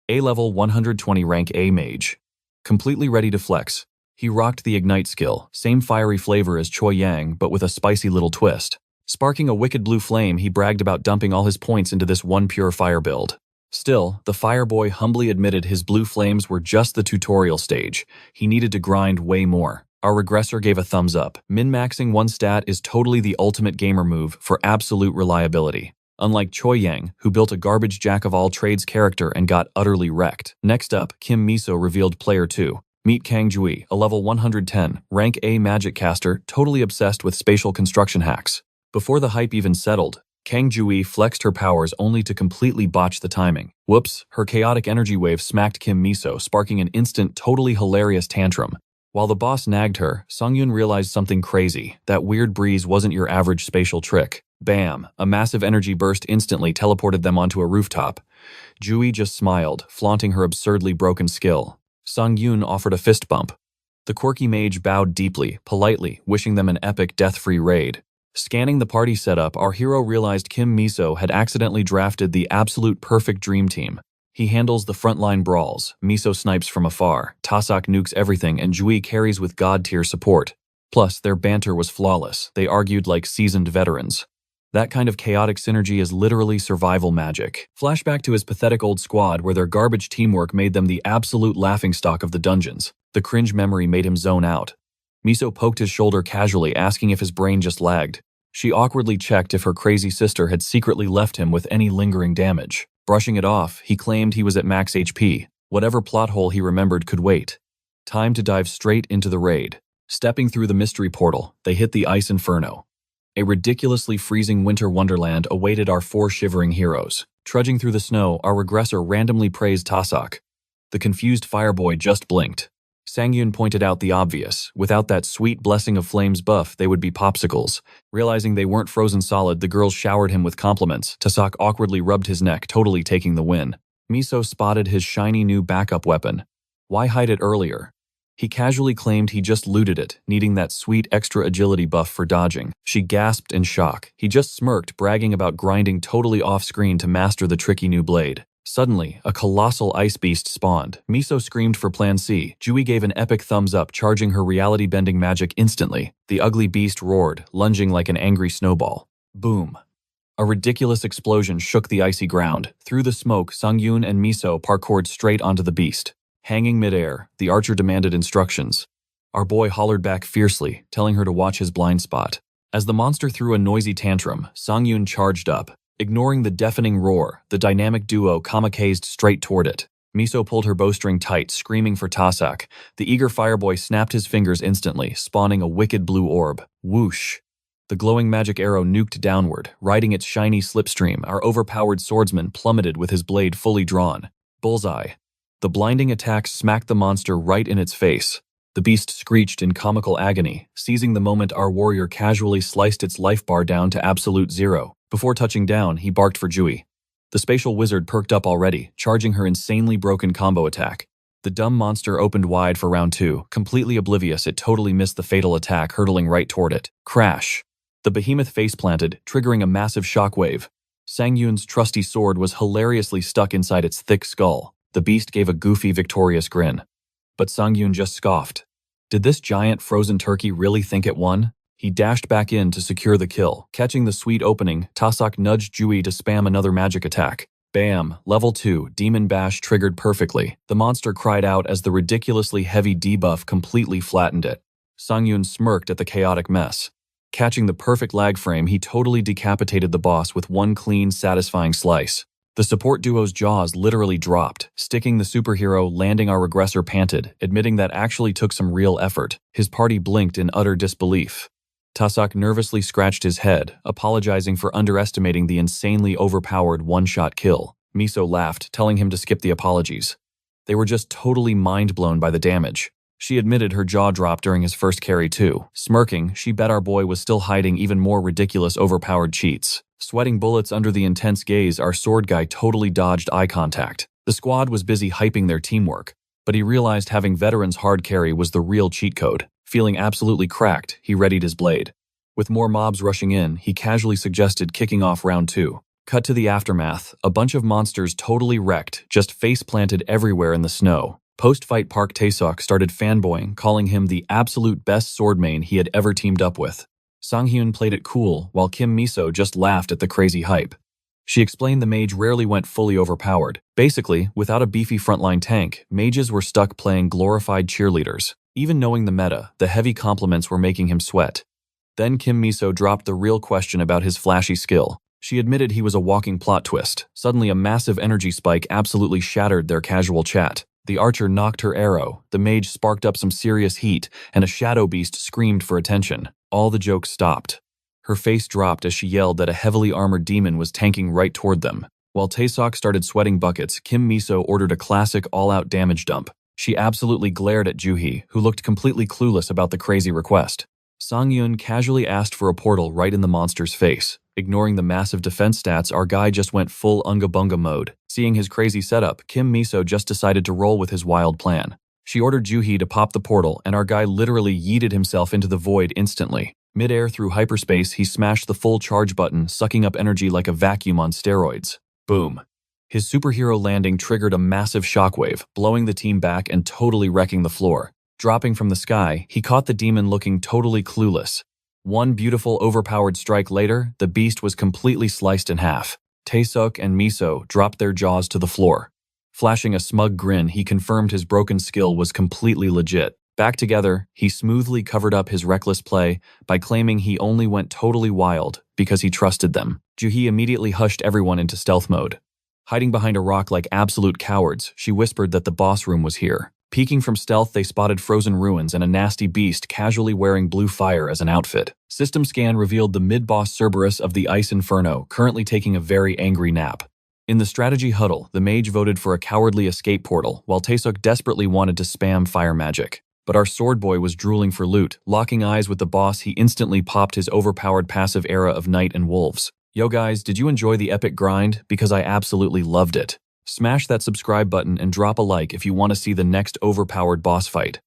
A-level 120 rank A mage. Completely ready to flex. He rocked the Ignite skill, same fiery flavor as Choi Yang, but with a spicy little twist. Sparking a wicked blue flame, he bragged about dumping all his points into this one pure fire build. Still, the fireboy humbly admitted his blue flames were just the tutorial stage. He needed to grind way more. Our regressor gave a thumbs up. Min-maxing one stat is totally the ultimate gamer move for absolute reliability. Unlike Choi Yang, who built a garbage jack-of-all-trades character and got utterly wrecked. Next up, Kim Miso revealed Player 2. Meet Kang Jui, a level 110, rank A magic caster, totally obsessed with spatial construction hacks. Before the hype even settled, Kang Jui flexed her powers only to completely botch the timing. Whoops, her chaotic energy wave smacked Kim Miso, sparking an instant, totally hilarious tantrum. While the boss nagged her, Sang-yoon realized something crazy. That weird breeze wasn't your average spatial trick. Bam! A massive energy burst instantly teleported them onto a rooftop. Jui just smiled, flaunting her absurdly broken skill. Sang-yoon offered a fist bump. The quirky mage bowed deeply, politely, wishing them an epic death-free raid. Scanning the party setup, our hero realized Kim Miso had accidentally drafted the absolute perfect dream team. He handles the frontline brawls, Miso snipes from afar, Tasak nukes everything, and Jui carries with god-tier support. Plus, their banter was flawless. They argued like seasoned veterans. That kind of chaotic synergy is literally survival magic. Flashback to his pathetic old squad where their garbage teamwork made them the absolute laughingstock of the dungeons. The cringe memory made him zone out. Miso poked his shoulder casually, asking if his brain just lagged. She awkwardly checked if her crazy sister had secretly left him with any lingering damage. Brushing it off, he claimed he was at max HP. Whatever plot hole he remembered could wait. Time to dive straight into the raid. Stepping through the mystery portal, they hit the ice inferno. A ridiculously freezing winter wonderland awaited our 4 shivering heroes. Trudging through the snow, our regressor randomly praised Tasak. The confused fireboy just blinked. Sangyun pointed out the obvious. Without that sweet blessing of flames buff, they would be popsicles. Realizing they weren't frozen solid, the girls showered him with compliments. Tasak awkwardly rubbed his neck, totally taking the win. Miso spotted his shiny new backup weapon. Why hide it earlier? He casually claimed he just looted it, needing that sweet extra agility buff for dodging. She gasped in shock. He just smirked, bragging about grinding totally off-screen to master the tricky new blade. Suddenly, a colossal ice beast spawned. Miso screamed for Plan C. Jui gave an epic thumbs up, charging her reality-bending magic instantly. The ugly beast roared, lunging like an angry snowball. Boom. A ridiculous explosion shook the icy ground. Through the smoke, Sangyun and Miso parkoured straight onto the beast. Hanging midair, the archer demanded instructions. Our boy hollered back fiercely, telling her to watch his blind spot. As the monster threw a noisy tantrum, Sangyun charged up. Ignoring the deafening roar, the dynamic duo kamikazed straight toward it. Miso pulled her bowstring tight, screaming for Tasak. The eager fireboy snapped his fingers instantly, spawning a wicked blue orb. Whoosh! The glowing magic arrow nuked downward, riding its shiny slipstream. Our overpowered swordsman plummeted with his blade fully drawn. Bullseye. The blinding attack smacked the monster right in its face. The beast screeched in comical agony. Seizing the moment, our warrior casually sliced its life bar down to absolute zero. Before touching down, he barked for Jui. The spatial wizard perked up already, charging her insanely broken combo attack. The dumb monster opened wide for round 2. Completely oblivious, it totally missed the fatal attack, hurtling right toward it. Crash! The behemoth face planted, triggering a massive shockwave. Sangyun's trusty sword was hilariously stuck inside its thick skull. The beast gave a goofy, victorious grin. But Sangyun just scoffed. Did this giant frozen turkey really think it won? He dashed back in to secure the kill. Catching the sweet opening, Tasak nudged Jui to spam another magic attack. Bam! Level 2, Demon Bash triggered perfectly. The monster cried out as the ridiculously heavy debuff completely flattened it. Sangyun smirked at the chaotic mess. Catching the perfect lag frame, he totally decapitated the boss with one clean, satisfying slice. The support duo's jaws literally dropped. Sticking the superhero, landing our regressor panted, admitting that actually took some real effort. His party blinked in utter disbelief. Tasak nervously scratched his head, apologizing for underestimating the insanely overpowered one-shot kill. Miso laughed, telling him to skip the apologies. They were just totally mind-blown by the damage. She admitted her jaw dropped during his first carry too. Smirking, she bet our boy was still hiding even more ridiculous overpowered cheats. Sweating bullets under the intense gaze, our sword guy totally dodged eye contact. The squad was busy hyping their teamwork, but he realized having veterans hard carry was the real cheat code. Feeling absolutely cracked, he readied his blade. With more mobs rushing in, he casually suggested kicking off round 2. Cut to the aftermath. A bunch of monsters totally wrecked, just face-planted everywhere in the snow. Post-fight Park Taesok started fanboying, calling him the absolute best sword main he had ever teamed up with. Sanghyun played it cool, while Kim Miso just laughed at the crazy hype. She explained the mage rarely went fully overpowered. Basically, without a beefy frontline tank, mages were stuck playing glorified cheerleaders. Even knowing the meta, the heavy compliments were making him sweat. Then Kim Miso dropped the real question about his flashy skill. She admitted he was a walking plot twist. Suddenly, a massive energy spike absolutely shattered their casual chat. The archer knocked her arrow, the mage sparked up some serious heat, and a shadow beast screamed for attention. All the jokes stopped. Her face dropped as she yelled that a heavily armored demon was tanking right toward them. While Taesok started sweating buckets, Kim Miso ordered a classic all-out damage dump. She absolutely glared at Juhi, who looked completely clueless about the crazy request. Sangyun casually asked for a portal right in the monster's face. Ignoring the massive defense stats, our guy just went full Unga Bunga mode. Seeing his crazy setup, Kim Miso just decided to roll with his wild plan. She ordered Juhi to pop the portal, and our guy literally yeeted himself into the void instantly. Mid-air through hyperspace, he smashed the full charge button, sucking up energy like a vacuum on steroids. Boom. His superhero landing triggered a massive shockwave, blowing the team back and totally wrecking the floor. Dropping from the sky, he caught the demon looking totally clueless. One beautiful overpowered strike later, the beast was completely sliced in half. Taesuk and Miso dropped their jaws to the floor. Flashing a smug grin, he confirmed his broken skill was completely legit. Back together, he smoothly covered up his reckless play by claiming he only went totally wild because he trusted them. Juhi immediately hushed everyone into stealth mode. Hiding behind a rock like absolute cowards, she whispered that the boss room was here. Peeking from stealth, they spotted frozen ruins and a nasty beast casually wearing blue fire as an outfit. System scan revealed the mid-boss Cerberus of the Ice Inferno, currently taking a very angry nap. In the strategy huddle, the mage voted for a cowardly escape portal, while Taesuk desperately wanted to spam fire magic. But our sword boy was drooling for loot. Locking eyes with the boss, he instantly popped his overpowered passive era of Night and Wolves. Yo guys, did you enjoy the epic grind? Because I absolutely loved it. Smash that subscribe button and drop a like if you want to see the next overpowered boss fight.